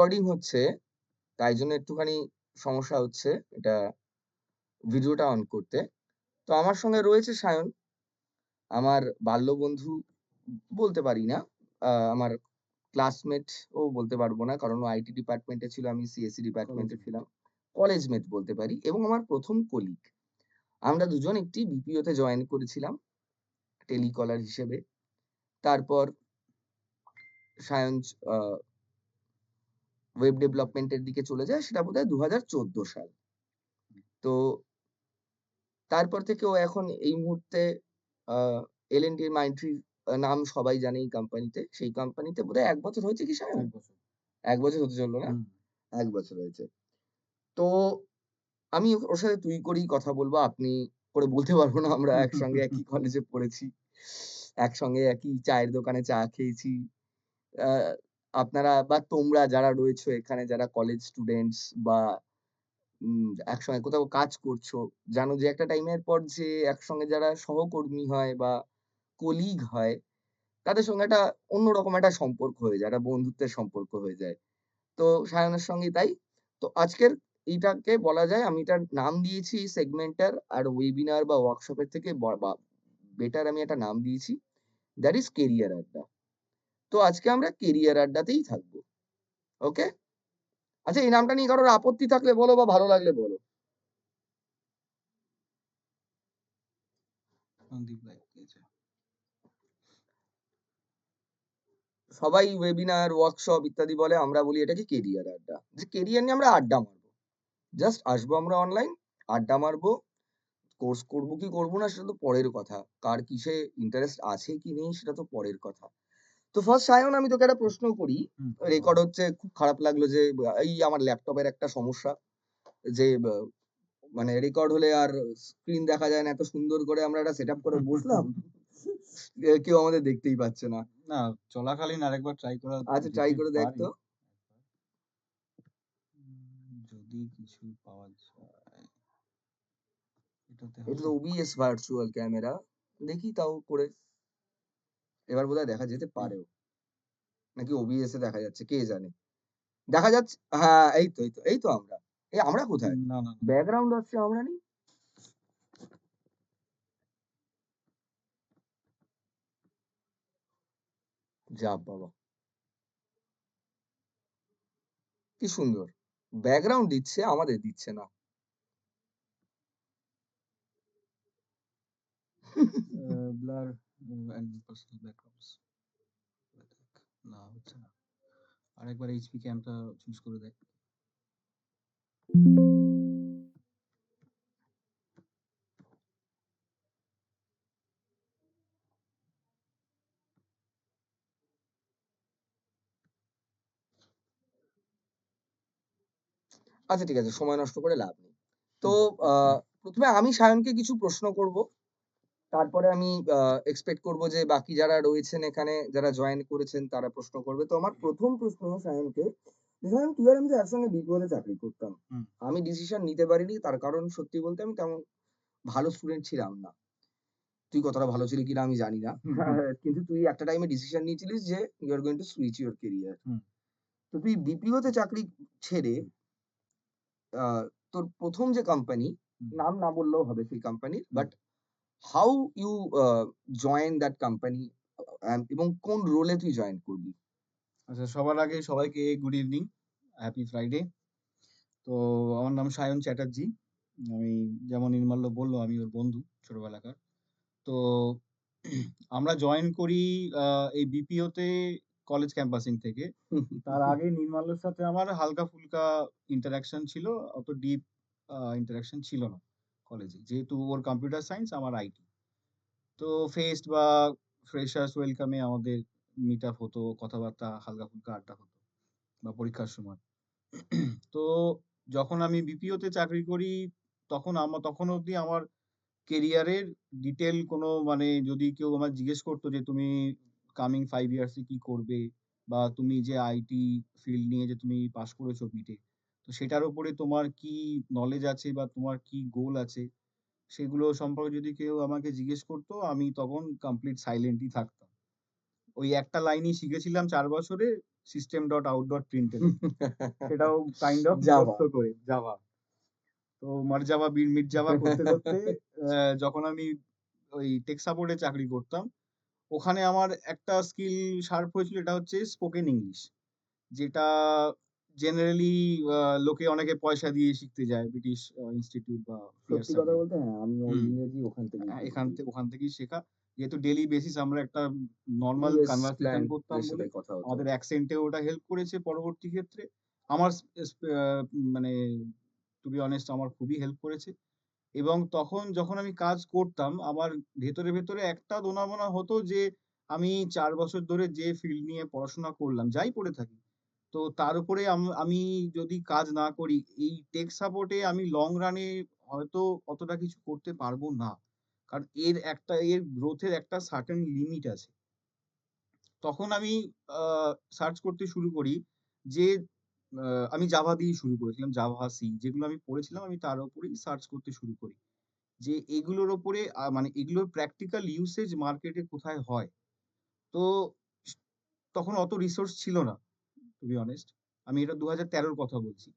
Recording হচ্ছে, তাই জন্য একটুখানি সমস্যা হচ্ছে এটা ভিডিওটা অন করতে। তো আমার সঙ্গে রয়েছে সায়ন, আমার বাল্যবন্ধু বলতে পারি না। আমার ক্লাসমেট ও বলতে পারবো না। কারণ ও আইটি ডিপার্টমেন্টে ছিল, আমি সিএসসি ডিপার্টমেন্টে কলেজে। ছিলাম। কলেজ মেট বলতে পারি এবং আমার ১ম কলিগ। আমরা দুজন একটি বিপিওতে জয়েন করেছিলাম টেলিকলার হিসেবে। তারপর সায়ন আ ওয়েব ডেভেলপমেন্টের দিকে চলে যায়। সেটা বোধহয় ২০১৪ সাল। তো তারপর থেকে ও এখন এই মুহূর্তে আ L&T Mindtree নাম সবাই জানে এই কোম্পানিতে। সেই কোম্পানিতে বোধহয় ১ বছর হয়েছে কি সায়ন? ১ বছর। ১ বছর হতে চলল না? হুম। ১ বছর হয়েছে। তো আমি ওর সাথে তুই করেই কথা বলব। আপনি করে বলতে পারব না। আমরা একসঙ্গে একই কলেজে পড়েছি। একসঙ্গে একই চায়ের দোকানে চা খেয়েছি। আ আপনারা বা তোমরা যারা রয়েছো এখানে, যারা কলেজ স্টুডেন্টস বা একসঙ্গে কোথাও কাজ করছো, জানো যে একটা টাইমের পর যে একসঙ্গে যারা সহকর্মী হয় বা কলিগ হয়, তাদের সঙ্গে একটা অন্যরকম একটা সম্পর্ক হয়ে যায়, একটা বন্ধুত্বের সম্পর্ক হয়ে যায়। তো সায়নের সঙ্গে তাই। তো আজকের এইটাকে বলা যায়, আমি এটার নাম দিয়েছি এই সেগমেন্টটার, আর ওয়েবিনার বা ওয়ার্কশপের থেকে বা বেটার আমি একটা নাম দিয়েছি, দ্যাট ইস কেরিয়ার আড্ডা। তো আজকে আমরা কেরিয়ার আড্ডাতেই থাকবো। ওকে? আচ্ছা, এই নামটা নিয়ে কারোর আপত্তি থাকলে বলো বা ভালো লাগলে বলো। সন্দীপ রায় পেয়েছে। সবাই ওয়েবিনার, ওয়ার্কশপ ইত্যাদি বলে, আমরা বলি এটাকে কেরিয়ার আড্ডা। যে কেরিয়ার নিয়ে আমরা আড্ডা মারবো। জাস্ট আসবো আমরা অনলাইন, আড্ডা মারবো। কোর্স করবো কি করবো না সেটা তো পরের কথা। কার কিসে ইন্টারেস্ট আছে কি নেই সেটা তো পরের কথা। তো ফার্স্ট সায়ন, আমি তোকে একটা প্রশ্ন করি। হুম, রেকর্ড বলো। হচ্ছে, খুব খারাপ লাগলো যে এই আমার ল্যাপটপের একটা সমস্যা যে মানে রেকর্ড হলে আর স্ক্রিন দেখা যায় না। এত সুন্দর করে আমরা একটা সেটআপ করে বসলাম। কেউ আমাদের দেখতেই পাচ্ছে না। না, চলাকালীন আরেকবার ট্রাই করা আচ্ছা, ট্রাই যেতে করে দেখ পারে। তো। যদি কিছু পাওয়া যায়। এটাতে এটা হবে? তো OBS ভার্চুয়াল ক্যামেরা। দেখি তাও করে। এবার বোধহয় দেখা যেতে পারেও। নাকি OBS এ দেখা যাচ্ছে কে জানে। দেখা যাচ্ছে, হ্যাঁ, এই তো আমরা। আমরা কোথায়? না, না, না। ব্যাকগ্রাউন্ড আসছে, আমরা নেই। যা বাবা! কি সুন্দর। ব্যাকগ্রাউন্ড দিচ্ছে, আমাদের দিচ্ছে না। Blur and personal backgrounds. না, হচ্ছে না। আরেকবার এইচপি ক্যামটা চুজ করে দেখ। আচ্ছা, ঠিক আছে। সময় নষ্ট করে লাভ নেই। তো হুম। ১ম এ আমি সায়নকে কিছু প্রশ্ন করব। তারপরে আমি এক্সপেক্ট করব যে বাকি যারা রয়েছেন এখানে, যারা জয়েন করেছেন তারা প্রশ্ন করবে। তো আমার ১ম প্রশ্ন সায়নকে, যে সায়ন, তুই আর আমি তো একসঙ্গে বিপিওতে চাকরি করতাম। হুম। আমি ডিসিশন নিতে পারিনি, তার কারণ সত্যি বলতে আমি তেমন ভালো স্টুডেন্ট ছিলাম না। তুই কতটা ভালো ছিলি কিনা আমি জানি না। কিন্তু তুই একটা টাইমে ডিসিশন নিয়েছিলিস যে you are going to switch your career. Hmm. তো তুই বিপিওতে চাকরি ছেড়ে আ তোর ১ম যে কোম্পানি, হুম। নাম না বললেও হবে সেই কোম্পানির, hmm. But how you join that company এবং কোন রোলে তুই জয়েন করলি? আচ্ছা, সবার আগে সবাইকে গুড ইভনিং, হ্যাপি ফ্রাইডে। তো আমার নাম সায়ন চ্যাটার্জি। আমি, যেমন নির্মাল্য বলল, আমি ওর বন্ধু ছোটবেলাকার। তো আমরা জয়েন করি এই বিপিওতে কলেজ ক্যাম্পাসিং থেকে। তার আগে নির্মাল্যর সাথে আমার হালকা ফুলকা ইন্টারাকশন ছিল, অত ডিপ ইন্টারাকশন ছিল না কলেজে, যেহেতু ওর কম্পিউটার সায়েন্স, আমার আইটি। তো ফেস্ট বা ফ্রেশার্স ওয়েলকামে আমাদের মিট আপ হতো, কথাবার্তা, হালকা ফুলকা আড্ডা হতো, বা পরীক্ষার সময়। তো যখন আমি বিপিওতে চাকরি করি, তখন অবধি আমার কেরিয়ারের ডিটেল কোনো, মানে যদি কেউ আমার জিজ্ঞেস করতো যে তুমি কামিং 5 ইয়ার্স এ কি করবে, বা তুমি যে আইটি ফিল্ড নিয়ে যে তুমি পাশ করেছো বিটে, তো সেটার উপরে তোমার কি নলেজ আছে বা তোমার কি গোল আছে, সেগুলো সম্পর্কে যদি কেউ আমাকে জিজ্ঞেস করতো, আমি তখন কমপ্লিট সাইলেন্টই থাকতাম। ওই একটা লাইনই শিখেছিলাম 4 বছরে, system.out.println সেটাও কাইন্ড অফ জাভা। মুখস্থ করে জাভা। তো মার্জাভা, মির্জাভা করতে, করতে যখন আমি ওই টেক সাপোর্টে চাকরি করতাম, ওখানে আমার একটা স্কিল শার্প হয়েছিল, এটা হচ্ছে স্পোকেন ইংলিশ। যেটা জেনারেলি লোকে অনেকে পয়সা দিয়ে শিখতে যায় ব্রিটিশ ইনস্টিটিউট বা সত্যি পিয়ারসন কথা থেকে। বলতে হ্যাঁ, আমিও হুম। ইংরেজি ওখান থেকেই শিখেছি। ওখান থেকেই শেখা। যেহেতু ডেইলি বেসিস আমরা একটা নরমাল ইউএস কনভারসেশন করতাম ক্লায়েন্টদের বলে সাথে কথা হতো। আমাদের অ্যাকসেন্টেও ওটা হেল্প করেছে পরবর্তী ক্ষেত্রে। আমার মানে টু বি অনেস্ট আমার খুবই হেল্প করেছে। এবং তখন যখন আমি কাজ করতাম আমার ভেতরে, ভেতরে একটা দোনা-মোনা হতো যে আমি ৪ বছর ধরে যে ফিল্ড নিয়ে পড়াশোনা করলাম, যাই পড়ে থাকি, তো তার উপরে আমি যদি কাজ না করি, এই টেক সাপোর্টে আমি লং রানে হয়তো অতটা কিছু করতে পারবো না। কারণ এর গ্রোথ এর একটা সার্টেন লিমিট আছে। তখন আমি আ সার্চ করতে শুরু করি যে আ আমি জাভা দিয়েই শুরু করেছিলাম। জাভা, সি যেগুলো আমি পড়েছিলাম আমি তার উপরেই সার্চ করতে শুরু করি। যে এগুলোর উপরে মানে এগুলোর প্র্যাকটিক্যাল ইউসেজ মার্কেটে কোথায় হয়। তো স তখন অত রিসোর্স ছিল না। To be honest. আমি এটা ২০১৩ র কথা বলছি।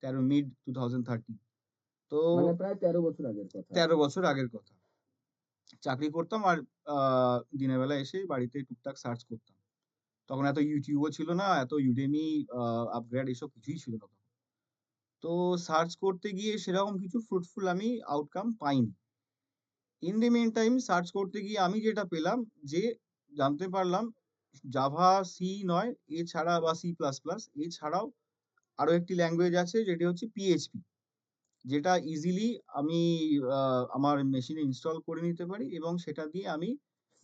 ১৩ মিড 2013। তো মানে প্রায় ১৩ বছর আগের কথা। ১৩ বছর আগের কথা। চাকরি করতাম আর আ দিনের বেলা এসে বাড়িতে টুকটাক সার্চ করতাম। তখন এত YouTube ও ছিল না, এত Udemy, আ আপগ্রেড এসব কিছুই ছিল না তখন। তো সার্চ করতে গিয়ে সেরকম কিছু ফ্রুটফুল আমি আউটকাম পাইনি। In the meantime search করতে গিয়ে আমি যেটা পেলাম যে জানতে পারলাম জাভা, সি নয় এছাড়া বা সি প্লাস প্লাস এছাড়াও আরো একটি ল্যাঙ্গুয়েজ আছে যেটি হচ্ছে PHP, যেটা ইজিলি আমি আমার মেশিনে ইনস্টল করে নিতে পারি এবং সেটা দিয়ে আমি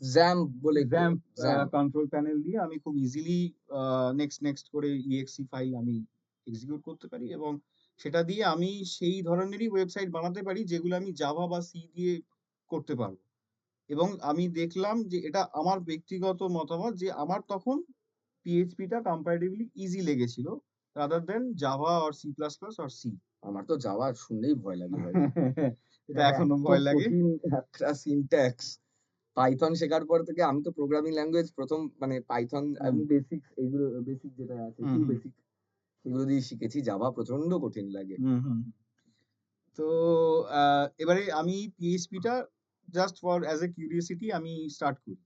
জ্যাম্প বলে XAMPP জ্যাম্প। কন্ট্রোল প্যানেল দিয়ে আমি খুব ইজিলি নেক্সট করে exe ফাইল আমি এক্সিকিউট করতে পারি এবং সেটা দিয়ে আমি সেই ধরনেরই ওয়েবসাইট বানাতে পারি যেগুলো আমি জাভা বা সি দিয়ে করতে পারবো। এবং আমি দেখলাম যে এটা আমার ব্যক্তিগত মতামত যে আমার তখন PHP টা comparatively ইজি লেগেছিল rather than Java or C plus plus or C. আমার তো যাওয়ার শুনলেই ভয় লাগে ভাই। এটা মানে এখনো এত ভয় লাগে। কঠিন একটা সিনট্যাক্স। পাইথন শেখার পর থেকে আমি তো প্রোগ্রামিং ল্যাঙ্গুয়েজ ১ম মানে পাইথন হুম, এবং বেসিক্স এগুলো বেসিক যেটা আছে, হুম, খুব হুম, বেসিক সেগুলো দিয়ে শিখেছি। জাভা প্রচন্ড কঠিন লাগে। হুম, হুম। তো আ এবারে আমি PHP টা just for as a curiosity আমি স্টার্ট করি।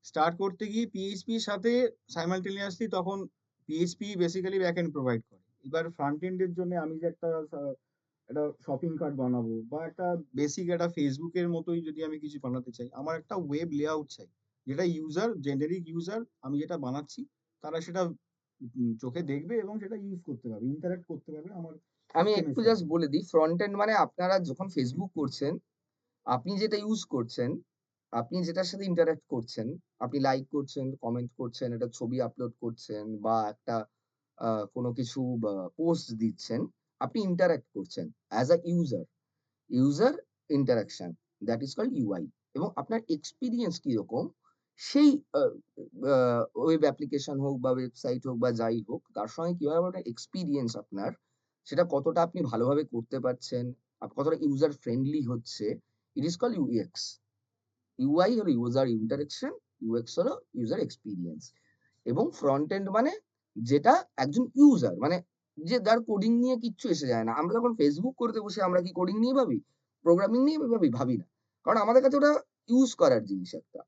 স্টার্ট করতে গিয়ে PHP র সাথে সাইমালটেনিয়াসলি তখন PHP বেসিক্যালি ব্যাকএন্ড প্রোভাইড করে। এবার ফ্রন্ট এন্ড এর জন্য আমি যে একটা শপিং কার্ট বানাবো বা একটা বেসিক একটা Facebook এর মতোই যদি আমি কিছু বানাতে চাই, আমার একটা ওয়েব লেআউট চাই। যেটা জেনেরিক ইউজার আমি যেটা বানাচ্ছি তারা সেটা চোখে দেখবে এবং সেটা ইউজ করতে পারবে, ইন্টারেক্ট করতে পারবে আমার আমি সিস্টেমের একটু জাস্ট সাথে। বলে দিই, ফ্রন্ট এন্ড মানে আপনারা যখন Facebook করছেন, আপনি যেটা ইউজ করছেন, আপনি যেটার সাথে ইন্টারেক্ট করছেন, আপনি লাইক করছেন, কমেন্ট করছেন, একটা ছবি আপলোড করছেন বা একটা কোনো কিছু বা পোস্ট দিচ্ছেন, আপনি ইন্টারেক্ট করছেন as a user. User interaction that is called UI. এবং আপনার এক্সপেরিয়েন্স কিরকম সেই ওয়েব অ্যাপ্লিকেশন হোক বা ওয়েবসাইট হোক বা যাই হোক, তার সঙ্গে কিভাবে একটা এক্সপেরিয়েন্স আপনার, সেটা কতটা আপনি ভালোভাবে করতে পারছেন, কতটা ইউজার ফ্রেন্ডলি হচ্ছে, it is called UX. UI হলো ইউজার ইন্টারেকশন, ইউএক্স হলো ইউজার এক্সপেরিয়েন্স। এবং ফ্রন্ট এন্ড মানে যেটা একজন ইউজার মানে যে যার কোডিং নিয়ে কিচ্ছু এসে যায় না। আমরা যখন ফেসবুক করতে বসি আমরা কি কোডিং নিয়ে ভাবি? প্রোগ্রামিং নিয়ে ভাবি? ভাবি না। কারণ আমাদের কাছে ওটা ইউজ করার জিনিস একটা।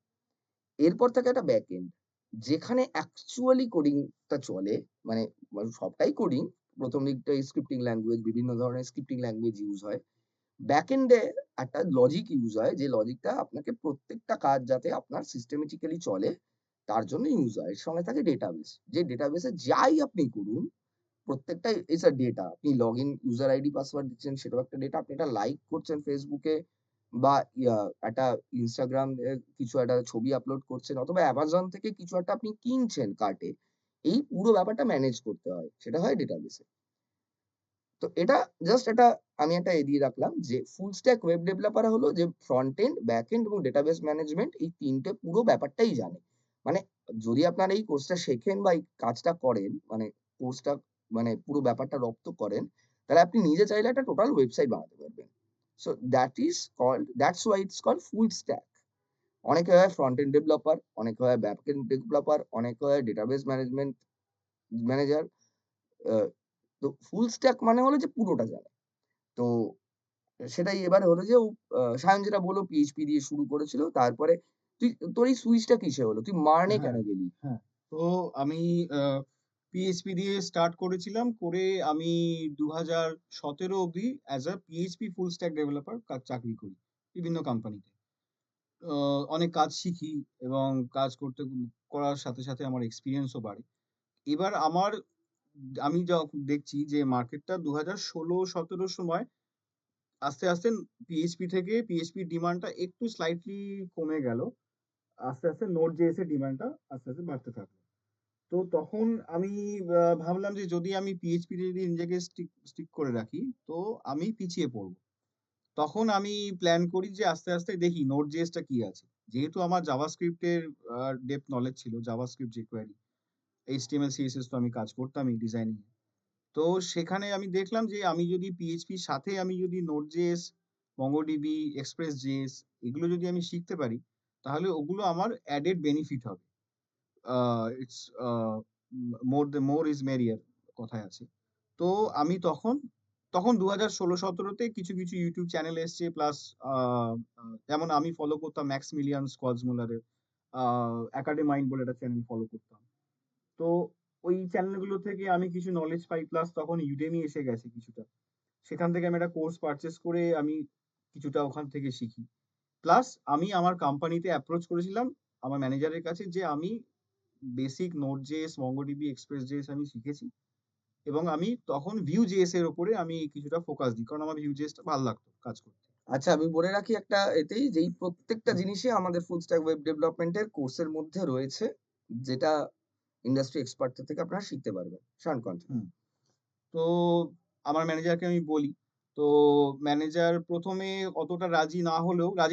এরপর থাকে একটা ব্যাক এন্ড, যেখানে অ্যাকচুয়ালি কোডিংটা চলে। মানে সবটাই কোডিং। ১ম দিকটাই স্ক্রিপ্টিং ল্যাঙ্গুয়েজ, বিভিন্ন ধরনের স্ক্রিপ্টিং ল্যাঙ্গুয়েজ ইউজ হয়। ব্যাকএন্ডে একটা লজিক ইউজ হয়, যে লজিকটা আপনাকে প্রত্যেকটা কাজ যাতে আপনার সিস্টেমেটিক্যালি চলে তার জন্য ইউজ হয়। এর সঙ্গে থাকে ডেটাবেস। যে ডেটাবেসে যাই আপনি করুন প্রত্যেকটাই ইটস আ ডেটা। আপনি লগইন ইউজার আইডি পাসওয়ার্ড দিচ্ছেন সেটাও একটা ডেটা। আপনি একটা লাইক করছেন ফেসবুকে বা একটা Instagram এ কিছু একটা ছবি আপলোড করছেন অথবা Amazon থেকে কিছু একটা আপনি কিনছেন কার্টে। এই পুরো ব্যাপারটা ম্যানেজ করতে হয়। সেটা হয় ডেটাবেসে। তো এটা জাস্ট একটা আমি একটা দিয়ে রাখলাম যে ফুল স্ট্যাক ওয়েব ডেভেলপার হলো যে ফ্রন্ট এন্ড, ব্যাক এন্ড এবং ডেটাবেস ম্যানেজমেন্ট এই ৩ টে পুরো ব্যাপারটাই জানে। মানে যদি আপনারা এই কোর্সটা শেখেন বা এই কাজটা করেন, মানে কোর্সটা মানে পুরো ব্যাপারটা রপ্ত করেন, তাহলে আপনি নিজে চাইলে একটা টোটাল ওয়েবসাইট বানাতে পারবেন। So that's why it's called full stack. অনেকে হয় ফ্রন্ট এন্ড ডেভেলপার, অনেকে হয় ব্যাক এন্ড ডেভেলপার, অনেকে হয় ডেটাবেস ম্যানেজমেন্ট ম্যানেজার আ তো ফুল স্ট্যাক মানে হলো যে পুরোটা জানে। তো সেটাই এবার হলো যে সায়ন যেটা বলল PHP দিয়ে শুরু করেছিল। তারপরে তোর এই সুইচটা কিসে হলো? তুই মার্নে কেন হ্যাঁ, গেলি? হ্যাঁ। তো আমি আ পিএইচপি দিয়ে স্টার্ট করেছিলাম। করে আমি ২০১৭ অবধি as a PHP full stack developer চাকরি করি বিভিন্ন কোম্পানিতে। আ অনেক কাজ শিখি এবং কাজ করার সাথে, সাথে আমার এক্সপেরিয়েন্স ও বাড়ে। এবার আমি দেখছি যে মার্কেটটা ২০১৬-১৭ র সময় আস্তে, আস্তে পিএইচপি ডিমান্ডটা একটু স্লাইটলি কমে গেল। আস্তে, আস্তে Node.js এর ডিমান্ডটা আস্তে, আস্তে বাড়তে থাকলো। তো তখন আমি ভাবলাম যে যদি আমি পিএইচপি তে যদি নিজেকে স্টিক করে রাখি, তো আমি পিছিয়ে পড়ব। তখন আমি প্ল্যান করি যে আস্তে, আস্তে দেখি Node.js টা কি আছে। যেহেতু আমার জাভাস্ক্রিপ্ট এর ডেপথ নলেজ ছিল, জাভাস্ক্রিপ্ট jQuery, HTML, CSS তো আমি কাজ করতামই ডিজাইনিং এ। তো সেখানে আমি দেখলাম যে আমি যদি পিএইচপির সাথে আমি যদি Node.js, MongoDB, Express.js এগুলো যদি আমি শিখতে পারি, তাহলে ওগুলো আমার অ্যাডেড বেনিফিট হবে। আ ইটস মোর ইস মেরিয়ার কথায় আছে। তো আমি তখন ২০১৬-১৭ তে কিছু YouTube চ্যানেল এসছে প্লাস আ আ যেমন আমি ফলো করতাম ম্যাক্সমিলিয়ান স্কোয়াজমুলারের আ অ্যাকাডেমাইন্ড বলে একটা চ্যানেল ফলো করতাম। তো ওই চ্যানেলগুলো থেকে আমি কিছু নলেজ পাই প্লাস তখন Udemy এসে গেছে কিছুটা। সেখান থেকে আমি একটা কোর্স পারচেজ করে আমি কিছুটা ওখান থেকে শিখি। প্লাস আমি আমার কোম্পানিতে অ্যাপ্রোচ করেছিলাম আমার ম্যানেজারের কাছে যে আমি বেসিক Node.js, MongoDB, Express.js আমি শিখেছি এবং আমি তখন Vue.js এর উপরে আমি কিছুটা ফোকাস দিই। কারণ আমার Vue.js টা ভাল লাগতো কাজ করতে। আচ্ছা আমি বলে রাখি একটা এতেই যে এই প্রত্যেকটা হুম, জিনিসই আমাদের ফুল স্ট্যাক ওয়েব ডেভেলপমেন্ট এর কোর্সের মধ্যে রয়েছে। যেটা ইন্ডাস্ট্রি এক্সপার্ট দের থেকে আপনারা শিখতে পারবেন। শান কন্টিনিউ। হুম। তো আমার ম্যানেজারকে আমি বলি। তো ম্যানেজার ১ম এ অতটা রাজি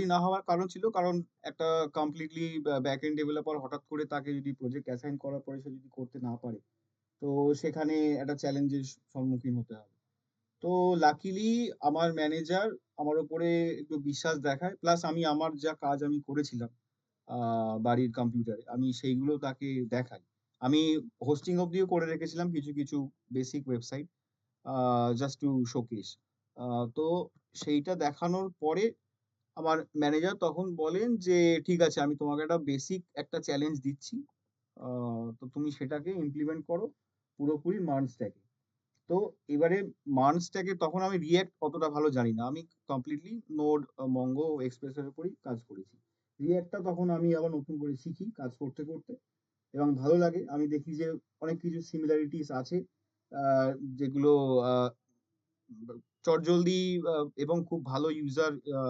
না হওয়ার কারণ ছিল কারণ একটা কমপ্লিটলি ব্যাকএন্ড ডেভেলপার হঠাৎ করে তাকে যদি প্রজেক্ট অ্যাসাইন করার পরে সে যদি করতে না পারে, তো সেখানে একটা চ্যালেঞ্জের সম্মুখীন হতে হবে। তো লাকিলি আমার ম্যানেজার আমার উপরে একটু বিশ্বাস দেখায়। প্লাস আমি আমার যা কাজ আমি করেছিলাম আ বাড়ির কম্পিউটারে, আমি সেইগুলো তাকে দেখাই। আমি হোস্টিং অব্দিও করে রেখেছিলাম কিছু basic website just to showcase. আ তো সেইটা দেখানোর পরে আমার ম্যানেজার তখন বলেন যে, "ঠিক আছে, আমি তোমাকে একটা বেসিক একটা চ্যালেঞ্জ দিচ্ছি। আ তো তুমি সেটাকে ইমপ্লিমেন্ট করো পুরোপুরি MERN স্ট্যাক এ।" তো এবারে MERN স্ট্যাক এ তখন আমি React অতটা ভালো জানি না। আমি কমপ্লিটলি Node, Mongo, Express এর উপরেই কাজ করেছি। React টা তখন আমি আবার নতুন করে শিখি কাজ করতে, করতে এবং ভালো লাগে। আমি দেখি যে অনেক কিছু সিমিলারিটিস আছে আ যেগুলো আ ব চটজলদি এবং খুব ভালো আ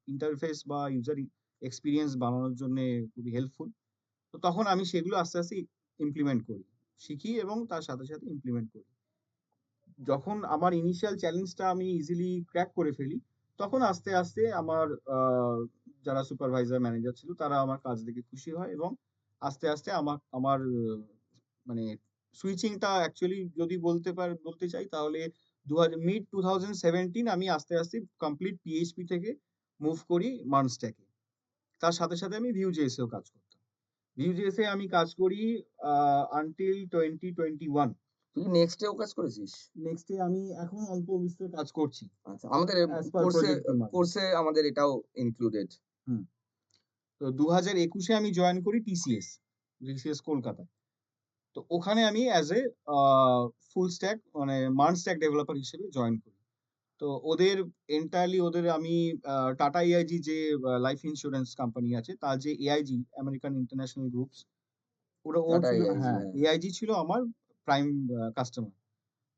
ইন্টারফেস বা ইউজার এক্সপেরিয়েন্স বানানোর জন্যে খুবই হেল্পফুল। তো তখন আমি সেগুলো আস্তে, আস্তে ইমপ্লিমেন্ট করি। শিখি এবং তার সাথে, সাথে ইমপ্লিমেন্ট করি। যখন আমার ইনিশিয়াল চ্যালেঞ্জটা আমি ইজিলি ক্র্যাক করে ফেলি, তখন আস্তে, আস্তে আমার আ যারা সুপারভাইজার, ম্যানেজার ছিল তারা আমার কাজ দেখে খুশি হয় এবং আস্তে, আস্তে আমার মানে সুইচিংটা অ্যাকচুয়ালি যদি বলতে চাই তাহলে মিড 2017 আমি আস্তে, আস্তে কমপ্লিট পিএইচপি থেকে মুভ করি MERN স্ট্যাক এ। তার সাথে, সাথে আমি Vue.js এও কাজ করতাম। Vue.js এ আমি কাজ করি আ আনটিল 2021। তুই নেক্সট এও কাজ করেছিস? নেক্সট এ আমি এখন অল্প বিস্তর কাজ করছি। আচ্ছা আমাদের অ্যাজ পার কোর্সে প্রজেক্ট ডিমান্ড। কোর্সে আমাদের এটাও ইনক্লুডেড। হুম। তো ২০২১ এ আমি জয়েন করি টিসিএস কলকাতায়। তো ওখানে আমি as a a full stack মানে MERN স্ট্যাক ডেভেলপার হিসেবে জয়েন করি। তো ওদের আমি টাটা AIG যে লাইফ ইন্সুরেন্স কোম্পানি আছে, তার যে AIG আমেরিকান ইন্টারন্যাশনাল গ্রুপস ওর টাটা ছিল এআইজি হ্যাঁ, হ্যাঁ। AIG ছিল আমার প্রাইম কাস্টমার।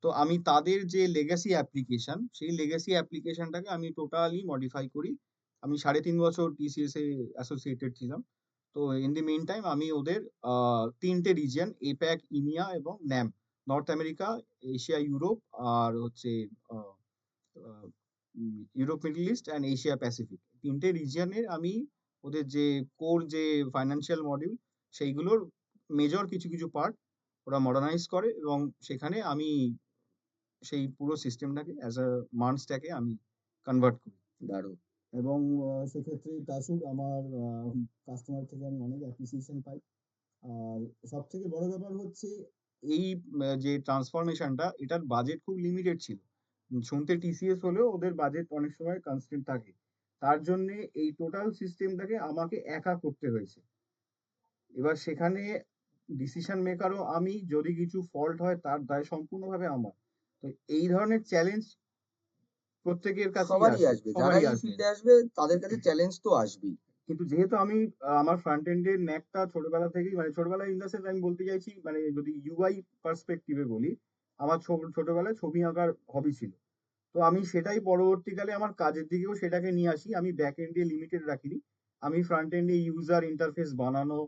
তো আমি তাদের যে লেগাসি অ্যাপ্লিকেশন, সেই লেগাসি অ্যাপ্লিকেশনটাকে আমি টোটালি মডিফাই করি। আমি ৩.৫ বছর টিসিএস এ অ্যাসোসিয়েটেড ছিলাম। তো ইন দি মিন টাইম আমি ওদের আ ৩ টে রিজিয়ন APAC, EMEA এবং NAM, North America, Asia, Europe আর হচ্ছে আ আ Europe, Middle East and Asia Pacific. ৩ টে রিজিয়নের আমি ওদের যে কোর যে ফাইন্যান্সিয়াল মডিউল সেইগুলোর মেজর কিছু পার্ট ওরা মডার্নাইজ করে এবং সেখানে আমি সেই পুরো সিস্টেমটাকে অ্যাজ আ MERN স্ট্যাক এ আমি কনভার্ট করি। দারুণ। এবং সেক্ষেত্রে টাচউড আমার কাস্টমার থেকে আমি অনেক অ্যাপ্রিসিয়েশন পাই। আর সবথেকে বড় ব্যাপার হচ্ছে এই যে ট্রান্সফরমেশনটা এটার বাজেট খুব লিমিটেড ছিল। শুনতে টিসিএস হলেও ওদের বাজেট অনেক সময় কনস্ট্রেন্ট থাকে। তার জন্যে এই টোটাল সিস্টেমটাকে আমাকে একা করতে হয়েছে। এবার সেখানে ডিসিশন মেকারও আমি, যদি কিছু ফল্ট হয় তার দায় সম্পূর্ণভাবে আমার। তো এই ধরনের চ্যালেঞ্জ প্রত্যেকের কাছেই সবারই আসে, আসবে। যারা সবারই এই আসবে। ফিল্ডে আসবে তাদের কাছে চ্যালেঞ্জ তো আসবেই। কিন্তু যেহেতু আমি আমার ফ্রন্ট এন্ড এর ন্যাকটা ছোটবেলা থেকেই, মানে ছোটবেলায় ইন দ্য সেন্স আমি বলতে চাইছি, মানে যদি ইউআই পার্সপেক্টিভ এ বলি, আমার ছোটবেলায় ছবি আঁকার হবি ছিল। তো আমি সেটাই পরবর্তীকালে আমার কাজের দিকেও সেটাকে নিয়ে আসি। আমি ব্যাক এন্ড এ লিমিটেড রাখিনি। আমি front end a user interface বানানো,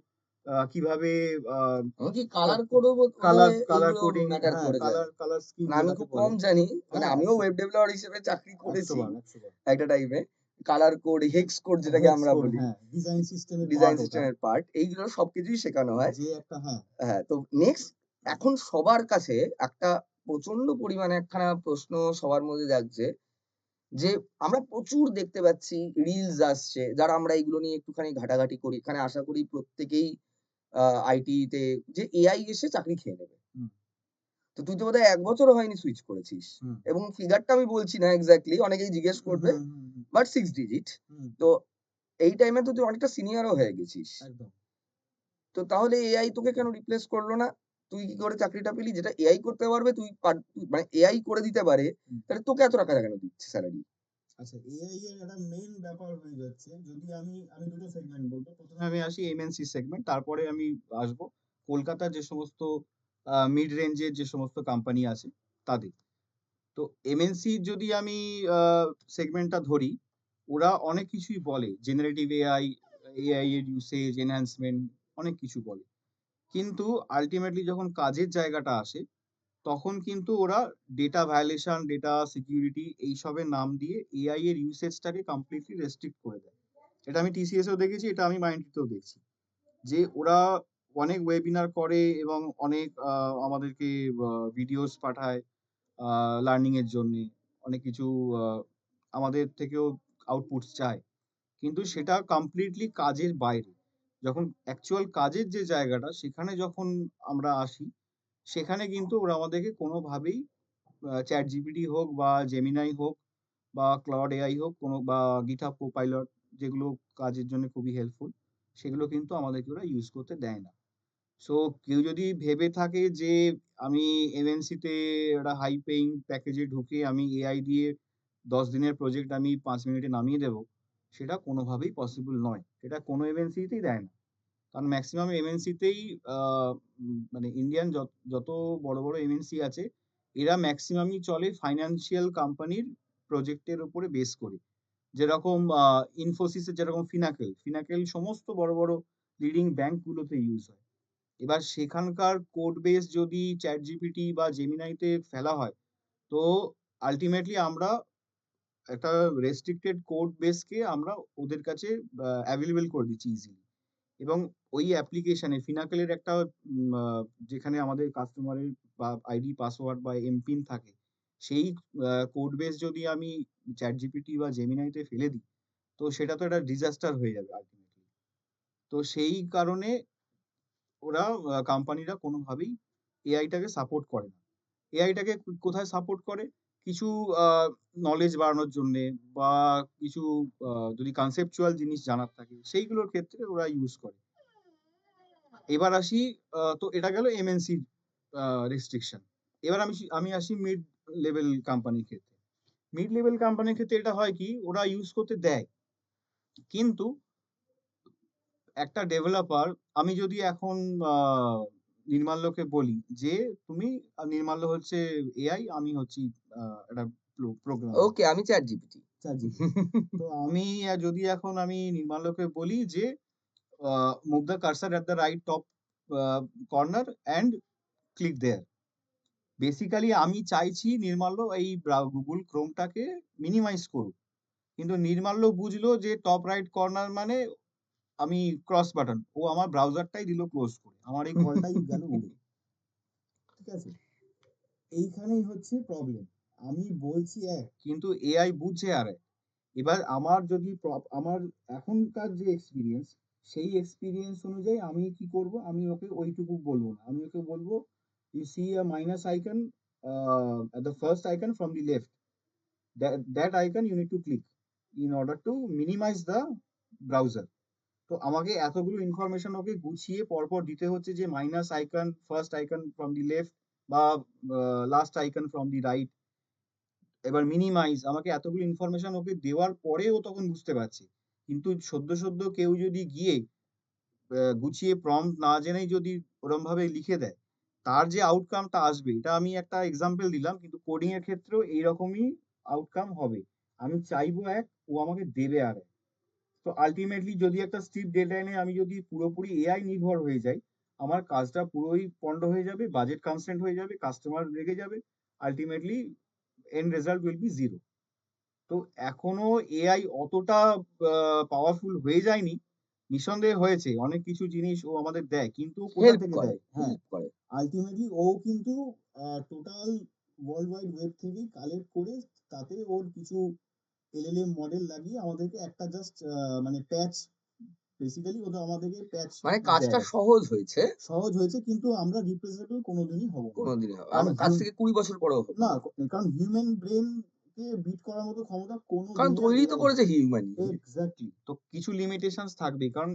কিভাবে আ এমনকি সব কালার কোডও কালার বোধহয় কালার এইগুলো কোডিং, ম্যাটার হ্যাঁ, করে যায়। কালার স্কিম মানে আমি যেটাকে খুব বলে। কম জানি। মানে হ্যাঁ, আমিও ১০০ ওয়েব ডেভেলপার হিসেবে চাকরি ১০০ করেছি বার, ১০০ বার। একটা টাইমে। কালার কোড, হেক্স কোড যেটাকে হেক্স আমরা কোড, বলি। হ্যাঁ, ডিজাইন সিস্টেমের ডিজাইন পার্ট ওটা। সিস্টেমের পার্ট। এইগুলো সবকিছুই শেখানো হয়। যে একটা, হ্যাঁ, হ্যাঁ, তো নেক্সট এখন সবার কাছে একটা প্রচন্ড পরিমাণে একখানা প্রশ্ন সবার মধ্যে জাগছে যে আমরা প্রচুর দেখতে পাচ্ছি রিলস আসছে। যারা আমরা এগুলো নিয়ে একটুখানি ঘাটাঘাটি করি। এখানে আশা করি প্রত্যেকেই আইটি তে যে এআই এসে চাকরি খেয়ে নেবে। হুম, তো তুই তো বোধহয় ১ বছরও হয়নি সুইচ করেছিস। হুম, এবং ফিগারটা আমি বলছি না এক্সাক্টলি অনেকেই জিজ্ঞেস হুম, করবে। হুম, হুম, হুম, বাট 6 ডিজিট। হুম, তো এই টাইমে তো তুই অনেকটা সিনিয়রও হয়ে গেছিস। একদম। তো তাহলে এআই তোকে কেন রিপ্লেস করল না? তুই কি করে চাকরিটা পেলি? যেটা এআই করতে পারবে মানে এআই করে দিতে পারে, হুম। তাহলে তোকে এত টাকা কেন দিচ্ছে স্যালারি? আচ্ছা, এআই এর একটা মেইন ব্যাপার হয়ে যাচ্ছে, যদি আমি দুটো সেগমেন্ট বলবো। ১ম এ আমি আসি এমএনসি সেগমেন্ট, তারপরে আমি আসবো কলকাতার যে সমস্ত মিড রেঞ্জের যে সমস্ত কোম্পানি আছে তাদের। তো এমএনসি যদি আমি আ সেগমেন্টটা ধরি, ওরা অনেক কিছুই বলে। জেনারেটিভ এআই, এআই এর ইউসেজ, এনহ্যান্সমেন্ট অনেক কিছু বলে। কিন্তু আল্টিমেটলি যখন কাজের জায়গাটা আসে, তখন কিন্তু ওরা ডেটা ভায়োলেশন, ডেটা সিকিউরিটি এইসবের নাম দিয়ে এআই এর ইউসেজটাকে কমপ্লিটলি রেস্ট্রিক্ট করে দেয়। এটা আমি টিসিএস এও দেখেছি, এটা আমি মাইন্ডট্রি তেও দেখছি। যে ওরা অনেক ওয়েবিনার করে এবং অনেক আমাদেরকে ভিডিওস পাঠায় আ লার্নিং এর জন্যে। অনেক কিছু আ আমাদের থেকেও আউটপুটস চায়। কিন্তু সেটা কমপ্লিটলি কাজের বাইরে। যখন অ্যাকচুয়াল কাজের যে জায়গাটা, সেখানে যখন আমরা আসি, সেখানে কিন্তু ওরা আমাদেরকে কোনোভাবেই ChatGPT হোক বা Gemini হোক বা Claude AI হোক, বা GitHub Copilot, যেগুলো কাজের জন্য খুবই হেল্পফুল, সেগুলো কিন্তু আমাদেরকে ওরা ইউজ করতে দেয় না। সো কেউ যদি ভেবে থাকে যে আমি এমএনসিতে একটা হাই পেইং প্যাকেজে ঢুকে আমি এআই দিয়ে ১০ দিনের প্রজেক্ট আমি ৫ মিনিটে নামিয়ে দেব, সেটা কোনোভাবেই পসিবল নয়। এটা কোনো এমএনসিতেই দেয় না। কারণ মেক্সিমাম এমএনসিতেই আ মানে ইন্ডিয়ান যত বড়, বড় এমএনসি আছে, এরা মেক্সিমামই চলে ফাইন্যান্সিয়াল কোম্পানির প্রজেক্টের উপরে বেস করে। যেরকম ইনফোসিস এর যেরকম ফিনাকেল সমস্ত বড়, বড় লিডিং ব্যাংক গুলোতে ইউজ হয়। এবার সেখানকার কোড বেস যদি ChatGPT বা Gemini তে ফেলা হয়, তো আল্টিমেটলি আমরা একটা রেস্ট্রিক্টেড কোড বেসকে আমরা ওদের কাছে এভেইলেবল করে দিচ্ছি ইজিলি। এবং ওই অ্যাপ্লিকেশনে ফিনাকেলের একটা যেখানে আমাদের কাস্টমারের বা আইডি, পাসওয়ার্ড বা এমপিন থাকে, সেই কোড বেস যদি আমি ChatGPT বা Gemini তে ফেলে দিই, তো সেটা তো একটা ডিজাস্টার হয়ে যাবে আল্টিমেটলি। তো সেই কারণে ওরা কোম্পানিরা কোনোভাবেই এআইটাকে সাপোর্ট করে না। এআইটাকে কোথায় সাপোর্ট করে? কিছু আ নলেজ বাড়ানোর জন্যে, বা কিছু আ যদি কনসেপচুয়াল জিনিস জানার থাকে, সেইগুলোর ক্ষেত্রে ওরা ইউজ করে। এবার আসি, তো এটা গেল এমএনসি আ রেস্ট্রিকশন। এবার আমি আসি মিড লেভেল কোম্পানির ক্ষেত্রে। মিড লেভেল কোম্পানির ক্ষেত্রে এটা হয় কি? ওরা ইউজ করতে দেয়। কিন্তু একটা ডেভেলপার, আমি যদি এখন আ নির্মাল্যকে বলি যে, "তুমি", নির্মাল্য হচ্ছে এআই, আমি হচ্ছি একটা প্রোগ্রামার, ওকে, আমি ChatGPT। ChatGPT। তো আমি নির্মাল্যকে বলি যে, আ "move the cursor at the right top uh corner and click there." Basically আমি চাইছি নির্মাল্য এই Google Chromeটাকে মিনিমাইজ করুক। কিন্তু নির্মাল্য বুঝলো যে টপ রাইট কর্নার মানে আমি ক্রস বাটন। ও আমার ব্রাউজারটাই দিল ক্লোজ করে। আমার এই কলটাই গেল উড়ে। ঠিক আছে? এইখানেই হচ্ছে প্রবলেম। আমি বলছি এক, কিন্তু এআই বুঝছে আরেক। এবার আমার যদি আমার এখনকার যে এক্সপেরিয়েন্স, সেই এক্সপেরিয়েন্স অনুযায়ী আমি কি করব? আমি ওকে ওইটুকু বলব না। আমি ওকে বলব you see a minus icon, at the first icon from the left. That icon you need to click in order to minimize the browser. তো আমাকে এতগুলো ইনফরমেশন ওকে গুছিয়ে পরপর দিতে হচ্ছে যে minus icon, first icon from the left বা last icon from the right, এবার মিনিমাইজ, আমাকে এতগুলো ইনফরমেশন ওকে দেওয়ার পরে ও তখন বুঝতে পারছে। কিন্তু সদ্য সদ্য কেউ যদি গিয়ে গুছিয়ে প্রম্পট না জেনেই যদি ওরম ভাবে লিখে দেয়, তার যে আউটকামটা আসবে, এটা আমি একটা এক্সাম্পল দিলাম, কিন্তু কোডিং এর ক্ষেত্রেও এইরকমই আউটকাম হবে। আমি চাইবো এক, ও আমাকে দেবে আরেক। তো আল্টিমেটলি যদি একটা স্ট্রিপ ডেডলাইনে আমি যদি পুরোপুরি এআই নির্ভর হয়ে যাই, আমার কাজটা পুরোই পন্ড হয়ে যাবে, বাজেট কনস্ট্রেন্ট হয়ে যাবে, কাস্টমার রেগে যাবে। Ultimately end result will be zero. তো এখনো এআই অতটা পাওয়ারফুল হয়ে যায়নি। নিঃসন্দেহে হয়েছে। অনেক কিছু জিনিস ও আমাদের দেয়। কিন্তু ও কোথা হেল্প থেকে করে, দেয়? হ্যাঁ, হেল্প করে। আল্টিমেটলি ও কিন্তু টোটাল ওয়ার্ল্ড ওয়াইড ওয়েব থেকেই কালেক্ট করে তাতে ওর কিছু এলএলএম মডেল লাগিয়ে আমাদেরকে একটা জাস্ট মানে প্যাচ, বেসিক্যালি ওটা আমাদেরকে প্যাচ মানে কাজটা দেয়। সহজ হয়েছে, সহজ হয়েছে কিন্তু আমরা রিপ্লেসেবল কোনোদিনই হব না। কোনদিনই হবে। কারণ আজ থেকে ২০ বছর পরেও হব না, না। কারণ হিউম্যান ব্রেন কে বিট করার মতো ক্ষমতা কোনো কারণ দুনিয়ার তৈরি তো এআই। করেছে হিউম্যানই। এক্সাক্টলি। তো কিছু লিমিটেশনস থাকবেই। কারণ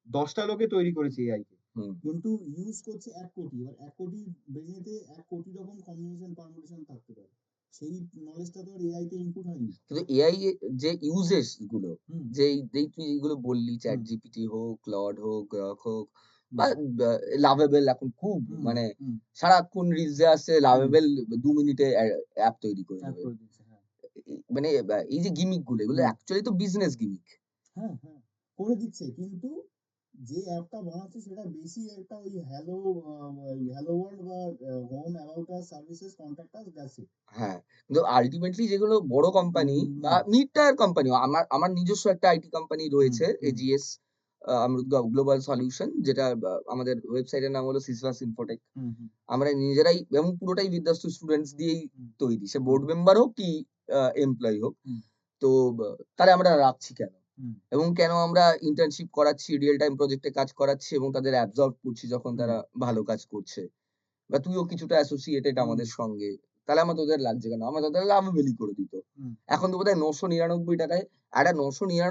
১০ টা লোকে তৈরি করেছে এআই কে। হুম। কিন্তু ইউজ করছে ১ কোটি। এবার ১ কোটি ব্রেনেতে ১ কোটি রকম কম্বিনেশন পারমুটেশন থাকতে পারে। সেই নলেজটা তো আর এআই তে ইনপুট হয়নি। কিন্তু এআই এর যে ইউজেস গুলো, হুম, যেই তুই যেগুলো বললি হুম, ChatGPT হোক, Claude হোক, Grok হোক বা হুম, Lovable এখন খুব হুম, মানে হুম, সারাক্ষণ রিলসে আসছে হুম। Lovable ২ মিনিটে অ্যাপ তৈরি করে হ্যাক দেবে। করে দিয়েছে। হ্যাঁ। মানে এই যে গিমিক গুলো এগুলো হুম। অ্যাকচুয়ালি তো বিজনেস গিমিক। হ্যাঁ, হ্যাঁ। করে দিচ্ছে। কিন্তু যে অ্যাপটা বানাচ্ছে সেটা বেশি একটা ওই হ্যালো ওয়ার্ল্ড বা home about us services contact us that's it. হ্যাঁ, কিন্তু আল্টিমেটলি যেগুলো বড় কোম্পানি বা না। মিড টায়ার কোম্পানিও আমার আমার নিজস্ব একটা আইটি কোম্পানি হুম, রয়েছে হুম, এজিএস আমরুদ গ্লোবাল সলিউশন যেটা আমাদের ওয়েবসাইটের নাম হলো সিসভাস ইনফোটেক। হুম, হুম, আমরা নিজেরাই এবং পুরোটাই বিদ্যাস্তু স্টুডেন্টস দিয়েই হুম, তৈরি। সে হুম, বোর্ড মেম্বার হোক কি এমপ্লয়ি হোক। হুম, তো তাহলে আমরা রাখছি কেন? হুম, এবং কেন আমরা ইন্টার্নশিপ করাচ্ছি, রিয়াল টাইম প্রজেক্টে কাজ করাচ্ছি এবং তাদের অ্যাবসর্ব করছি যখন হুম, তারা ভালো কাজ করছে। বা তুইও কিছুটা অ্যাসোসিয়েটেড হুম, আমাদের সঙ্গে। তাহলে আমার তোদের লাগছে কেন? আমার তোদের লাভেবলই করে দিত। হুম, এখন তো বোধহয় ৳৯৯৯ একটা ৳৯৯৯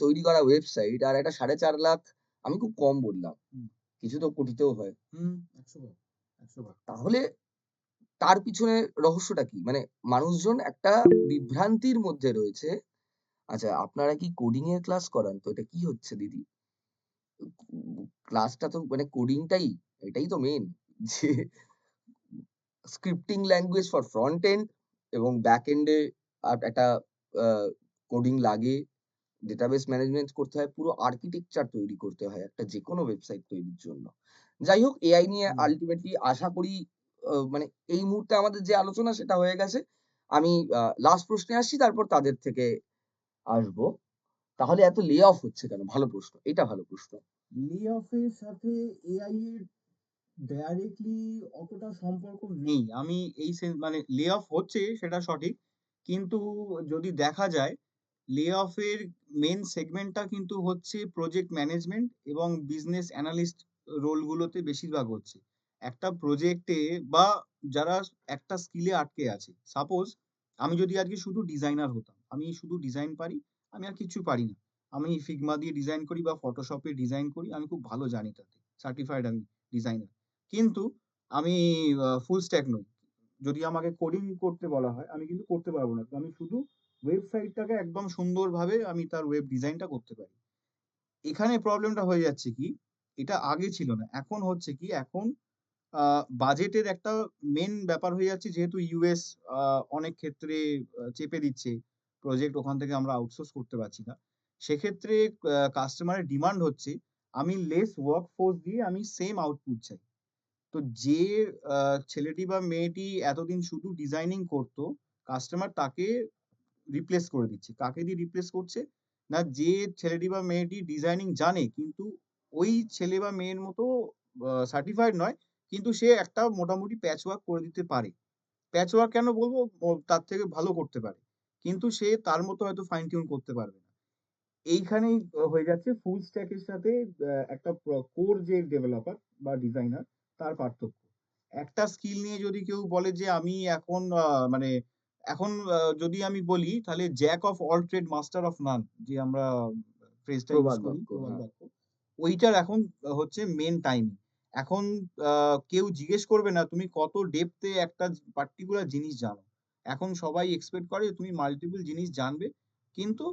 তৈরি করা ওয়েবসাইট আর একটা ৪.৫ লাখ আমি খুব কম বললাম। হুম, কিছু তো কোটিতেও হয়। হুম, ১০০ বার, ১০০ বার। তাহলে তার পিছনে রহস্যটা কি? মানে মানুষজন একটা বিভ্রান্তির মধ্যে রয়েছে। আচ্ছা আপনারা কি কোডিং এর ক্লাস করান? তো এটা কি হচ্ছে দিদি? ক্লাসটা তো মানে কোডিংটাই এটাই তো মেইন যে scripting language for front end এবং ব্যাক এন্ড এ একটা আ কোডিং লাগে। ডেটাবেস ম্যানেজমেন্ট করতে হয়। পুরো আর্কিটেকচার তৈরি করতে হয় একটা যেকোনো ওয়েবসাইট তৈরির জন্য। যাই হোক এআই নিয়ে হুম। আল্টিমেটলি আশা করি মানে এই মুহূর্তে আমাদের যে আলোচনা সেটা হয়ে গেছে। আমি লাস্ট প্রশ্নে আসছি তারপর তাদের থেকে আসবো। তাহলে এত লে অফ হচ্ছে কেন? ভালো প্রশ্ন। এটা ভালো প্রশ্ন। লে অফ এর সাথে এআই এর ডাইরেক্টলি অতটা সম্পর্ক নেই। আমি এই মানে লে অফ হচ্ছে সেটা সঠিক। কিন্তু যদি দেখা যায় লে অফ এর মেইন সেগমেন্টটা কিন্তু হচ্ছে প্রজেক্ট ম্যানেজমেন্ট এবং বিজনেস অ্যানালিস্ট রোল গুলোতে বেশিরভাগ হচ্ছে। একটা প্রজেক্টে বা যারা একটা স্কিলে আটকে আছে। সাপোজ আমি যদি আজকে শুধু ডিজাইনার হতাম। আমি শুধু ডিজাইন পারি, আমি আর কিচ্ছু পারি না। আমি Figma দিয়ে ডিজাইন করি বা Photoshop এ ডিজাইন করি। আমি খুব ভালো জানি তাতে। সার্টিফাইড আমি ডিজাইনার। কিন্তু আমি ফুল স্ট্যাক নই। যদি আমাকে কোডিং করতে বলা হয়, আমি কিন্তু করতে পারব না। তো আমি শুধু ওয়েবসাইটটাকে একদম সুন্দরভাবে আমি তার ওয়েব ডিজাইনটা করতে পারি। এখানে প্রবলেমটা হয়ে যাচ্ছে কি, এটা আগে ছিল না। এখন হচ্ছে কি, এখন আ বাজেটের একটা মেইন ব্যাপার হয়ে যাচ্ছে, যেহেতু ইউএস আ অনেক ক্ষেত্রে চেপে দিচ্ছে। প্রজেক্ট ওখান থেকে আমরা আউটসোর্স করতে পারছি না। সেক্ষেত্রে কাস্টমারের ডিমান্ড হচ্ছে, আমি লেস ওয়ার্ক ফোর্স দিয়ে আমি সেম আউটপুট চাই। তো যে আ ছেলেটি বা মেয়েটি এতদিন শুধু ডিজাইনিং করতো, কাস্টমার তাকে রিপ্লেস করে দিচ্ছে। কাকে দিয়ে রিপ্লেস করছে? না, যে ছেলেটি বা মেয়েটি ডিজাইনিং জানে কিন্তু ওই ছেলে বা মেয়ের মতো সার্টিফাইড নয়। কিন্তু সে একটা মোটামুটি প্যাচ ওয়ার্ক করে দিতে পারে। প্যাচ ওয়ার্ক কেন বলবো? তার থেকে ভালো করতে পারে। কিন্তু সে তার মতো হয়তো ফাইন টিউন করতে পারবে না। এইখানেই হয়ে যাচ্ছে ফুল স্ট্যাক এর সাথে একটা কোর যে ডেভেলপার বা ডিজাইনার তার পার্থক্য। একটা স্কিল নিয়ে যদি কেউ বলে যে আমি এখন মানে এখন যদি আমি বলি তাহলে Jack of all trade master of নান, যে আমরা ফ্রেজটা ইউজ প্রবাদ করি, বাক্য, প্রবাদ হ্যাঁ। বাক্য। ওইটার এখন হচ্ছে মেইন টাইম। এখন আ কেউ জিজ্ঞেস করবে না তুমি কত ডেপথ এ একটা পার্টিকুলার জিনিস জানো। এখন সবাই এক্সপেক্ট করে যে তুমি মাল্টিপল জিনিস জানবে। কিন্তু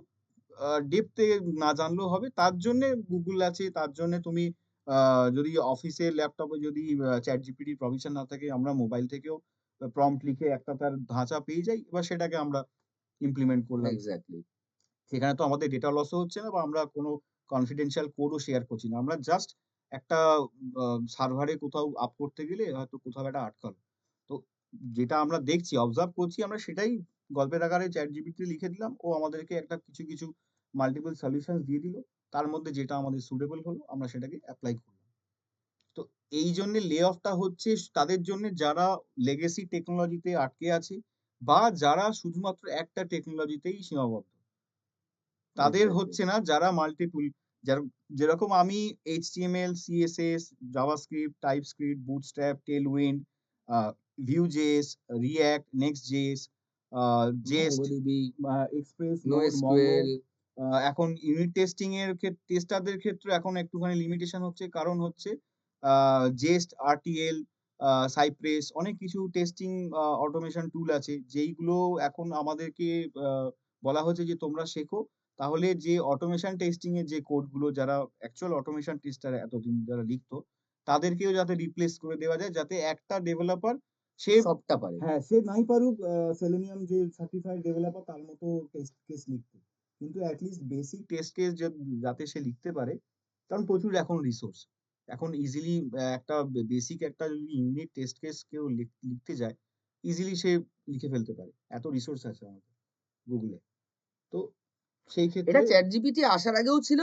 ডেপথ এ না জানলেও হবে। তার জন্যে Google আছে, তার জন্যে তুমি আ যদি অফিসের ল্যাপটপে যদি ChatGPT পারমিশন না থাকে, আমরা মোবাইল থেকেও প্রম্পট লিখে একটা তার ধাঁচা পেয়ে যাই। এবার সেটাকে আমরা ইমপ্লিমেন্ট করলাম। এক্সাক্টলি। সেখানে তো আমাদের ডেটা লসও হচ্ছে না বা আমরা কোনো কনফিডেনশিয়াল কোডও শেয়ার করছি না। আমরা জাস্ট একটা আ সার্ভারে কোথাও আপ করতে গেলে হয়তো কোথাও একটা আটকালো। তো যেটা আমরা দেখছি, অবজার্ভ করছি, আমরা সেটাই গল্পের আকারে ChatGPT তে লিখে দিলাম। ও আমাদেরকে একটা কিছু মাল্টিপল সলিউশনস দিয়ে দিল। তার মধ্যে যেটা আমাদের সুটেবল হলো আমরা সেটাকে এপ্লাই করলাম। তো এইজন্যে লে অফটা হচ্ছে তাদের জন্যে যারা লেগেসি টেকনোলজিতে আটকে আছে বা যারা শুধুমাত্র একটা টেকনোলজিতেই সীমাবদ্ধ। তাদের এক্সাক্টলি। হচ্ছে না যারা মাল্টিপল, যার যেরকম আমি HTML, CSS, JavaScript, TypeScript, Bootstrap, Tailwind, আ Vue.js, React, Next.js, আ Jest, MongoDB, Express, Node, Mongo, NoSQL, আ এখন ইউনিট টেস্টিং এর টেস্টারদের ক্ষেত্রে এখন একটুখানি লিমিটেশন হচ্ছে। কারণ হচ্ছে আ Jest, RTL, Cypress অনেক কিছু টেস্টিং অটোমেশন টুল আছে যেইগুলো এখন আমাদেরকে আ বলা হচ্ছে যে তোমরা শেখো। তাহলে যে অটোমেশন টেস্টিং এর যে কোড গুলো যারা অ্যাকচুয়াল অটোমেশন টেস্টার এতদিন যারা লিখতো, তাদেরকেও যাতে রিপ্লেস করে দেওয়া যায়। যাতে একটা ডেভেলপার সে, সবটা পারে। হ্যাঁ, সে নাই পারুক Selenium যে সার্টিফাইড ডেভেলপার তার মতো টেস্ট কেস লিখতে। কিন্তু at least basic test case যাতে সে লিখতে পারে। কারণ প্রচুর এখন রিসোর্স। এখন ইজিলি একটা বেসিক একটা যদি ইউনিট টেস্ট কেস কেউ লিখতে যায়, ইজিলি সে লিখে ফেলতে পারে। এত রিসোর্স আছে আমাদের Google এ। তো সেই এটা ক্ষেত্রে ChatGPT আসার আগেও ছিল।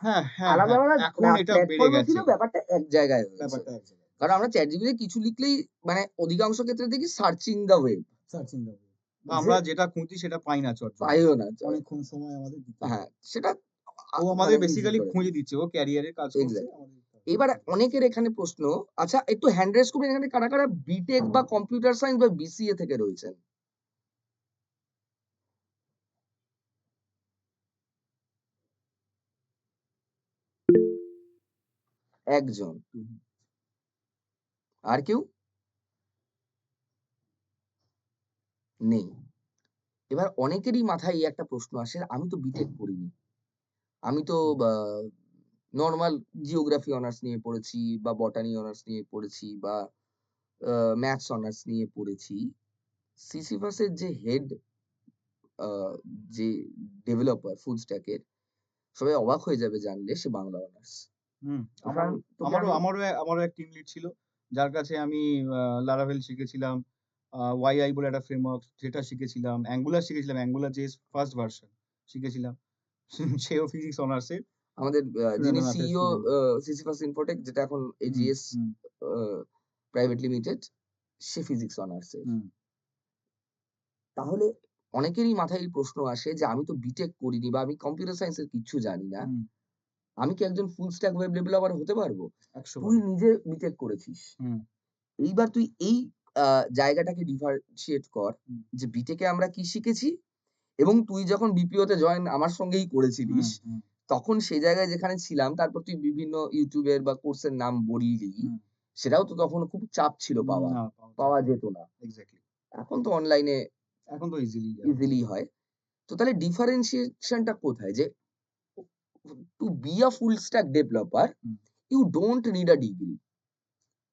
হ্যাঁ, হ্যাঁ, আলাদা, হ্যাঁ। আলাদা এখন এটা বেড়ে প্ল্যাটফর্ম এ ছিল, গেছে। ব্যাপারটা এক জায়গায় হয়েছে। ব্যাপারটা এক জায়গায়। কারণ আমরা ChatGPT তে কিছু লিখলেই মানে অধিকাংশ ক্ষেত্রে দেখি searching the web. Searching the web. বা যে আমরা যেটা খুঁজছি সেটা পাই না চটজলদি। পাইও না। অনেকক্ষণ সময় আমাদের দিতে হ্যাঁ, হয়। সেটা ও মানে আমাদের ইজি বেসিক্যালি করে খুঁজে দিয়েছে। দিচ্ছে। ও ক্যারিয়ারে কাজ করছে। এক্সাক্টলি। আমাদের এবার খুঁজে দিচ্ছে। অনেকের এখানে প্রশ্ন, আচ্ছা একটু হ্যান্ড রেইজ করবেন এখানে কারা, কারা বিটেক বা কম্পিউটার সায়েন্স বা BCA থেকে রয়েছেন? একজন। হুম, আর কেউ? নেই। এবার অনেকেরই মাথায় এই একটা প্রশ্ন আসে, আমি তো বিটেক করিনি। আমি তো হুম, বা নরমাল জিওগ্রাফি অনার্স নিয়ে পড়েছি বা বটানি অনার্স নিয়ে পড়েছি বা ম্যাথস অনার্স নিয়ে পড়েছি। সিসিফাসের যে হেড আ যে ডেভেলপার ফুল স্ট্যাক এর, সবাই অবাক হয়ে যাবে জানলে সে বাংলা অনার্স। হুম। তোকে আমারও আমি তোকে আমারও আমি আমারও এক টিম লিড ছিল। যার কাছে আমি Laravel শিখেছিলাম। YI বলে একটা ফ্রেমওয়ার্ক সেটা শিখেছিলাম। Angular শিখেছিলাম। Angular JS ফার্স্ট ভার্সন শিখেছিলাম। সেও ফিজিক্স অনার্সের আমাদের যিনি সুরেন্দ্রনাথের সিইও স্টুডেন্ট। সিসিফাস ইনফোটেক, যেটা এখন হুম, AGS হুম, আ প্রাইভেট লিমিটেড, সে ফিজিক্স অনার্স এর। হুম, তাহলে অনেকেরই মাথায় এই প্রশ্ন আসে যে আমি তো বিটেক করিনি বা আমি কম্পিউটার সায়েন্স এর কিচ্ছু জানি না। হুম। আমি কি একজন ফুল স্ট্যাক ওয়েব ডেভেলপার হতে পারবো? ১০০ তুই বার। নিজে বিটেক করেছিস। হুম, এইবার তুই এই আ জায়গাটাকে ডিফারেনশিয়েট কর হুম, যে বিটেকে আমরা কি শিখেছি এবং তুই যখন BPO তে জয়েন আমার সঙ্গেই করেছিলিস, হুম, হুম, তখন সেই জায়গায় যেখানে ছিলাম তারপর তুই বিভিন্ন YouTube এর বা কোর্সের নাম বললি, হুম। সেটাও তো তখন খুব চাপ ছিল পাওয়া। না, পাওয়া যায় পাওয়া না। যেত না। এক্সাক্টলি। এখন তো অনলাইনে এখন তো ইজিলি যাবে। ইজিলি হয়। তো তাহলে ডিফারেনশিয়েশন টা কোথায়? যে to be a full stack developer, hmm. you don't need a degree.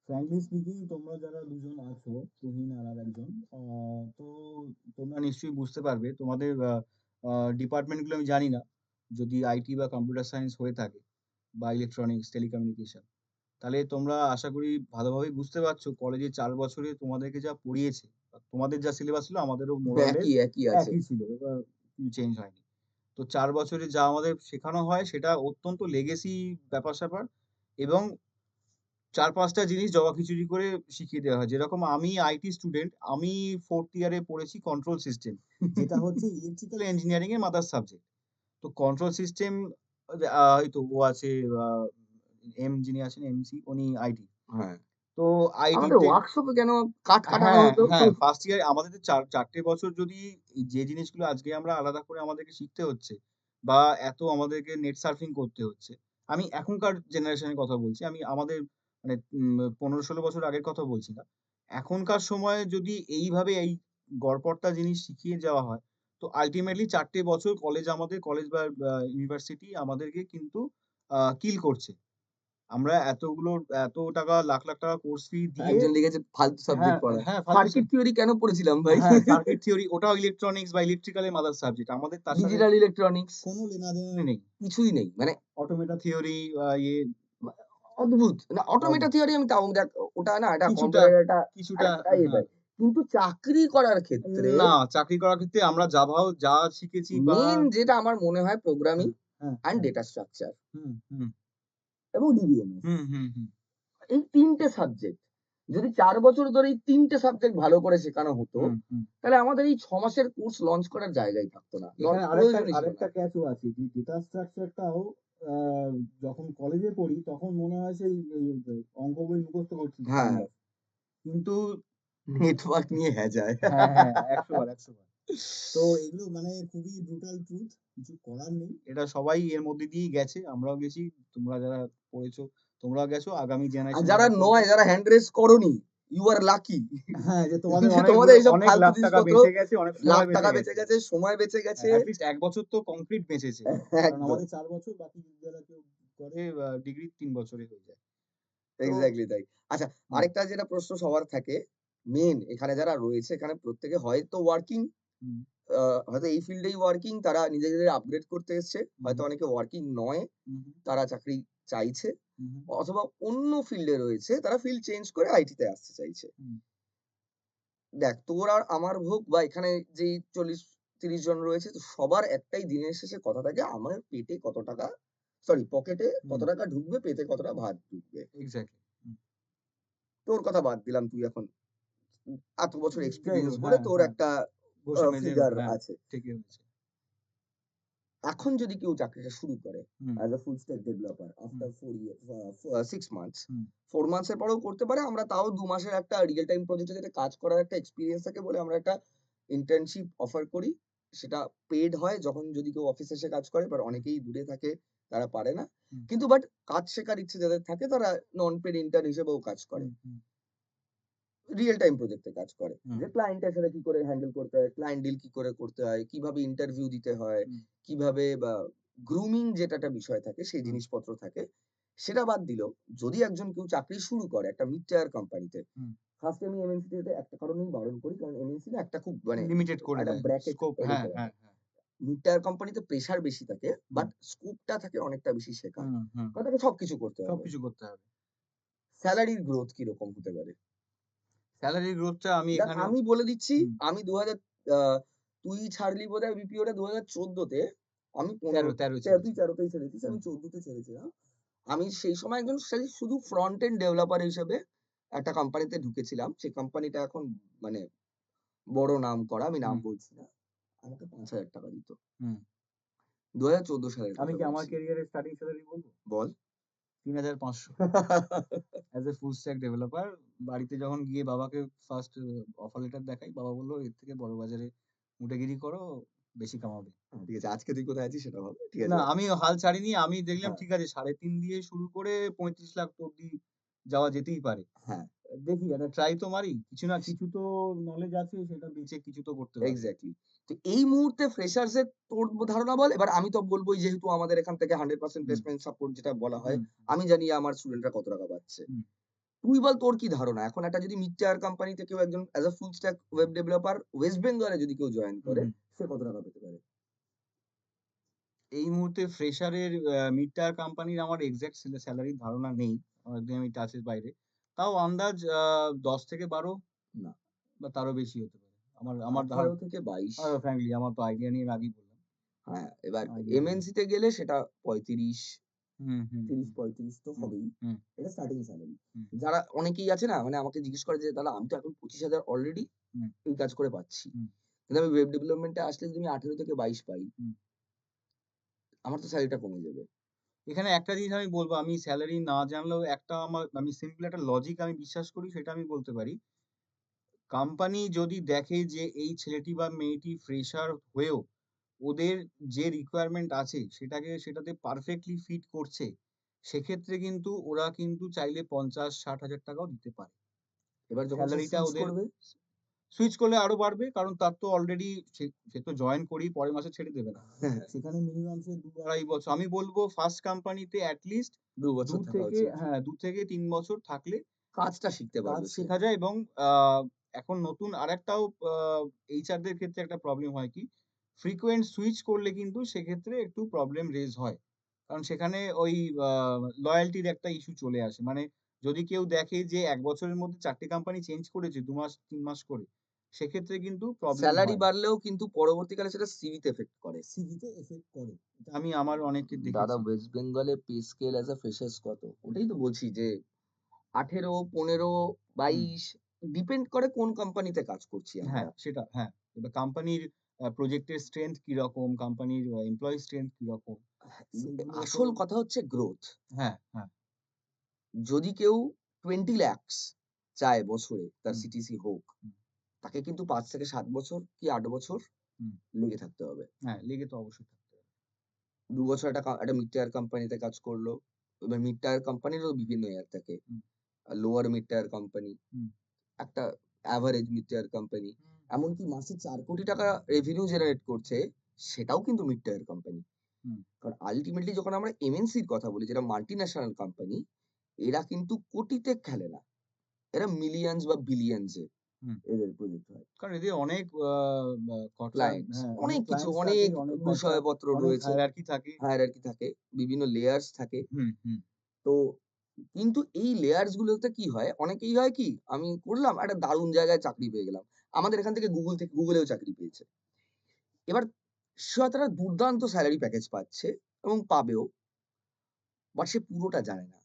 Frankly speaking তোমরা যারা দুজন আছো, তুহিন আর আরেকজন, তো তোমরা নিশ্চয়ই বুঝতে পারবে তোমাদের ডিপার্টমেন্ট গুলো আমি জানি না। যদি আইটি বা কম্পিউটার সায়েন্স হয়ে থাকে বা ইলেকট্রনিক্স, টেলিকমিউনিকেশন, তাহলে তোমরা আশা করি ভালোভাবেই বুঝতে পারছো কলেজে ৪ বছরে তোমাদেরকে যা পড়িয়েছে, তোমাদের যা সিলেবাস ছিল আমাদেরও মোর অর লেস একই আছে। একই ছিল। এবার কিছু চেঞ্জ হয়নি। তো ৪ বছরে যা আমাদের শেখানো হয় সেটা অত্যন্ত লেগেসি ব্যাপার-স্যাপার এবং ৪-৫ টা জিনিস জগাখিচুড়ি করে শিখিয়ে দেওয়া হয়। যেরকম আমি আইটি স্টুডেন্ট, আমি 4th ইয়ারে পড়েছি কন্ট্রোল সিস্টেম। যেটা হচ্ছে ইলেকট্রিক্যাল ইঞ্জিনিয়ারিং এর মাদার সাবজেক্ট। তো কন্ট্রোল সিস্টেম হয়তো ও আছে, আ যিনি আছেন এমসি উনি আইটি। হ্যাঁ, তো আমাদের আইটিতে ওয়ার্কশপে কেন কাঠ কাটানো হ্যাঁ, হতো? হ্যাঁ, ফার্স্ট ইয়ার আমাদের তো ৪ টে বছর যদি যে জিনিসগুলো আজকে আমরা আলাদা করে আমাদেরকে শিখতে হচ্ছে বা এত আমাদেরকে নেট সার্ফিং করতে হচ্ছে। আমি এখনকার জেনারেশনের কথা বলছি। আমি আমাদের মানে ১৫-১৬ বছর আগের কথা বলছি না। এখনকার সময়ে যদি এইভাবে এই গড়পড়তা জিনিস শিখিয়ে যাওয়া হয়, তো আল্টিমেটলি ৪ টে বছর কলেজ বা ইউনিভার্সিটি আমাদেরকে কিন্তু কিল করছে। আমরা এত টাকা লাখ, লাখ টাকা কোর্স ফি দিয়ে একজন লিখেছে ফালতু হ্যাঁ, সাবজেক্ট পড়ায়। হ্যাঁ, ফালতু সার্কিট থিওরি কেন পড়েছিলাম ভাই? হ্যাঁ, সার্কিট থিওরি ওটাও ইলেকট্রনিক্স বা ইলেকট্রিক্যাল এর মাদার সাবজেক্ট। আমাদের তার সাথে ডিজিটাল ইলেকট্রনিক্স কোনো লেনাদেনা নেই। কিছুই নেই। মানে অটোমেটা থিওরি মা অদ্ভুত। না অটোমেটা অদ্ভুত। থিওরি আমি তাও দেখ ওটা না একটা কিছুটা কম্পিউটারের একটা কিছুটা আরেকটা হ্যাঁ। দেয়। কিন্তু চাকরি করার ক্ষেত্রে না, চাকরি করার ক্ষেত্রে আমরা যা শিখেছি বা মেইন যেটা আমার মনে হয় প্রোগ্রামিং হ্যাঁ, হ্যাঁ, অ্যান্ড হ্যাঁ। ডেটা স্ট্রাকচার হুম, হুম, এবং ডিবিএমএস। হুম, হুম, হুম, এই ৩ টে সাবজেক্ট যদি ৪ বছর ধরে এই ৩ টে সাবজেক্ট ভালো করে শেখানো হতো, হুম, হুম। তাহলে আমাদের এই ৬ মাসের কোর্স লঞ্চ করার জায়গাই থাকতো না। এখানে প্রয়োজনই ছিল না। আরেকটা ক্যাচও আছে যে ডেটা স্ট্রাকচারটাও আ যখন কলেজে পড়ি তখন মনে হয় সেই অঙ্ক বই মুখস্থ করছি হ্যাঁ, কাইন্ড অফ। কিন্তু নেটওয়ার্ক নিয়ে হ্যাজায়। হ্যাঁ, হ্যাঁ, ১০০ বার, ১০০ বার। তো এগুলো মানে খুবই ব্রুটাল ট্রুথ। কিছু করার নেই। এটা সবাই এর মধ্যে দিয়েই গেছে। আমরাও গেছি। তোমরা যারা পড়েছো তোমরাও গেছো। আগামী আর জেনারেশন যারা যারা পড়বে নয়, যারা হ্যান্ড রেইজ করোনি, ইউ আর লাকি হ্যাঁ, যে তোমাদের যে তোমাদের এইসব অনেক ফালতু লাখ টাকা জিনিসপত্র বেঁচে গেছে, অনেক লাখ সময় বেঁচে টাকা বেঁচে গেছে। গেছে, সময় বেঁচে গেছে। এট লিস্ট ১ বছর তো কংক্রিট বেঁচেছে। কারণ একদম। আমাদের ৪ বছর বাকি যারা কেউ করে ডিগ্রি ৩ বছরে হয়ে যায়। তো এক্সাক্টলি তাই। আচ্ছা, হুম, আরেকটা যেটা প্রশ্ন সবার থাকে, মেইন এখানে যারা রয়েছে এখানে প্রত্যেকে হয়তো ওয়ার্কিং, হুম, আ হয়তো এই ফিল্ডেই ওয়ার্কিং, তারা নিজেদের আপগ্রেড করতে এসছে। হুম, হয়তো অনেকে ওয়ার্কিং নয়, হুম, হুম, তারা চাকরি চাইছে। হুম, হুম, অথবা অন্য ফিল্ডে রয়েছে, তারা ফিল্ড চেঞ্জ করে আইটিতে আসতে চাইছে। হুম, দেখ তোর আর আমার হোক বা এখানে যেই ৪০-৩০ জন রয়েছে, তো সবার একটাই দিনের শেষে কথা থাকে, আমার পেটে কত টাকা পকেটে কত হুম, টাকা ঢুকবে, পেটে কতটা ভাত ঢুকবে। এক্সাক্টলি। হুম। তোর কথা বাদ দিলাম, তুই এখন এত বছর যাই এক্সপেরিয়েন্স হোক করে হ্যাঁ, তোর হ্যাঁ। একটা ঘষে মেজে ফিগার হ্যাঁ, আছে। ঠিকই বলেছে। এখন যদি কেউ চাকরিটা শুরু করে hmm, as a full stack developer hmm, after 4 year 6 months, hmm, 4 months এর পরেও করতে পারে। আমরা তাও ২ মাসের একটা রিয়াল টাইম প্রজেক্টে যাতে কাজ করার একটা এক্সপেরিয়েন্স থাকে বলে আমরা একটা ইন্টার্নশিপ অফার করি। সেটা পেইড হয় যখন যদি কেউ অফিসে এসে কাজ করে। বাট হুম, অনেকেই দূরে থাকে, তারা পারে না। হুম, কিন্তু কাজ শেখার ইচ্ছে যাদের থাকে তারা নন পেইড ইন্টার্ন হিসেবেও কাজ করে। হুম, হুম, রিয়াল টাইম প্রজেক্টে কাজ করে। হুম, যে ক্লায়েন্টের সাথে কি করে হ্যান্ডেল করতে হয়, ক্লায়েন্ট ডিল কি করে করতে হয়, কিভাবে ইন্টারভিউ দিতে হয়, হুম, কিভাবে বা গ্রুমিং যেটা একটা বিষয় থাকে সেই হুম, জিনিসপত্র থাকে। সেটা বাদ দিলেও যদি একজন কেউ চাকরি শুরু করে একটা মিড টায়ার কোম্পানিতে, হুম। ফার্স্ট আমি এমএনসি তে একটা কারণেই বারণ করি। কারণ এমএনসি না একটা খুব মানে লিমিটেড করে একটা দেয়। ব্র্যাকেট স্কোপ তৈরি হ্যাঁ, করা হ্যাঁ, হয়। হ্যাঁ। মিড টায়ার কোম্পানিতে প্রেশার বেশি থাকে, হুম, বাট স্কোপটা থাকে অনেকটা বেশি শেখার। হুম, হুম। কারণ তাকে সবকিছু করতে হবে। সবকিছু করতে হবে। সেলারির গ্রোথ কিরকম হতে পারে? সেলারি গ্রোথটা আমি দেখ এখানে আমি বলে দিচ্ছি, হুম, আমি ২০০০ আ তুই ছাড়লি বোধহয় বিপিওটা ২০১৪ তে। আমি ১৫ 13 তুই ছেড়েছি। ১৩ তেই ছেড়েছিস, হুম, আমি ১৪ তে ছেড়েছিলাম। আমি সেই সময় একজন শুধু ফ্রন্ট এন্ড ডেভেলপার হিসেবে একটা কোম্পানিতে ঢুকেছিলাম। সেই কোম্পানিটা এখন মানে বড় নাম করা, আমি নাম হুম, বলছি না। আমাকে ৳৫,০০০ দিত। হুম। ২০১৪ সালের আমি কথা কি আমার বলছি। ক্যারিয়ারের স্টার্টিং সেলারি বলব? বল? ৩,৫০০ as a full stack developer. বাড়িতে যখন গিয়ে বাবাকে ফার্স্ট অফার লেটার দেখাই, বাবা বলল, "এর থেকে বড় বাজারে মুটেগিরি করো, বেশি কামাবে।" ঠিক আছে। আজকে তুই কোথায় আছিস সেটা ভাব। ঠিক না, আছে? আমি হাল ছাড়িনি। আমি দেখলাম হ্যাঁ, ঠিক আছে ৩.৫ দিয়ে শুরু করে ৩৫ লাখ অব্দি যাওয়া যেতেই পারে। হ্যাঁ। দেখি একটা ট্রাই তো মারি। কিছু না কিছু তো নলেজ আছে সেটা বেচে কিছু তো করতে পারবো। এক্সাক্টলি। তো এই মুহূর্তে ফ্রেশার্স এর তোর ধারণা বল। এবার আমি তো বলবই যেহেতু আমাদের এখান থেকে 100% হুম, প্লেসমেন্ট সাপোর্ট যেটা বলা হয়, হুম, আমি জানি আমার স্টুডেন্টরা কত টাকা পাচ্ছে। হুম, তুই বল তোর কি ধারণা? এখন একটা যদি মিড টায়ার কোম্পানিতে কেউ একজন as a full stack web developer West বেঙ্গলে যদি কেউ জয়েন হুম, করে, হুম। সে কত টাকা পেতে পারে? এই মুহূর্তে ফ্রেশারের মিড টায়ার কোম্পানির আমার এক্সাক্ট সেলারির ধারণা নেই। একদমই আমি টাচের বাইরে। তাও আন্দাজ ১০ থেকে ১২ না। বা তারও বেশি হতে পারে। আমার আমার ধার ১৮ থেকে ২২। ফ্র্যাঙ্কলি আমার তো আইডিয়া নেই আমি আগেই বললাম। হ্যাঁ, এবার আইডিয়া নেই। এমএনসি তে গেলে সেটা ৩৫, হুম, হুম, হুম, ৩০-৩৫ তো হুম, হবেই। হুম, এটা স্টার্টিং স্যালারি। হুম, যারা অনেকেই আছে না মানে আমাকে জিজ্ঞেস করে যে, "দাদা আমি তো এখন ২৫,০০০ অলরেডি হুম, এই কাজ করে পাচ্ছি। হুম, কিন্তু আমি ওয়েব ডেভেলপমেন্ট এ আসলে যদি আমি ১৮ থেকে ২২ পাই, হুম। আমার তো স্যালারিটা কমে যাবে।" এখানে একটা জিনিস আমি বলব, আমি সেলারি না জানলেও আমি সিম্পল একটা লজিক আমি বিশ্বাস করি, সেটা আমি বলতে পারি। কোম্পানি যদি দেখে যে এই ছেলেটি বা মেয়েটি ফ্রেশার হয়েও ওদের যে রিকোয়ারমেন্ট আছে সেটাতে পারফেক্টলি ফিট করছে, সেক্ষেত্রে কিন্তু ওরা কিন্তু চাইলে ৫০,০০০-৬০,০০০ টাকাও দিতে পারে। এবার যখন সে সেলারিটা সুইচ ওদের করবে সুইচ করলে আরো বাড়বে। কারণ তার তো অলরেডি সে তো জয়েন করেই পরের মাসে ছেড়ে দেবে না। হ্যাঁ, সেখানে মিনিমাম সে ২-২.৫ বছর, আমি বলব ফার্স্ট কোম্পানিতে এট লিস্ট ২ বছর থাকা উচিত। ২ থেকে ৩ বছর থাকলে কাজটা শিখতে কাজ পারবে সে। শেখা যায়। এবং আ এখন নতুন আরেকটাও এইচআর দের ক্ষেত্রে একটা প্রবলেম হয় কি? ফ্রিকোয়েন্ট সুইচ করলে কিন্তু সেক্ষেত্রে একটু প্রবলেম রেজ হয়। কারণ সেখানে ওই আ লয়াল্টির একটা ইস্যু চলে আসে। মানে যদি কেউ দেখে যে ১ বছরের মধ্যে ৪ টে কোম্পানি চেঞ্জ করেছে ২ মাস ৩ মাস করে, সেক্ষেত্রে কিন্তু প্রবলেম সেলারি হয়। বাড়লেও কিন্তু পরবর্তীকালে সেটা সিভিতে এফেক্ট করে। সিভিতে এফেক্ট করে। এটা আমি আমার অনেককে দাদা দেখেছি। ওয়েস্ট বেঙ্গলে pay scale as a freshers কত? ওটাই তো বলছি যে ১৮, ১৫, হুম। ২২ ডিপেন্ড করে কোন কোম্পানিতে কাজ করছি আমরা। হ্যাঁ, সেটা হ্যাঁ। এবার কোম্পানির প্রজেক্টের স্ট্রেংথ কিরকম, কোম্পানির এমপ্লয়ি স্ট্রেংথ কিরকম, সেগুলোর উপর। আসল কথা হচ্ছে গ্রোথ। হ্যাঁ, হ্যাঁ। যদি কেউ 20 lakhs চায় বছরে তার হুম, সিটিসি হোক, হুম, তাকে কিন্তু ৫ থেকে ৭ বছর কি ৮ বছর হুম। লেগে থাকতে হবে। হ্যাঁ, লেগে তো অবশ্যই থাকতে হবে। ২ বছর একটা মিড টায়ার কোম্পানিতে কাজ করলো। এবার মিড টায়ার কোম্পানিরও বিভিন্ন ইয়ার থাকে। হুম, লোয়ার মিড টায়ার কোম্পানি, হুম, একটা এভারেজ মিড টায়ার কোম্পানি। হুম, এমনকি মাসে ৪ কোটি টাকা রেভিনিউ জেনারেট করছে, সেটাও কিন্তু মিড টায়ার কোম্পানি। হুম, কারণ আল্টিমেটলি যখন আমরা এমএনসির কথা বলি, যেটা মাল্টিন্যাশনাল কোম্পানি, এরা কিন্তু কোটিতে খেলে না। এরা মিলিয়নস বা বিলিয়নস এ হুম। এদের প্রজেক্ট হয়। কারণ এদের অনেক আ বা খরচা, ক্লায়েন্টস হ্যাঁ, অনেক অনেক কিছু, ক্লায়েন্টস থাকে, অনেক অনেক খরচা, বিষয়পত্র অনেক রয়েছে, হায়ারার্কি থাকে। হায়ারার্কি থাকে, বিভিন্ন লেয়ার্স থাকে। হুম, হুম, তো কিন্তু এই লেয়ার্স গুলোতে কি হয়? অনেকেই হয় কি? আমি করলাম, একটা দারুণ জায়গায় চাকরি পেয়ে গেলাম। আমাদের এখান থেকে গুগলেও চাকরি পেয়েছে। এবার সে হয়তো একটা দুর্দান্ত সেলারি প্যাকেজ পাচ্ছে এবং পাবেও। বাট সে পুরোটা জানে না।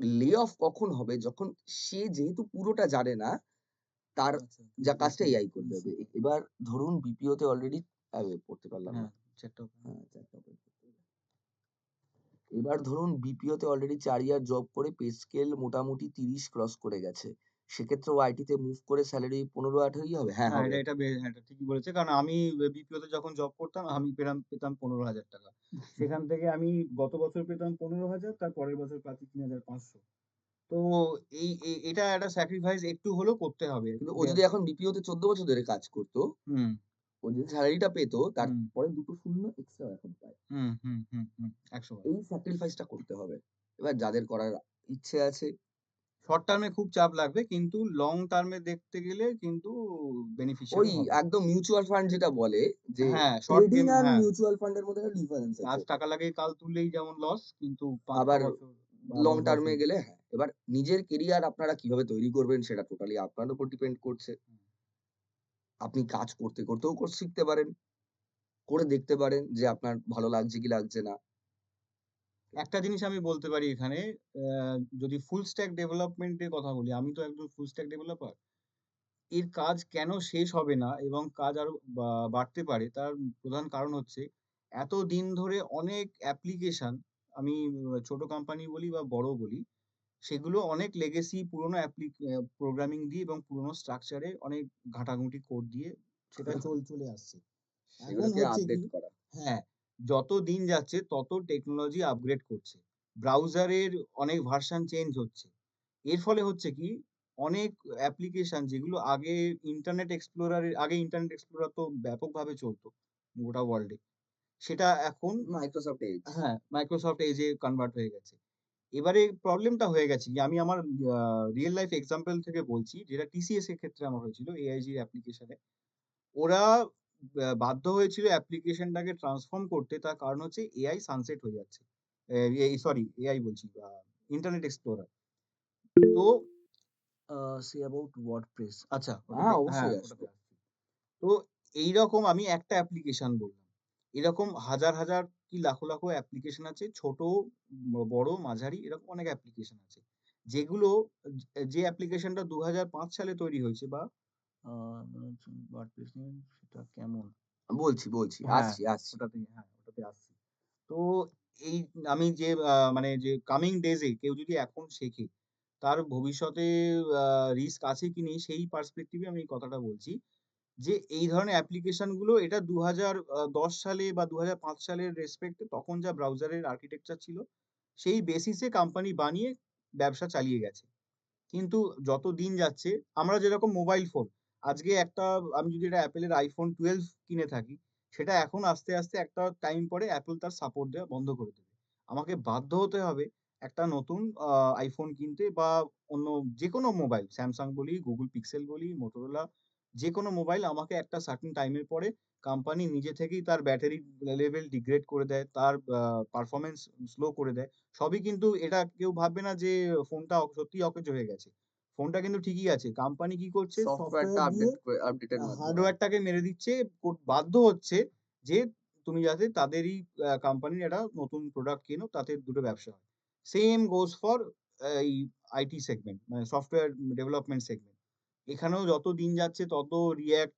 লে অফ কখন হবে? যখন সে যেহেতু পুরোটা জানে না, তার আচ্ছা, যা বুঝতে কাজটা পেরেছি। এআই করবে। এবার ধরুন বিপিও তে অলরেডি পড়তে পারলাম না। হ্যাঁ, সেটাও। হ্যাঁ, ৪ টা ওপেন করতে হবে। এবার ধরুন বিপিও তে অলরেডি ৪ ইয়ার জব করে পে স্কেল মোটামুটি ৩০ ক্রস করে গেছে। সেক্ষেত্রে ও আইটি তে মুভ করে সেলারি ১৫-১৮ ই হবে? হ্যাঁ, হ্যাঁ, হবে। হ্যাঁ, এটা ঠিকই বলেছে। কারণ আমি বিপিও তে যখন জব করতাম আমি পেতাম ১৫,০০০ টাকা। সেখান থেকে আমি গত বছর পেতাম ১৫,০০০, তার পরের বছর পাচ্ছি ৩,৫০০। তো এটা একটা স্যাক্রিফাইস একটু হলেও করতে হবে। কিন্তু ও যদি এখন বিপিও তে ১৪ বছর ধরে কাজ করত, হুম, ও যে সেলারিটা পেত হুম, তারপরে ২ টো শূন্য এক্সট্রা এখন পায়। হুম, হুম, হুম, হুম, ১০০ বার। এই স্যাক্রিফাইস টা করতে হবে। এবার যাদের করার ইচ্ছে আছে, শর্ট টার্ম এ খুব চাপ লাগবে, কিন্তু লং টার্ম এ দেখতে গেলে কিন্তু বেনিফিশিয়াল ওই হবে। একদম মিউচুয়াল ফান্ড যেটা বলে যে হ্যাঁ, শর্ট ট্রেডিং গেম, অ্যান্ড হ্যাঁ। মিউচুয়াল ফান্ড এর মধ্যে একটা ডিফারেন্স আজ আছে। টাকা লাগিয়ে কাল তুললেই যেমন লস, কিন্তু ৫-৬ আবার বছর বা লং ১০ টার্ম এ বছর। গেলে হ্যাঁ। এবার নিজের কেরিয়ার আপনারা কিভাবে তৈরি করবেন সেটা টোটালি আপনার উপর ডিপেন্ড করছে। আপনি কাজ করতে, করতেও শিখতে পারেন। করে দেখতে পারেন যে আপনার ভালো লাগছে কি লাগছে না। একটা জিনিস আমি বলতে পারি এখানে, যদি ফুল স্ট্যাক ডেভেলপমেন্ট এর কথা বলি, আমি তো একজন ফুল স্ট্যাক ডেভেলপার। এর কাজ কেন শেষ হবে না এবং কাজ আরো বাড়তে পারে, তার প্রধান কারণ হচ্ছে এতদিন ধরে অনেক অ্যাপ্লিকেশন, আমি ছোট কোম্পানি বলি বা বড় বলি, সেগুলো অনেক লেগেসি পুরোনো প্রোগ্রামিং দিয়ে এবং পুরোনো স্ট্রাকচারে অনেক ঘাটাঘুটি কোড দিয়ে সেটা চলে আসছে। এখন সেগুলোকে হচ্ছে কি, আপডেট করা। হ্যাঁ, যত দিন যাচ্ছে তত টেকনোলজি আপগ্রেড করছে। ব্রাউজারের অনেক ভার্সন চেঞ্জ হচ্ছে। এর ফলে হচ্ছে কি, অনেক অ্যাপ্লিকেশন যেগুলো ইন্টারনেট এক্সপ্লোরার তো ব্যাপকভাবে চলতো গোটা ওয়ার্লডে। সেটা এখন, মাইক্রোসফট এজ। হ্যাঁ, Microsoft Edge এ কনভার্ট হয়ে গেছে। এবারে প্রবলেমটা হয়ে গেছে কি, আমি আমার আ রিয়াল লাইফ এক্সাম্পল থেকে বলছি, যেটা টিসিএস এর ক্ষেত্রে আমার হয়েছিল AIG অ্যাপ্লিকেশনে। ওরা বাধ্য হয়েছিল অ্যাপ্লিকেশনটাকে ট্রান্সফর্ম করতে। তার কারণ হচ্ছে এআই সানসেট হয়ে যাচ্ছে। এআই বলছি, ইন্টারনেট এক্সপ্লোরার। তো সে অ্যাবাউট ওয়ার্ডপ্রেস। আচ্ছা, হ্যাঁ, হ্যাঁ, অবশ্যই ওটাতে আসবে। আসছি। তো এইরকম আমি একটা অ্যাপ্লিকেশন বললাম। এরকম হাজার, হাজার কি লাখো অ্যাপ্লিকেশন আছে। ছোট, বড়, মাঝারি এরকম অনেক অ্যাপ্লিকেশন আছে। যেগুলো যে অ্যাপ্লিকেশনটা ২০০৫ সালে তৈরি হয়েছে বা আ ওয়ার্ডপ্রেস নিয়ে সেটা কেমন? বলছি, হ্যাঁ, আসছি। ওটাতে আসছি। তো এই আমি যে মানে যে কামিং ডেজ এ কেউ যদি এখন শেখে, তার ভবিষ্যতে রিস্ক আছে কি নেই সেই পার্সপেক্টিভ এ আমি এই কথাটা বলছি। যে এই ধরনের অ্যাপ্লিকেশন গুলো এটা ২০১০ সালে বা ২০০৫ সালের রেসপেক্ট এ তখন যা ব্রাউজারের আর্কিটেকচার ছিল, সেই বেসিস এ কোম্পানি বানিয়ে ব্যবসা চালিয়ে গেছে। কিন্তু যত দিন যাচ্ছে আমরা যেরকম মোবাইল ফোন, আজকে একটা আমি যদি এটা Apple এর iPhone 12 কিনে থাকি, সেটা এখন আস্তে, আস্তে একটা টাইম পরে Apple তার সাপোর্ট দেওয়া বন্ধ করে দেবে। আমাকে বাধ্য হতে হবে একটা নতুন iPhone কিনতে বা অন্য যেকোনো মোবাইল Samsung বলি, Google Pixel বলি, Motorola যেকোনো মোবাইল আমাকে একটা সার্টেন টাইম এর পরে কোম্পানি নিজে থেকেই তার ব্যাটারি লেভেল ডিগ্রেড করে দেয়, তার পারফরম্যান্স স্লো করে দেয়। সবই কিন্তু এটা কেউ ভাববে না যে ফোনটা সত্যিই অকেজো হয়ে গেছে। ফোনটা কিন্তু ঠিকই আছে। কোম্পানি কি করছে? সফটওয়্যারটা সফটওয়্যার দিয়ে আপডেটের মাধ্যমে। হার্ডওয়্যারটাকে মেরে দিচ্ছে। বাধ্য হচ্ছে যে তুমি যাতে তাদেরই কোম্পানির একটা নতুন প্রোডাক্ট কেনো তাতে দুটো ব্যবসা হয়। সেম গোস ফর এই আইটি সেগমেন্ট মানে সফটওয়্যার ডেভেলপমেন্ট সেগমেন্ট। এখানেও যত দিন যাচ্ছে তত React,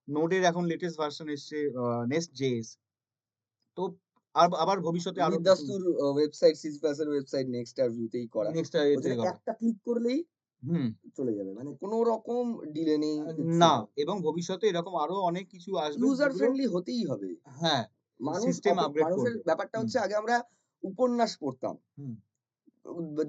Node এর এখন লেটেস্ট ভার্সন এসছে Next.js তো আবার ভবিষ্যতে আরো কিছু বিদ্যাস্তুর ওয়েবসাইট সিজিপাসের ওয়েবসাইট নেক্সটআর তেই করা। নেক্সট ওই এতে জন্য করা। একটা ক্লিক করলেই হুম। চলে যাবে। মানে কোন রকম ডিলে নেই, কিচ্ছু না নেই। এবং ভবিষ্যতে এরকম আরো অনেক কিছু আসবে ইউজার যেগুলো ফ্রেন্ডলি হতেই হবে। হ্যাঁ, সিস্টেম আপগ্রেড মানুষের করবে। ব্যাপারটা হুম, হচ্ছে আগে আমরা উপন্যাস পড়তাম হুম,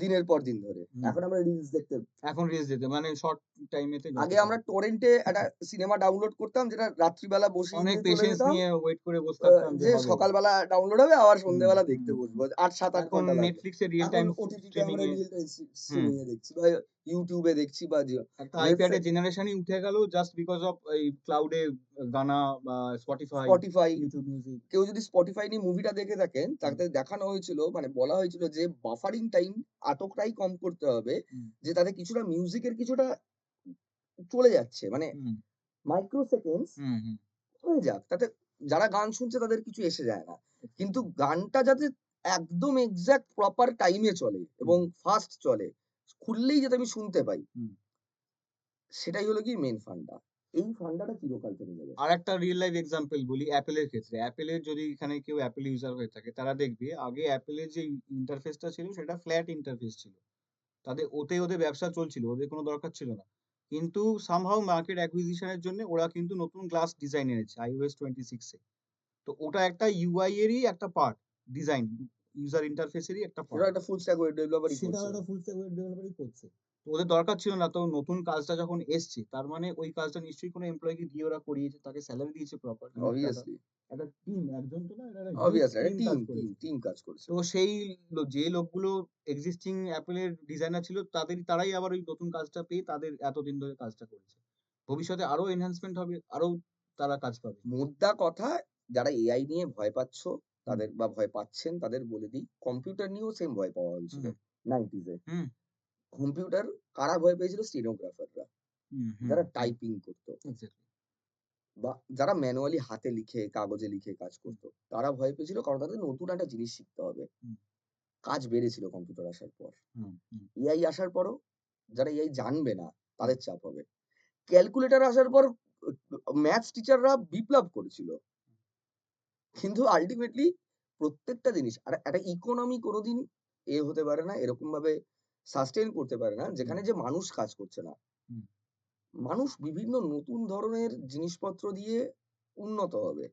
দিনের পর দিন ধরে। হুম। এখন আমরা রিলস দেখতে এখন রিলস দিতে মানে শর্ট টাইমেতে যত আগে আমরা পারবে। টরেন্টে একটা সিনেমা ডাউনলোড করতাম যেটা রাত্রিবেলা বসিয়ে অনেক দিয়ে চলে পেশেন্স যেতাম। নিয়ে ওয়েট করে বসে থাকতাম যে যে হবে। সকালবেলা ডাউনলোড হবে আবার হুম, সন্ধ্যেবেলা হুম। দেখতে বসবো। ৮ ৭-৮ এখন ঘন্টা লাগবে। Netflix এ রিয়াল এখন টাইম ওটিটিতে স্ট্রিমিং আমরা এ রিয়েল টাইম হুম, স্ট্রিমিং এ দেখছি বা YouTube এ দেখছি বা একটা আইপ্যাড এর ওয়েবসাইট জেনারেশনই উঠে গেল জাস্ট বিকজ অফ এই ক্লাউড এ গানা বা Spotify, Spotify YouTube Music কেউ যদি Spotify নিয়ে মুভিটা দেখে থাকেন, হুম, তাতে দেখানো হয়েছিল মানে বলা হয়েছিল যে বাফারিং টাইম এতটাই কম করতে হবে হুম, যে তাতে কিছুটা মিউজিকের কিছুটা চলে যাচ্ছে। মানে হুম, মাইক্রো সেকেন্ডস হুম, হুম। হয়ে যাক। তাতে যারা গান শুনছে তাদের কিছু এসে যায় না। কিন্তু গানটা যাতে একদম এক্সাক্ট প্রপার টাইমে চলে হুম, এবং ফাস্ট চলে। খুললেই যাতে আমি শুনতে পাই। হুম। সেটাই হলো গিয়ে মেইন ফান্ডা। এই ফান্ডাটা চিরকাল থেকে যাবে। আরেকটা রিয়াল লাইফ এক্সাম্পল বলি Apple এর ক্ষেত্রে। Apple এর যদি এখানে কেউ Apple ইউজার হয়ে থাকে তারা দেখবে আগে Apple এর যে ইন্টারফেসটা ছিল সেটা ফ্ল্যাট ইন্টারফেস ছিল। ওদের ব্যবসা চলছিল। ওদের কোনো দরকার ছিল না। কিন্তু somehow মার্কেট অ্যাকুইজিশন এর জন্য ওরা কিন্তু নতুন গ্লাস ডিজাইন এনেছে iOS 26 এ। তো ওটা একটা UI এরই একটা পার্ট। ডিজাইন ইউজার ইন্টারফেস এরই একটা পার্ট। সেটাও একটা ফুল স্ট্যাক ওয়েব ডেভেলপারই সেটাও করছে। একটা ফুল স্ট্যাক ওয়েব ডেভেলপারই করছে। তো ওদের দরকার ছিল না। তো নতুন কাজটা যখন এসছে, তার মানে ওই কাজটা নিশ্চয়ই কোনো এমপ্লয়িকে দিয়ে ওরা করিয়েছে। তাকে সেলারি দিয়েছে প্রপার অনেক টাকা। অবভিয়াসলি, একটা টিম একজন তো না, এটা একটা হিউজ অবভিয়াসলি একটা টিম কাজ করেছে। টিম কাজ করছে। তো সেই যে লোকগুলো এক্সিস্টিং Apple এর ডিজাইনার ছিল তারাই আবার ওই নতুন কাজটা পেয়ে তাদের এতদিন ধরে কাজটা করেছে। ভবিষ্যতে আরো এনহ্যান্সমেন্ট হবে, আরো তারা কাজ পাবে। মোদ্দা কথা যারা এআই নিয়ে ভয় পাচ্ছ হুম, তাদের বা ভয় পাচ্ছেন তাদের বলে দিই, কম্পিউটার নিয়েও সেম ভয় পাওয়া হয়েছিল হুম, 90s এ। হুম, কম্পিউটার কারা ভয় পেয়েছিল? স্টেনোগ্রাফাররা। হুম, হুম, যারা হুম। টাইপিং করত এক্সাক্টলি। বা যারা ম্যানুয়ালি হাতে লিখে, কাগজে লিখে কাজ হুম, করত। তারা ভয় পেয়েছিল কারণ তাদের নতুন একটা জিনিস শিখতে হবে। হুম, কাজ বেড়েছিল কম্পিউটার আসার পর। হুম, হুম, এআই আসার পরও যারা এআই জানবে না হুম, তাদের চাপ হবে। ক্যালকুলেটর আসার পর ম্যাথস টিচাররা বিপ্লব করেছিল। কিন্তু আল্টিমেটলি প্রত্যেকটা জিনিস আর একটা ইকোনমি কোনদিন হতে পারে না, এরকমভাবে সাস্টেইন করতে পারে না, হুম, যেখানে যে মানুষ কাজ করছে না। হুম, মানুষ বিভিন্ন নতুন ধরনের জিনিসপত্র দিয়ে উন্নত হবে।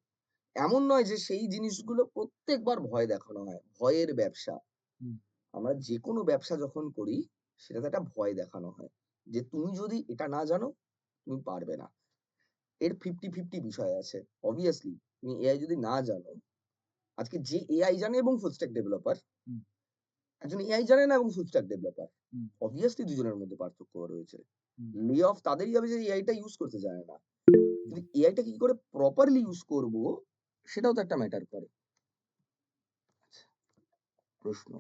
এমন নয় যে সেই জিনিসগুলো প্রত্যেকবার ভয় দেখানো হয়। ভয়ের ব্যবসা। হুম, আমরা যেকোনো ব্যবসা যখন করি সেটাতে একটা ভয় দেখানো হয়। যে তুমি যদি এটা না জানো, তুমি পারবে না। এর 50-50 বিষয় আছে। অবভিয়াসলি তুমি এআই যদি না জানো, আজকে যে এআই জানে এবং ফুল স্ট্যাক ডেভেলপার, হুম, একজন এআই জানে না এবং ফুল স্ট্যাক ডেভেলপার। হুম, অবভিয়াসলি দুজনের মধ্যে পার্থক্য রয়েছে। হুম, লে অফ তাদেরই হবে যে এআইটা ইউজ করতে জানে না। হুম। কিন্তু এআইটা কি করে প্রপারলি ইউজ করব সেটাও তো একটা ম্যাটার করে। প্রশ্ন।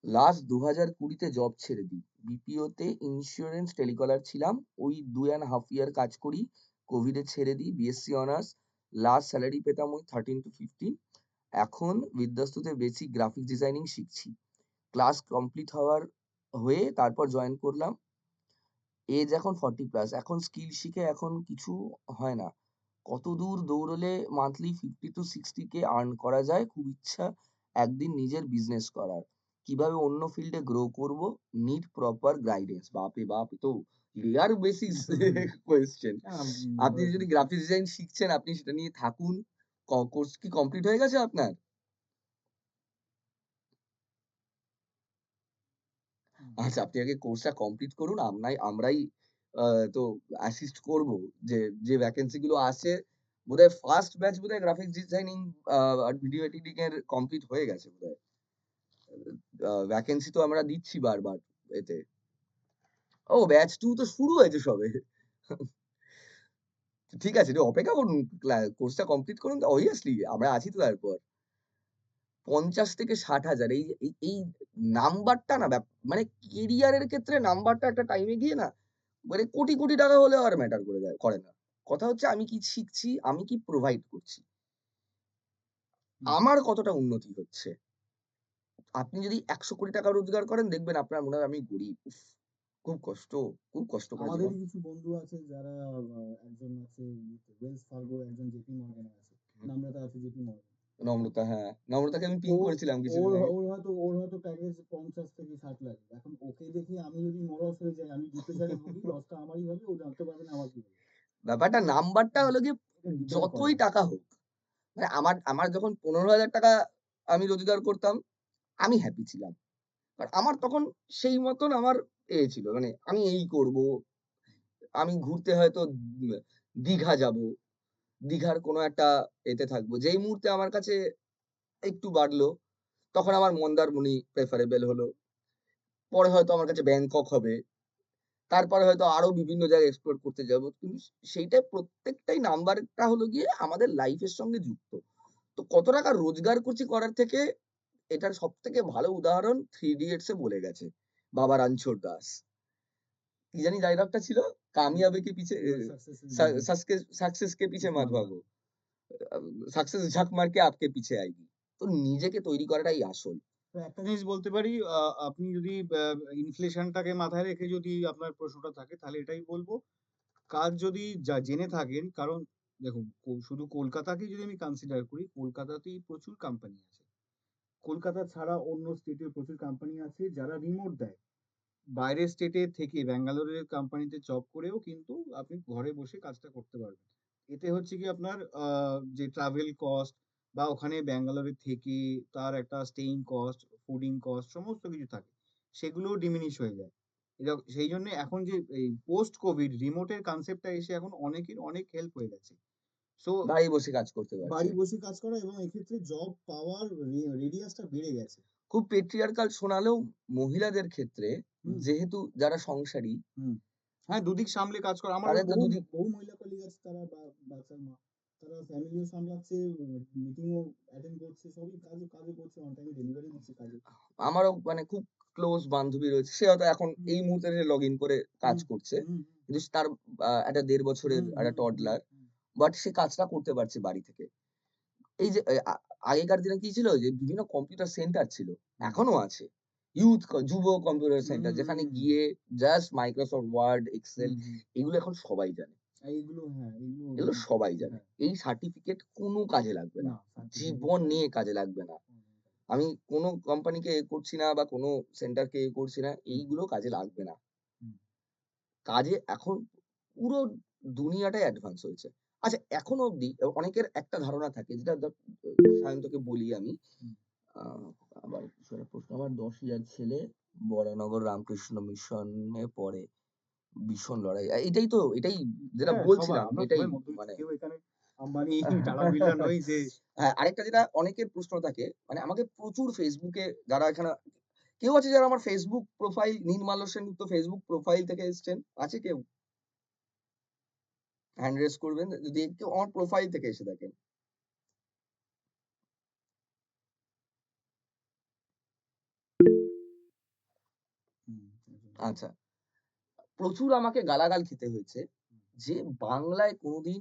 লাস্ট ২০২০ তে জব ছেড়ে দিই। বিপিও তে ইন্স্যুরেন্স টেলিকলার ছিলাম। ওই 2.5 ইয়ার কাজ করি। কোভিড এ ছেড়ে দিই বিএসসি অনার্স। লাস্ট সেলারি পেতাম ওই 13 to 15। এখন বিদ্যাস্তুতে বেসিক গ্রাফিক্স ডিজাইনিং শিখছি। ক্লাস কমপ্লিট হয়ে তারপর জয়েন করলাম। এজ এখন 40 প্লাস। এখন স্কিল শিখে এখন কিছু হয় না। কতদূর দৌড়লে মান্থলি 50 to 60 কে আর্ন করা যায়? খুব ইচ্ছা একদিন নিজের বিজনেস করার। কিভাবে অন্য ফিল্ডে গ্রো করব, নিড প্রপার গাইডেন্স। বাপরে বাপ! এ তো রেয়ার বেসিস কোয়েশ্চেন। আপনি যদি গ্রাফিক ডিজাইন শিখছেন, আপনি সেটা নিয়ে থাকুন। কোর্স কি কমপ্লিট হয়ে গেছে আপনার? আচ্ছা, আপনি আগে কোর্সটা কমপ্লিট করুন। আমরাই আ তো অ্যাসিস্ট করব। যে, যে ভ্যাকেন্সি গুলো আসে, বোধহয় ফার্স্ট ব্যাচ বোধহয় গ্রাফিক্স ডিজাইনিং আর ভিডিও এডিটিং এর কমপ্লিট হয়ে গেছে বোধহয়। ভ্যাকেন্সি তো আমরা দিচ্ছি বারবার এতে। ও ব্যাচ 2 তো শুরু হয়েছে সবে। ঠিক আছে, একটু অপেক্ষা করুন। কোর্সটা কমপ্লিট করুন। অবভিয়াসলি আমরা আছি তো তারপর। ৫০ থেকে ৬০,০০০ এই নাম্বারটা না মানে কেরিয়ারের ক্ষেত্রে নাম্বারটা একটা টাইমে গিয়ে না মানে কোটি, কোটি টাকা হলেও আর ম্যাটার করে না। কথা হচ্ছে আমি কি শিখছি, আমি কি প্রোভাইড করছি। হুম। আমার কতটা উন্নতি হচ্ছে। আপনি যদি ৳১০০,০০,০০,০০০ রোজগার করেন দেখবেন আপনার মনে হবে আমি গরিব। উফ! খুব কষ্ট, খুব কষ্টকর জীবন। আমাদেরই কিছু বন্ধু আছে যারা একজন আছে ওয়েলস ফার্গো, একজন জেপি মর্গান এ আছে। হুম। নম্রতা আছে জেপি মর্গান। নম্রতা, হ্যাঁ। নম্রতাকে আমি পিং ও করেছিলাম ওর কিছুদিন আগে। ওর হয়তো প্যাকেজ ৫০ থেকে ৬০ লাখ। এখন ওকে দেখে আমি যদি মরস হয়ে যাই, আমি ডিপ্রেশনে ভুগি, লসটা আমারই হবে। ও জানতে পারবে না আমার কি হলো। ব্যাপারটা নাম্বারটা হুম, হলো গিয়ে এটা ডিপেন্ড করে। যতই টাকা হোক। মানে আমার আমার যখন ৳১৫,০০০ আমি রোজগার করতাম, আমি হ্যাপি ছিলাম। আর আমার তখন সেই মতন আমার ছিল। মানে আমি এই করব, আমি ঘুরতে হয়তো দীঘা যাবো। দীঘার কোনো একটা এতে থাকবো। যেই মুহূর্তে আমার কাছে একটু বাড়লো, তখন আমার মন্দারমণি প্রেফারেবল হলো। পরে হয়তো আমার কাছে ব্যাংকক হবে। তারপরে হয়তো আরো বিভিন্ন জায়গায় এক্সপ্লোর করতে যাবো। কিন্তু সেইটা প্রত্যেকটাই নাম্বারটা হলো গিয়ে আমাদের লাইফ এর সঙ্গে যুক্ত। তো কত টাকা রোজগার করছি করার থেকে এটার সবথেকে ভালো উদাহরণ 'থ্রি ইডিয়টস' এ বলে গেছে বাবা রণছর দাস। কি জানি ডায়লগটা ছিল? কামিয়াবি के पीछे সাকসেস ইজ सक्सेस के पीछे मत মত भागो। ভাগো। सक्सेस झक मार के आपके पीछे आएगी। তো নিজেকে তৈরি করাটাই আসল। তো একটা জিনিস বলতে পারি, আপনি যদি ইনফ্লেশনটাকে মাথায় রেখে যদি আপনার প্রশ্নটা থাকে, তাহলে এটাই বলব, কাজ যদি জেনে থাকেন, কারণ দেখুন শুধু কলকাতাকেই যদি আমি কনসিডার করি, কলকাতাতেই প্রচুর কোম্পানি আছে। কলকাতা ছাড়া অন্য স্টেটে প্রচুর কোম্পানি আছে যারা রিমোট দেয়। বাইরের স্টেটে থেকে ব্যাঙ্গালোরের কোম্পানিতে জব করেও কিন্তু আপনি ঘরে বসে কাজটা করতে পারবেন। এতে হচ্ছে কি আপনার যে ট্রাভেল কস্ট বা ওখানে ব্যাঙ্গালোরে থেকে তার একটা স্টেইং কস্ট, ফুডিং কস্ট সমস্ত কিছু থাকে। সেগুলোও ডিমিনিশ হয়ে যায়। সেই জন্য এখন যে এই পোস্ট কোভিড রিমোটের কনসেপ্টটা এসে এখন অনেকের অনেক হেল্প হয়ে গেছে। সো বাড়ি বসে কাজ করতে পারছে। বাড়ি বসে কাজ করা এবং এক্ষেত্রে জব পাওয়ার রেডিয়াসটা বেড়ে গেছে। খুব patriarchal শোনালেও মহিলাদের ক্ষেত্রে হুম, যেহেতু যারা সংসারী হুম। হ্যাঁ, দুদিক সামলে কাজ করা। আমারও তাদের তো বহু দুদিক বহু মহিলা কলিগ আছে, তারা বাচ্চার মা। তারা ফ্যামিলিও সামলাচ্ছে, মিটিংও অ্যাটেন্ড করছে, সবই কাজও করছে, অন টাইমে ডেলিভারি দিচ্ছে কাজে। আমারও মানে খুব ক্লোজ বান্ধবী রয়েছে। সে হয়তো এখন হুম, এই মুহূর্তে সে লগইন করে কাজ হুম, করছে। হুম, কিন্তু তার একটা ১.৫ বছরের হুম, একটা হুম, হুম, টডলার। হুম, বাট সে কাজটা করতে পারছে বাড়ি থেকে। এই যে আগেকার দিনে কি ছিল যে বিভিন্ন কম্পিউটার সেন্টার ছিল। হুম, এখনো আছে। যুব কম্পিউটার হুম, সেন্টার হুম, হুম, যেখানে হুম, গিয়ে জাস্ট Microsoft Word, Excel হুম, হুম। এগুলো এখন সবাই জানে। এইগুলো, হ্যাঁ, এগুলো এগুলো সবাই জানে। হ্যাঁ, এই সার্টিফিকেট কোনো কাজে লাগবে না। না সার্টিফিকেট জীবন ছাড়া নিয়ে কাজে লাগবে না। আমি কোনো কোম্পানিকে করছি না বা কোনো সেন্টারকে করছি না। হুম, এইগুলো কাজে লাগবে না। হুম, কাজে এখন পুরো দুনিয়াটাই অ্যাডভান্স হয়েছে। আচ্ছা এখনো অব্দি অনেকের একটা ধারণা থাকে যেটা সায়ন্তকে বলি আমি। হুম। আ আবার কিছু একটা প্রশ্ন আমার ১০,০০০ ছেলে বরানগর রামকৃষ্ণ মিশনে পড়ে। ভীষণ লড়াই। এটাই যেটা হ্যাঁ, সবাই বলছিলাম আমরা এটাই সবাই মধ্যবিত্ত। মানে কেউ এখানে আম্বানি, টাটা, বিড়লা নই যে হ্যাঁ, আরেকটা যেটা অনেকের প্রশ্ন থাকে মানে আমাকে প্রচুর Facebook এ যারা এখানে কেউ আছে যারা আমার Facebook profile Nirmalya Sengupta Facebook profile থেকে এসছেন? আছে কেউ? হ্যান্ড রেইজ করবেন যদি কেউ আমার প্রোফাইল থেকে এসে থাকেন। হুম, একজন। আচ্ছা। প্রচুর আমাকে গালাগাল খেতে হয়েছে হুম, যে বাংলায় কোনদিন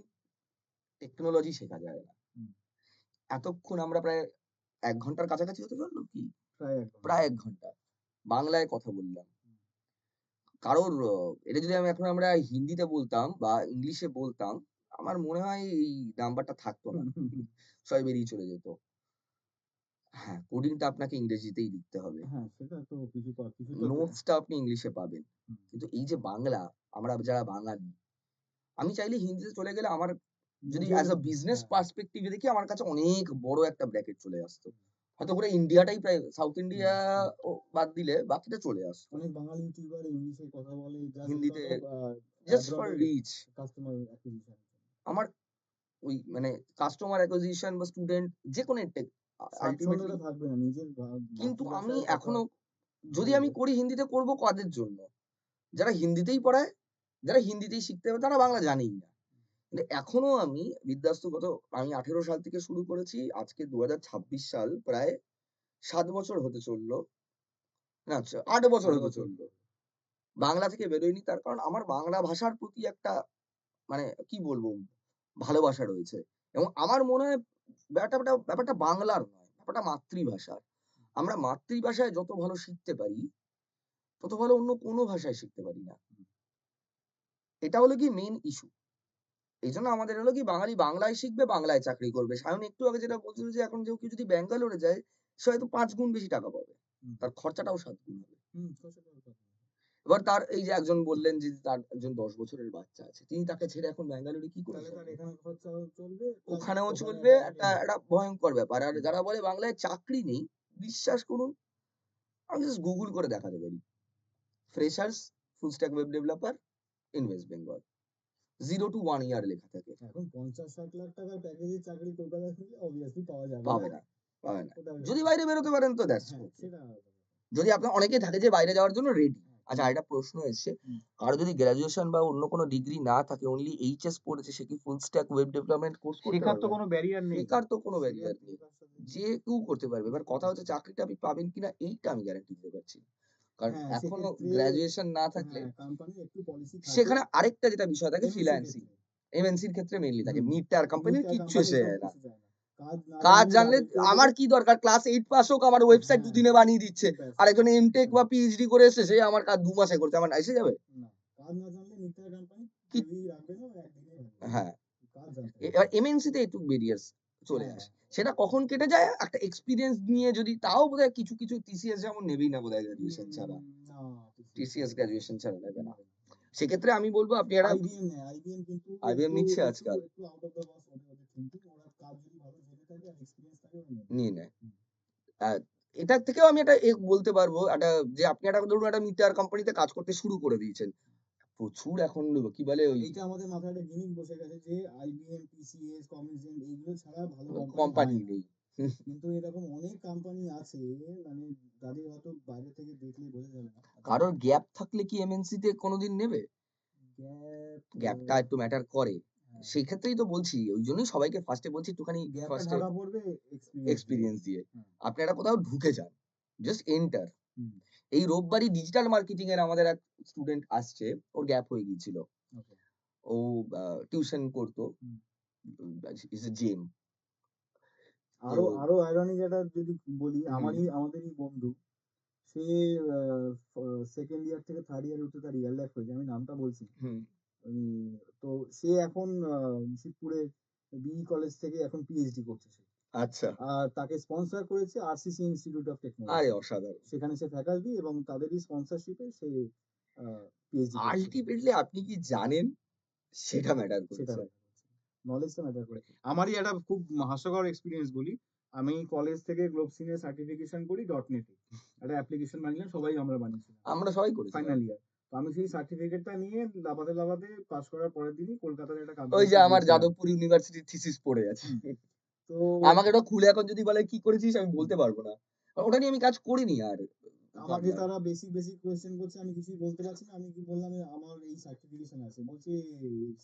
টেকনোলজি শেখা যায় না। হুম। এতক্ষণ আমরা প্রায় ১ ঘন্টার কাছাকাছি হতে পারল কি? প্রায় ১ ঘন্টা। প্রায় ১ ঘন্টা। বাংলায় কথা বললাম। কারোর এটা যদি আমরা হিন্দিতে বলতাম বা ইংলিশে বলতাম, আমার মনে হয় এই নাম্বারটা থাকতো না। হুম। সবাই বেরিয়ে চলে যেত। হ্যাঁ, কোডিংটা আপনাকে ইংরেজিতেই লিখতে হবে। হ্যাঁ, সেটা তো কিছু তো নোটসটা আপনি ইংলিশে পাবেন। হুম, কিন্তু এই যে বাংলা, আমরা যারা বাঙালি, আমি চাইলে হিন্দিতে চলে গেলে আমার যদি বুঝে অ্যাজ আ বিজনেস হ্যাঁ, পার্সপেক্টিভ এ দেখি আমার কাছে অনেক বড় একটা ব্র্যাকেট চলে আসতো। হয়তো পুরো ইন্ডিয়াটাই প্রায় সাউথ হুম, ইন্ডিয়া হুম। ও বাদ দিলে বাকিটা চলে আসতো। অনেক বাঙালি ইউটিউবার ইংলিশে কথা বলে জাস্ট হিন্দিতে because of just abroad for এর রিচ। Customer acquisition. আমার ওই মানে কাস্টমার অ্যাকুইজিশন বা স্টুডেন্ট যেকোনো টেক আল্টিমেটলি স্বাচ্ছন্দ্যটা থাকবে না নিজের কিন্তু আমি মাতৃভাষায় কথা এখনো যদি আমি বললে। করি হিন্দিতে করব কাদের জন্য? যারা হিন্দিতেই পড়ায়, যারা হিন্দিতেই শিখতে হবে তারা বাংলা জানেই না। কিন্তু এখনো আমি বিদ্যাস্তগত আমি 18 সাল থেকে শুরু করেছি। আজকে ২০২৬ সাল প্রায় ৭ বছর হতে চলল। না ৮ বছর ৮ হতে বছর চলল। বাংলা থেকে বেরোইনি তার কারণ আমার বাংলা ভাষার প্রতি একটা মানে কি বলবো? ভালোবাসা রয়েছে। এবং আমার মনে হয় ব্যাপারটা বাংলার নয়, ব্যাপারটা মাতৃভাষার। আমরা মাতৃভাষায় যত ভালো শিখতে পারি, তত ভালো অন্য কোনো ভাষায় শিখতে পারি না। এটা হলো গিয়ে মেইন ইস্যু। এইজন্য আমাদের হলো কি বাঙালি বাংলায় শিখবে, বাংলায় চাকরি করবে। সায়ন একটু আগে যেটা বলছিল যে এখন কেউ যদি ব্যাঙ্গালোরে যায়, সে হয়তো ৫ গুণ বেশি টাকা পাবে। হুম, তার খরচাটাও ৭ গুণ হবে। হুম, সেটা তো কথা। এবার তার এই যে একজন বললেন যে তার একজন ১০ বছরের বাচ্চা আছে। তিনি তাকে ছেড়ে এখন ব্যাঙ্গালোরে কি করে তাহলে তার যাবেন? এখানে খরচাও চলবে প্লাস ওখানেও ওখানে চলবে অ্যাকাউন্টিং একটা হবে। একটা ভয়ংকর ব্যাপার। আর হুম, যারা বলে বাংলায় চাকরি নেই, বিশ্বাস করুন আমি জাস্ট গুগল করে দেখাতে পারি। Freshers, full stack web developer in West Bengal. 0 to 1 ইয়ার লেখা থাকে। এখন ৫০-৬০ লাখ টাকার প্যাকেজের চাকরি কলকাতায় খুঁজলে অবভিয়াসলি পাওয়া যাবে না। পাবে না, পাবে না। ওটা যদি বাইরে বেরোতে পারেন তো দ্যাটস হ্যাঁ, ওকে। সেটা আলাদা কথা। যদি আপনার অনেকেই থাকে যে বাইরে যাওয়ার জন্য রেডি। হ্যাঁ, আচ্ছা আরেকটা প্রশ্ন এসছে, হুম। কারো যদি গ্র্যাজুয়েশন বা অন্য কোনো ডিগ্রি না থাকে, অনলি এইচএস পড়েছে, সে কি full stack web development course করতে শেখার তো পারবে? কোনো ব্যারিয়ার নেই। শেখার তো কোনো শেখার ব্যারিয়ার নেই। যে কেউ করতে পারবে। এবার কথা হচ্ছে চাকরিটা আপনি পাবেন কিনা এইটা আমি গ্যারান্টি দিতে পারছি না। কারণ হ্যাঁ, এখনো সেক্ষেত্রে গ্র্যাজুয়েশন না থাকলে হ্যাঁ, কোম্পানির একটু পলিসি থাকে। সেখানে আরেকটা যেটা বিষয় থাকে এমএনসির ফ্রিল্যান্সিং। ক্ষেত্রে। এমএনসির ক্ষেত্রে মেইনলি থাকে। হুম। মিড টায়ার মিড কোম্পানির টায়ার কিচ্ছু কোম্পানি এসে এসব যায় না। কিছু চায় না। কাজ না কাজ জানলে জানলে রাতের করে আমার দেবে। কি দরকার? ক্লাস 8 পাস হোক আমার ওয়েবসাইট হ্যাঁ, ২ দিনে বানিয়ে দিচ্ছে। ব্যাস। আরেকজন এমটেক হুম, বা পিএইচডি করে এসেছে সে আমার কাজ ২ মাসে করছে। আমার এসে যাবে? না। কাজ না জানলে মিড টায়ার কোম্পানি কি কেউই রাখবে না, একদিনেই রাখবে। হ্যাঁ। কাজ জানতে হবে। এবার এমএনসি তে একটু বেরিয়াস চলে হ্যাঁ, আসে। সেটা কখন কেটে যায়? একটা এক্সপেরিয়েন্স নিয়ে যদি তাও বোধহয় কিছু টিসিএস যেমন নেবেই না বোধহয় গ্র্যাজুয়েশন ছাড়া। না টিসিএস টিসিএস গ্র্যাজুয়েশন ছাড়া নেবে না। নেবে না। সেক্ষেত্রে আমি বলব আপনি একটা আইবিএম নেয়। আইবিএম কিন্তু আইবিএম একটু নিচ্ছে একটু আজকাল। একটু আউট অফ দ্য বক্স ওদের থিংকিং। ওরা কাজ যদি ভালো জেনে থাকে আর এক্সপেরিয়েন্স থাকে ওরা নেবে। নিয়ে নেয়। হুম। আ এটার থেকেও আমি একটা বলতে পারবো একটা যে আপনি একটা ধরুন একটা মিটার কোম্পানিতে কাজ করতে শুরু করে দিয়েছেন। প্রচুর এখন কি বলে ওই এইটা আমাদের মাথায় একটা জিনিস বসে গেছে যে আইবিএম, টিসিএস, কগনিজেন্ট এইগুলো ছাড়া ভালো কোম্পানি কোম্পানি হয় না। নেই। কিন্তু এরকম অনেক কোম্পানি আছে মানে যাদের হয়তো বাইরে থেকে দেখলে বোঝা যাবে না। কারোর গ্যাপ থাকলে কি এমএনসি তে কোনদিন নেবে? গ্যাপ গ্যাপটা একটু ম্যাটার করে। হ্যাঁ, সেই ক্ষেত্রেই তো বলছি। ওইজন্যই সবাইকে ফার্স্ট এ বলছি একটুখানি গ্যাপটা ফার্স্ট এ ঢাকা পড়বে এক্সপেরিয়েন্স দিয়ে। এক্সপেরিয়েন্স দিয়ে। হুম, আপনি একটা কোথাও ঢুকে যান। Just enter. হুম, এই রোববারই ডিজিটাল মার্কেটিং এর আমাদের এক স্টুডেন্ট আসছে। ওর গ্যাপ হয়ে গিয়েছিল। ওকে। ও টিউশন করত। হুম। ইস এ জেম। তো আরো আরো আইরনিক একটা যদি বলি হুম, আমাদেরই বন্ধু সে আ ফ 2nd ইয়ার থেকে 3rd ইয়ারে উঠে তার রিয়াল লাইফ হয়েছে। আমি নামটা বলছি না। হুম। তো সে এখন শিবপুরে বিই কলেজ থেকে এখন পিএইচডি করছে সে। আচ্ছা। আর তাকে স্পন্সর করেছে আরসিসি ইনস্টিটিউট অফ আরে টেকনোলজি। অসাধারণ। সেখানে সে ফ্যাকাল্টি এবং তাদেরই স্পন্সরশিপে সে আ পিএইচডি করছে। আল্টিমেটলি আপনি কি জানেন সেটা ম্যাটার সেটা করছে। ম্যাটার করছে। নলেজটা ম্যাটার করে। আমারই একটা খুব হাস্যকর এক্সপেরিয়েন্স বলি। আমি কলেজ থেকে গ্লোবসিনের সার্টিফিকেশন করি .NET এ। একটা অ্যাপ্লিকেশন বানিয়েছিলাম, সবাই আমরা বানিয়েছিলাম। আমরা সবাই করেছিলাম। Final year. তো আমি সেই সার্টিফিকেটটা নিয়ে লাফাতে পাস করার পরের দিনই কলকাতার একটা ওই যে কোম্পানিতে আমার গিয়েছিলাম। যাদবপুর ইউনিভার্সিটির থিসিস পড়ে আছে। হুম। তো আমাকে ওটা খুলে এখন যদি বলে কি করেছিস আমি বলতে পারব না। ওটা নিয়ে আমি কাজ করিনি আর আমাকে ফার্দার। তারা বেসিক কোয়েশ্চেন করছে। আমি কিছুই বলতে পারছি না। আমি কি বললাম, আমার এই সার্টিফিকেশন আছে। বলছে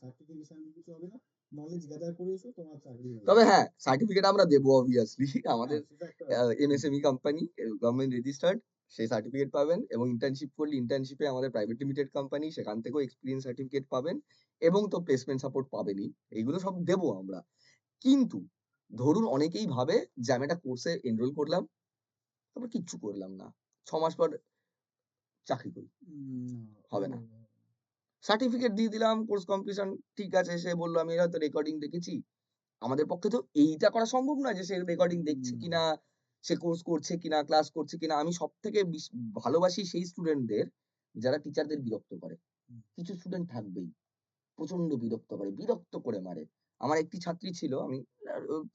সার্টিফিকেশন দিয়ে কিছু হবে না। নলেজ গ্যাদার করে এসো, তোমার চাকরি হয়ে তবে যাবে। হ্যাঁ, সার্টিফিকেট আমরা দেবো obviously হ্যাঁ, আমাদের সেটা একটা হুম, এমএসএমই কোম্পানি গভর্নমেন্ট রেজিস্টার্ড সেই সার্টিফিকেট পাবেন এবং ইন্টার্নশিপ করলে ইন্টার্নশিপে আমাদের প্রাইভেট লিমিটেড কোম্পানি সেখান থেকেও এক্সপেরিয়েন্স সার্টিফিকেট পাবেন এবং তো প্লেসমেন্ট সাপোর্ট পাবেনই। এইগুলো সব দেবো আমরা। কিন্তু ধরুন অনেকেই ভাবে যে আমি একটা কোর্সে এনরোল করলাম, তারপর কিচ্ছু করলাম না। ৬ মাস পর চাকরি করি। না, হবে না। ওভাবে সার্টিফিকেট দিয়ে দিলাম, কোর্স কমপ্লিশন ঠিক আছে। সে বলল আমি হয়তো রেকর্ডিং দেখেছি। আমাদের পক্ষে তো এইটা করা সম্ভব নয় যে সে রেকর্ডিং দেখছে না। কিনা সে কোর্স করছে কিনা, ক্লাস করছে কিনা। আমি সবথেকে ভালোবাসি সেই স্টুডেন্টদের যারা টিচারদের বিরক্ত করে। হুম। কিছু স্টুডেন্ট থাকবেই। প্রচন্ড বিরক্ত করে, বিরক্ত করে মারে। আমার একটি ছাত্রী ছিল, আমি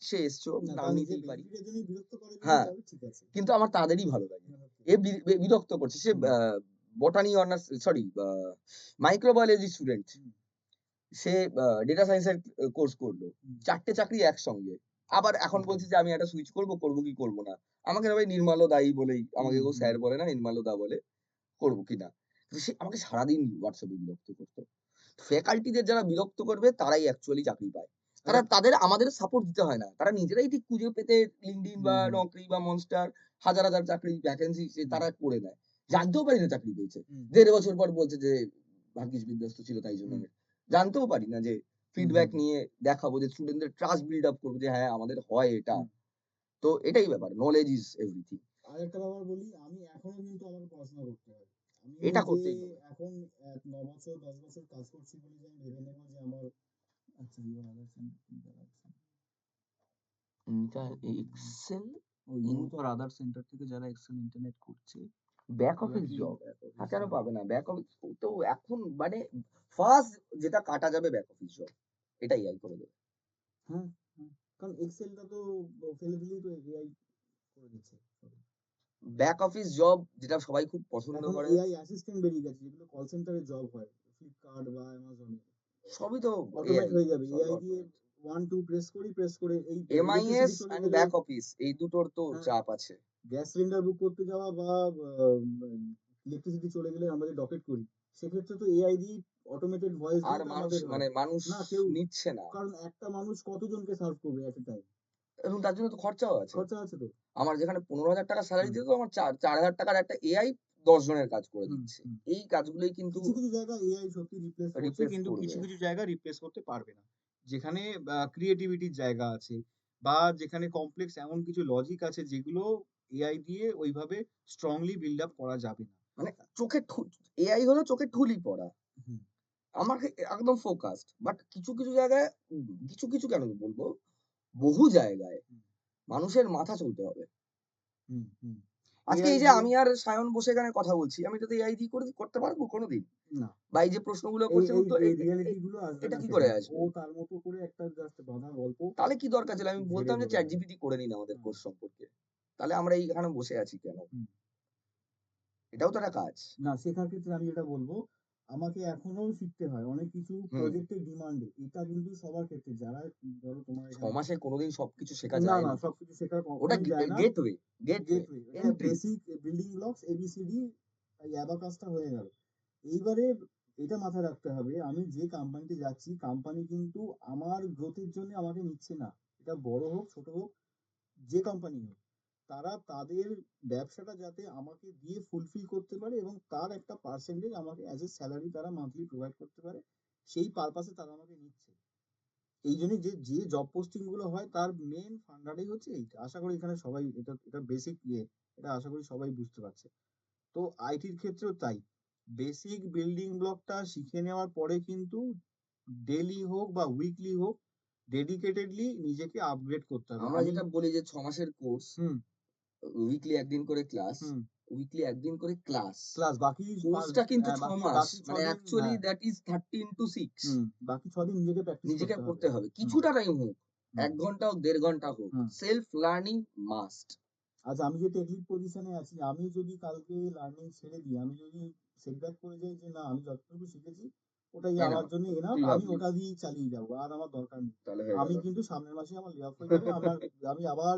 সে এসছে, ওর না, নাম তার নিজের নিতেই পারি। বেনিফিট এর জন্যই বিরক্ত করে যদি হ্যাঁ, তবে ঠিক আছে। কিন্তু আমার তাদেরই ভালো লাগে। ওকে। এ বিরক্ত করছে। সে hmm, botany honours sorry microbiology student. Hmm, সে ডেটা সায়েন্স এর কোর্স করলো। হুম, ৪ টে চাকরি একসঙ্গে। আবার এখন হুম, বলছে যে আমি একটা সুইচ করব, করব কি করব না। আমাকে সবাই নির্মাল্য দাই বলেই, আমাকে হুম, কেউ হুম, স্যার বলে না, নির্মাল্য দা বলে, করব কিনা। কিন্তু সে আমাকে সারাদিন WhatsApp এ বিরক্ত করত। ফ্যাকাল্টিদের যারা বিরক্ত করবে তারাই অ্যাকচুয়ালি চাকরি পায়। একটা তাদের আমাদের সাপোর্ট দিতে হয় না। তারা নিজেরাই ঠিক খুঁজে পেতে LinkedIn হুম, বা হুম, Naukri বা Monster হাজার, হাজার চাকরি ভ্যাকেন্সি হুম, তারা করে নেয়। জানতেও পারি না চাকরি পেয়েছে। হুম, ১.৫ বছর পর বলছে যে ভাগ্যিস বিধ্বস্ত ছিল তাই জন্য হুম, হয়েছে। জানতেও পারি না যে হুম, হুম, ফিডব্যাক নিয়ে দেখাবো যে স্টুডেন্টদের ট্রাস্ট বিল্ড আপ করব যে হ্যাঁ, আমাদের হয় এটা। হুম। তো এটাই ব্যাপার। নলেজ ইস এভরিথিং। আরেকটা ব্যাপার বলি, আমি এখনো কিন্তু আমাকে পড়াশোনা করতে হয়। আমি এটা যে করতেই হবে। এখন ৯ বছর ১০ বছর কাজ করছি বলে যে আমি ভেবে নেব যে আমার আচ্ছা ইউর আদার এটা এক্সেল ওই ইন মূলত আদার সেন্টার থেকে যারা এক্সেল ইন্টারনেট করছে ব্যাক ওরা অফিস কি জব। ব্যাক হ্যাঁ, অফিস কেন জব। পাবে না? ব্যাক অফিস তো এখন মানে ফার্স্ট যেটা কাটা যাবে ব্যাক অফিস জব। এটাই এআই করে দেবে। হ্যাঁ, হ্যাঁ। কারণ এক্সেলটা তো ফেলে দিলেই তো এআই করে দিচ্ছে সব। ব্যাক অফিস জব যেটা সবাই খুব পছন্দ এখন করে, এআই অ্যাসিস্ট্যান্ট বেরিয়ে গেছে যেগুলো কল সেন্টারে জব হয়। ফ্লিপকার্ট বা অ্যামাজনে। সবই তো অটোমেট এআই, হয়ে যাবে। সবই এআই দিয়ে অটোমেট। 1 2 প্রেস করে এই এমআইএস ইলেকট্রিসিটি চলে অ্যান্ড গেলে ব্যাক অফিস এই দুটোর তো হ্যাঁ, চাপ আছে। গ্যাস সিলিন্ডার বুক করতে যাওয়া বা ইলেকট্রিসিটি চলে গেলে আমরা যে ডকেট করি, সেক্ষেত্রে তো এআই দিয়েই অটোমেটেড ভয়েস আর দিয়েই তো মানুষ আমাদের হয়। মানে মানুষ না কেউ নিচ্ছে না। কারণ একটা মানুষ কতজনকে সার্ভ করবে এট এ টাইম? এবং তার জন্য তো খরচাও আছে। খরচা আছে তো। আমার যেখানে ৳১৫,০০০ স্যালারি হুম, দিত, আমার ৳৪,০০০ একটা এআই ১০ জনের কাজ করে হুম, দিচ্ছে। হুম। এই কাজগুলোই কিন্তু কিছু জায়গায় এআই সত্যি রিপ্লেস করছে রিপ্লেস কিন্তু করবে। কিছু জায়গা রিপ্লেস করতে পারবে না। যেখানে ক্রিয়েটিভিটির জায়গা আছে বা যেখানে কমপ্লেক্স এমন কিছু লজিক আছে যেগুলো এআই দিয়ে ওইভাবে স্ট্রংলি বিল্ড আপ করা যাবে না। মানে চোখে এআই হলো চোখে ঠুলি পড়া। হুম, আমাকে একদম ফোকাসড। বাট কিছু জায়গায় কিছু কেন বলব, বহু জায়গায় হুম, মানুষের মাথা চলতে হবে। হুম, হুম। আজকে এআই এই যে দিয়ে আমি আর সায়ন বসে এখানে কথা বলছি, আমি এটা তো এআই দিয়ে করতে পারবো কোনদিন? না। বা এই যে প্রশ্নগুলো এই করছে এই উত্তর এই রিয়েলিটি গুলো আসবে এটা না কি করে সেখানে। ও আসবে? তার মতো করে একটা জাস্ট বাঁধা গল্প তাহলে কি দরকার ছিল? আমি ঝেড়ে বলতাম যে বলে দেবে। ChatGPT করে নিন আমাদের হুম, কোর্স সম্পর্কে। তাহলে আমরা এইখানে বসে আছি কেন? হুম। এটাও তো একটা কাজ। না, শেখার ক্ষেত্রে আমি যেটা বলব, আমাকে এখনো শিখতে হয়। অনেক কিছু হুম। প্রজেক্টের ডিমান্ডে। এটা কিন্তু সবার ক্ষেত্রে যারা ধরো তোমার ৬ এখানে মাসে কোনদিন সবকিছু শেখা না, যায় না নাকি? সবকিছু শেখা ওটা কখনোই যায় না। গেটওয়ে, গেটওয়ে, গেটওয়ে এটা entry. Basic building blocks ABCD এই অ্যাবাকাসটা হয়ে গেল। এইবারে এটা মাথায় রাখতে হবে আমি যে কোম্পানিতে যাচ্ছি কোম্পানি কিন্তু আমার গ্রোথের জন্য আমাকে নিচ্ছে না। এটা বড় হোক, ছোট হোক, যে কোম্পানি হোক। তারা তাদের ব্যবসাটা যাতে আমাকে দিয়ে ফুলফিল করতে পারে এবং তার একটা পার্সেন্টেজ আমাকে অ্যাজ এ স্যালারি তারা মান্থলি প্রোভাইড করতে পারে। সেই পারপাসে তারা আমাকে নিচ্ছে। এইজন্যই যে জব পোস্টিং গুলো হয় তার মেইন ফান্ডাটাই হচ্ছে এইটা। আশা করি এখানে সবাই এটা বেসিক এটা আশা করি সবাই বুঝতে পারছে। তো আইটির ক্ষেত্রেও তাই। বেসিক বিল্ডিং ব্লকটা শিখে নেওয়ার পরে কিন্তু ডেইলি হোক বা উইকলি হোক ডেডিকেটেডলি নিজেকে আপগ্রেড করতে হবে। আমরা আমি যেটা বলি যে ৬ মাসের কোর্স, হুম, উইকলি ১ দিন করে ক্লাস, হুম। উইকলি ১ দিন করে ক্লাস। ক্লাস বাকি কোর্সটা কিন্তু ৬ মাস। বাকি ৬ মানে দিন অ্যাকচুয়ালি হ্যাঁ, দ্যাট ইস 30 into 6। হুম। বাকি ৬ দিন নিজেকে প্র্যাকটিস নিজেকে করতে হবে। করতে হবে। হুম, কিছুটা টাইম হোক। হুম, ১ ঘন্টা হোক, ১.৫ ঘন্টা হোক। হুম। Self learning must. আজ আমি যে টেক লিড পজিশনে আছি, আমি যদি কালকে লার্নিং ছেড়ে দিই, আমি যদি সেটব্যাক করে যাই যে না আমি যতটুকু শিখেছি ওটাই আমার এনাফ। জন্য এনাফ, তুই আমি ভাবলি। ওটা দিয়েই চালিয়ে যাবো। আর আমার দরকার নেই। তাহলে হয়ে আমি গেল। কিন্তু সামনের মাসে আমার লে অফ হয়ে যাবে। আমি আবার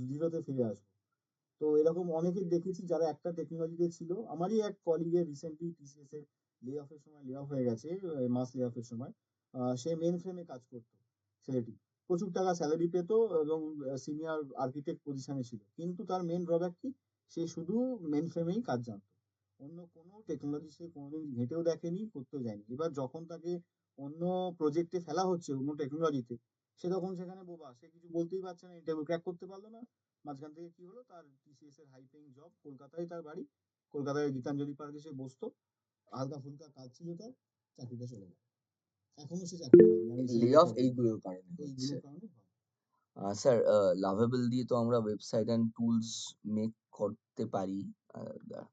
0 তে ফিরে আসবো। তো এরকম অনেকের দেখেছি যারা একটা টেকনোলজিতে ছিল। আমারই এক কলিগের রিসেন্টলি টিসিএস এর লে অফের সময় লে অফ হয়ে গেছে, মাস লে অফের সময়। সে মেইন ফ্রেমে কাজ করত ছেলেটি। প্রচুর টাকা স্যালারি পেত এবং সিনিয়র আর্কিটেক্ট পজিশনে ছিল। কিন্তু তার মেইন ড্রব্যাক কি? সে শুধু মেইন ফ্রেমেই কাজ জানত। অন্য কোনো টেকনোলজি সে কোনোদিন ঘেঁটেও দেখেনি, করতেও যায়নি। এবার যখন তাকে অন্য প্রজেক্টে ফেলা হচ্ছে অন্য টেকনোলজিতে, সে তখন সেখানে বোবা। সে কিছু বলতেই পারছে না, ইন্টারভিউ ক্র্যাক করতে পারল না। মাঝখান থেকে কি হলো? তার টিসিএস এর হাই পেইং জব, কলকাতায় তার বাড়ি। কলকাতায় গীতাঞ্জলি পার্কে সে বসতো। হালকা-ফুলকা কাজ ছিল তার। চাকরিটা চলে গেল। এখনো সে চাকরি পায়নি। আমি লে সেই কথা অফ বলব। এইগুলোর কারণে হচ্ছে। এইগুলোর কারণে হয়। স্যার Lovable দিয়ে তো আমরা ওয়েবসাইট অ্যান্ড টুলস মেক করতে পারি। আ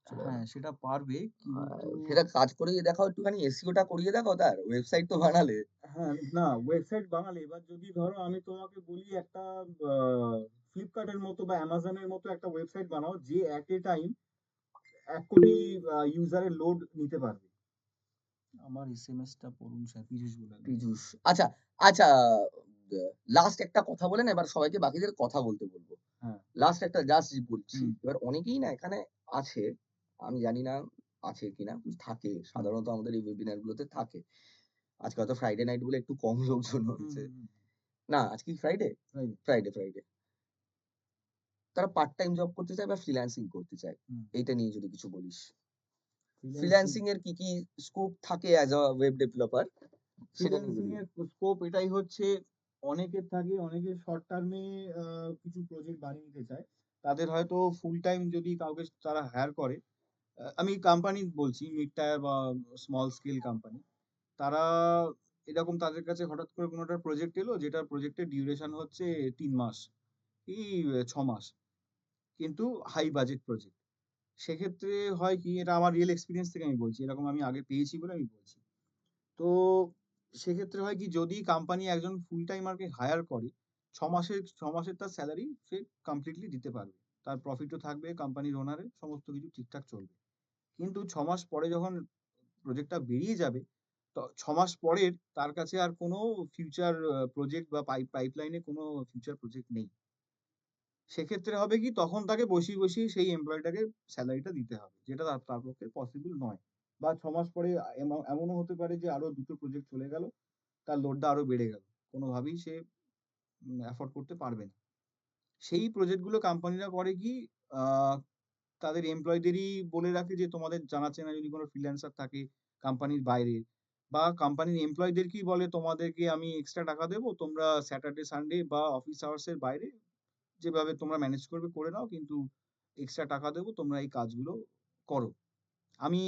আসলে হ্যাঁ, সেটা পারবে আ কিন্তু সেটা কাজ করিয়ে দেখাও একটুখানি SEO টা করিয়ে দেখাও তার। ওয়েবসাইট তো বানালে। হ্যাঁ, না ওয়েবসাইট বানালে এবার যদি ধরো আমি তোমাকে বলি একটা আ Flipkart এর মতো বা Amazon এর মতো একটা ওয়েবসাইট বানাও যে এট এ টাইম ১,০০,০০,০০০ ইউজারের লোড নিতে পারবে। আমার এসএমএসটা পড়ুন স্যার পীযূষ বলে। পীযূষ। আচ্ছা, আচ্ছা, লাস্ট একটা কথা বলে না এবার সবাইকে বাকিদের কথা বলতে বলব। হ্যাঁ, লাস্ট একটা জাস্ট বলছি। হুম, এবার অনেকেই না এখানে আছে, আমি জানি না আছে কিনা, থাকে। হুম, সাধারণত আমাদের এই ওয়েবিনার গুলোতে থাকে। আজকে হয়তো ফ্রাইডে নাইট বলে একটু কম লোকজন হুম, হয়েছে। হুম, হুম, না, আজকে কি ফ্রাইডে? Right, Friday. তারা পার্ট টাইম জব করতে চায় বা ফ্রিল্যান্সিং করতে চায়। হুম। এইটা নিয়ে যদি কিছু বলিস। ফ্রিল্যান্সিং ফ্রিল্যান্সিং এর কি স্কোপ থাকে অ্যাজ আ ওয়েব ডেভেলপার সেটা নিয়ে ফ্রিল্যান্সিং যদি এর স্কোপ এটাই হচ্ছে অনেকের থাকে, অনেকে শর্ট টার্মে কিছু প্রজেক্ট বানিয়ে নিতে চায়। তাদের হয়তো ফুল টাইম যদি কাউকে তারা হায়ার করে, আমি কোম্পানি বলছি মিড টায়ার বা স্মল স্কেল কোম্পানি। তারা এরকম তাদের কাছে হঠাৎ করে কোনো একটা প্রজেক্ট এলো যেটার প্রজেক্টের ডিউরেশন হচ্ছে ৩ মাস কি ৬ মাস। কিন্তু হাই বাজেট প্রজেক্ট। সেক্ষেত্রে হয় কি এটা আমার রিয়াল এক্সপেরিয়েন্স থেকে আমি বলছি। এরকম আমি আগে পেয়েছি বলে আমি বলছি। তো সেক্ষেত্রে হয় কি যদি কোম্পানি একজন ফুল টাইমারকে হায়ার করে ৬ মাসের তার সেলারি সে কমপ্লিটলি দিতে পারবে। তার প্রফিটও থাকবে কোম্পানির ওনারের সমস্ত কিছু ঠিকঠাক চলবে। কিন্তু ৬ মাস পরে যখন প্রজেক্টটা বেরিয়ে যাবে, ৬ মাস পরের তার কাছে আর কোনো ফিউচার প্রজেক্ট বা পাইপলাইনে কোনো ফিউচার প্রজেক্ট নেই। সেক্ষেত্রে হবে কি তখন তাকে বসিয়ে সেই এমপ্লয়িটাকে সেলারিটা দিতে হবে। যেটা তার তার পক্ষে পসিবল নয়। বা ৬ মাস পরে এমনও হতে পারে যে আরো ২ টো প্রজেক্ট চলে গেল। তার লোডটা আরো বেড়ে গেল। কোনোভাবেই সে এফোর্ড করতে পারবে না। সেই প্রজেক্ট গুলো কোম্পানিরা করে কি আ তাদের এমপ্লয়িদেরই বলে রাখে যে তোমাদের জানা-চেনা যদি কোনো ফ্রিল্যান্সার থাকে কোম্পানির বাইরে বা কোম্পানির এমপ্লয়িদেরকেই বলে তোমাদেরকে আমি এক্সট্রা টাকা দেব। তোমরা স্যাটারডে, সানডে বা অফিস আওয়ার্স এর বাইরে যেভাবে তোমরা ম্যানেজ করবে করে নাও। কিন্তু এক্সট্রা টাকা দেব। তোমরা এই কাজগুলো করো। আমি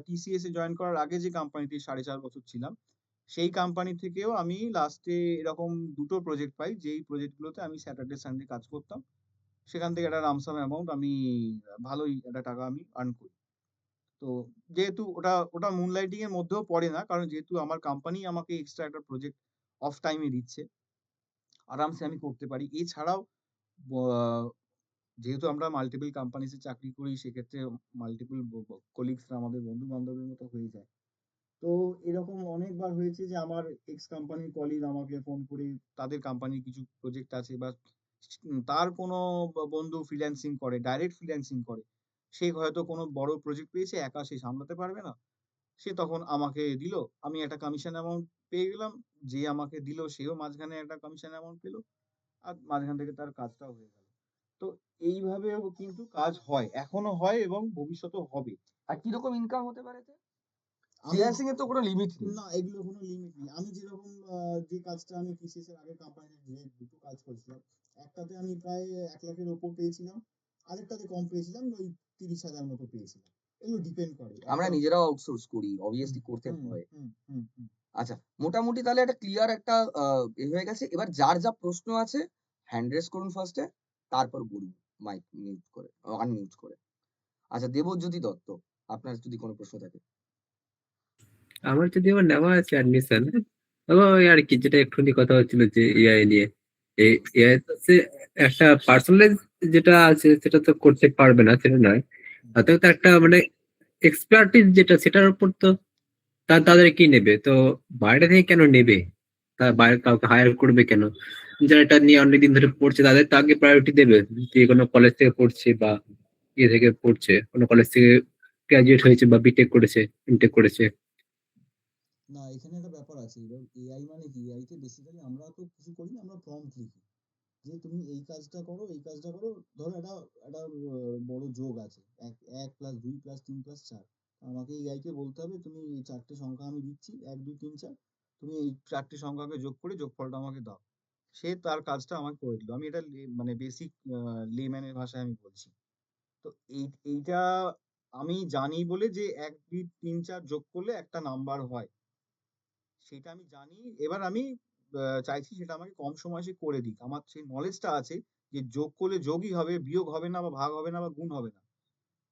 টিসিএস এ জয়েন করার আগে যে কোম্পানিতে ৪.৫ বছর ছিলাম, সেই কোম্পানি থেকেও আমি লাস্টে এরকম ২ টো প্রজেক্ট পাই, যেই প্রজেক্ট গুলোতে আমি স্যাটারডে, সানডে কাজ করতাম। সেখান থেকে একটা লামসাম অ্যামাউন্ট আমি ভালোই একটা টাকা আমি আর্ন করি। তো যেহেতু ওটা ওটা মুনলাইটিং এর মধ্যেও পড়ে না। কারণ যেহেতু আমার কোম্পানি আমাকে এক্সট্রা একটা প্রজেক্ট অফ টাইম এ দিচ্ছে, আরামসে আমি করতে পারি। এছাড়াও ব যেহেতু আমরা মাল্টিপল কোম্পানিজ এ চাকরি করি, সেক্ষেত্রে মাল্টিপল কলিগসরা আমাদের বন্ধু-বান্ধবের মতো হয়ে যায়। তো এরকম অনেকবার হয়েছে যে আমার এক্স কোম্পানির কলিগ আমাকে ফোন করে তাদের কোম্পানির কিছু প্রজেক্ট আছে বা তার কোনো বন্ধু ফ্রিল্যান্সিং করে, ডাইরেক্ট ফ্রিল্যান্সিং করে। সে হয়তো কোনো বড় প্রজেক্ট পেয়েছে, একা সে সামলাতে পারবে না। সে তখন আমাকে দিল। আমি একটা কমিশন অ্যামাউন্ট পেয়ে গেলাম। যে আমাকে দিল সেও মাঝখানে একটা কমিশন অ্যামাউন্ট পেল। আর মাঝখান থেকে তার কাজটাও হয়ে গেল। তো এইভাবেও কিন্তু কাজ হয়। এখনো হয় এবং ভবিষ্যতেও হবে। আর কিরকম ইনকাম হতে পারে এতে? আমি ফ্রিল্যান্সিং এর তো কোনো লিমিট নেই। না এগুলোর কোনো লিমিট নেই। আমি যেরকম যে কাজটা আমি টিসিএস এর আগের কোম্পানিতে যে দুটো কাজ করেছিলাম, একটাতে আমি প্রায় ১,০০,০০০ এর উপর পেয়েছিলাম। আরেকটাতে কম পেয়েছিলাম, ওই ৩০,০০০ মতো পেয়েছিলাম। এগুলো ডিপেন্ড করে। আমরা একটা নিজেরাও আউটসোর্স করি। হুম, অবভিয়াসলি করতে হুম, হয়। হুম, হুম, হুম। আচ্ছা, মোটামুটি তাহলে একটা ক্লিয়ার একটা আ হয়ে গেছে। এবার যার যা প্রশ্ন আছে হ্যান্ড রেইজ করুন ফার্স্ট এ, তারপর বলুন মাইক মিউট করে, আনমিউট করে। আচ্ছা, দেবজ্যোতি দত্ত, আপনার যদি কোনো প্রশ্ন থাকে। আমার যদি আমার নেওয়া আছে অ্যাডমিশন, ওই আর কি যেটা একটুখানি কথা হচ্ছিল যে এআই নিয়ে, এই এআই তো একটা পার্সোনালাইজ যেটা আছে সেটা তো করতে পারবে না সেটা নয়, তাতেও তো একটা মানে এক্সপার্টিস যেটা সেটার উপর তো তাদের কি নেবে তো, বাইরে থেকে কেন নেবে, তার বাইরে কাউকে হায়ার করবে কেন, যারা এটা নিয়ে অনেকদিন ধরে পড়ছে তাদের তো আগে প্রায়োরিটি দেবে, যে কোনো কলেজ থেকে পড়ছে বা ইয়ে থেকে পড়ছে, কোনো কলেজ থেকে গ্রাজুয়েট হয়েছে বা বিটেক করেছে, ইনটেক করেছে। না এখানে একটা ব্যাপার আছে। এবার এআই মানে কি? এআই তে বেসিক্যালি আমরা তো কিছু করি না, আমরা প্রম্পট লিখি। যে তুমি এই কাজটা করো, এই কাজটা করো। ধরো একটা বড় যোগ আছে। ১ প্লাস ২ প্লাস ৩ প্লাস ৪। আমাকে এআই কে বলতে হবে তুমি এই ৪ টে সংখ্যা আমি দিচ্ছি ১, ২, ৩, ৪। তুমি এই ৪ টে সংখ্যাকে যোগ করে যোগফলটা আমাকে দাও। সে তার কাজটা আমাকে করে দিল। আমি এটা মানে বেসিক লেম্যান এর ভাষায় আমি বলছি। তো এইটা আমি জানি বলে যে ১, ২, ৩, ৪ যোগ করলে একটা নাম্বার হয়। সেটা আমি জানি। এবার আমি চাইছি সেটা আমাকে কম সময়ে সে করে দিক। আমার সেই নলেজটা আছে যে যোগ করলে যোগই হবে, বিয়োগ হবে না বা ভাগ হবে না বা গুণ হবে না।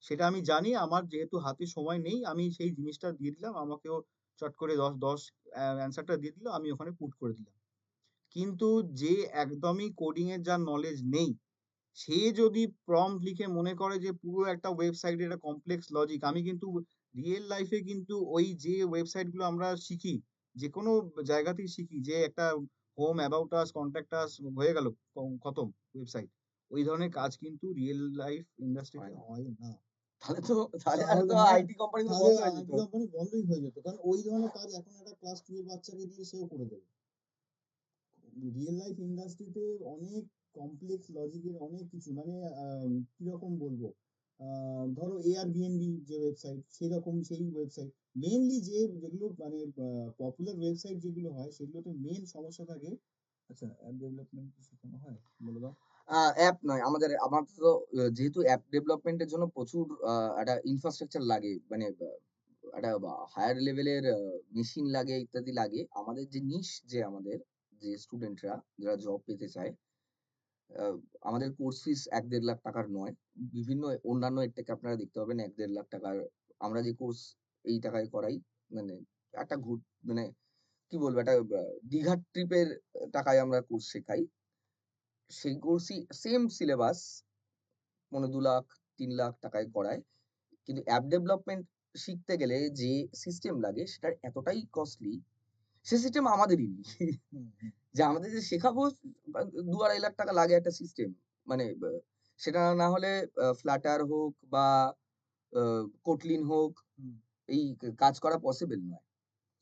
সেটা আমি জানি। আমার যেহেতু হাতে সময় নেই, আমি সেই জিনিসটা দিয়ে দিলাম। আমাকেও চট করে ১০ অ্যান্সারটা দিয়ে দিল। আমি ওখানে পুট করে দিলাম। কিন্তু যে একদমই কোডিং এর যার নলেজ নেই, সে যদি প্রম্পট লিখে মনে করে যে পুরো একটা ওয়েবসাইটের একটা কমপ্লেক্স লজিক, আমি কিন্তু রিয়েল লাইফে কিন্তু ওই যে ওয়েবসাইট গুলো আমরা শিখি, যেকোনো জায়গাতেই শিখি যে একটা হোম, অ্যাবাউট আস, কন্টাক্ট আস হয়ে গেল, খতম ওয়েবসাইট। ওই ধরনের কাজ কিন্তু রিয়েল লাইফ হয় ইন্ডাস্ট্রিতে না। হয় না। তাহলে তাহলে তো হ্যাঁ, আইটি কোম্পানিগুলো তাহলে বন্ধ হয়ে যেত। আইটি কোম্পানি বন্ধই হয়ে যেত। কারণ ওই ধরনের কাজ এখন একটা ক্লাস 2 এর বাচ্চাকে দিয়ে সেও করে দেবে। রিয়েল লাইফ ইন্ডাস্ট্রিতে অনেক কমপ্লেক্স লজিকের অনেক কিছু, মানে কিরকম বলবো, ধরো Airbnb যে ওয়েবসাইট, সেরকম সেই ওয়েবসাইট মেইনলি যেগুলো মানে পপুলার ওয়েবসাইট যেগুলো হয়, সেগুলোতে মেইন সমস্যা থাকে। আচ্ছা, অ্যাপ ডেভেলপমেন্ট কি শেখানো হয় বলে দাও। অ্যাপ নয়, আমার তো যেহেতু অ্যাপ ডেভেলপমেন্ট এর জন্য প্রচুর একটা ইনফ্রাস্ট্রাকচার লাগে, মানে একটা হায়ার লেভেলের মেশিন লাগে, ইত্যাদি লাগে। আমাদের যে নিশ, আমাদের যে স্টুডেন্টরা যারা জব পেতে চায়, আহ, আমাদের কোর্স ফিস ১-১.৫ লাখ টাকার নয়। বিভিন্ন অন্যান্য এর থেকে আপনারা দেখতে পাবেন ১-১.৫ লাখ টাকার। আমরা যে কোর্স এই টাকায় করাই, মানে একটা মানে কি বলবো, একটা দীঘার ট্রিপের টাকায় আমরা কোর্স শেখাই। সেই কোর্সই সেম সিলেবাস ২.৫ লাখ ৩ লাখ টাকায় করায়। কিন্তু অ্যাপ ডেভেলপমেন্ট শিখতে গেলে যে সিস্টেম লাগে সেটা এতটাই কস্টলি, সে সিস্টেম আমাদেরই নেই। হুম, হুম, যে আমাদের যে শেখাবো ২-২.৫ লাখ টাকা লাগে একটা সিস্টেম, মানে সেটা না হলে ফ্লাটার হোক বা কোটলিন হোক, হুম। এই কাজ করা পসিবল নয়।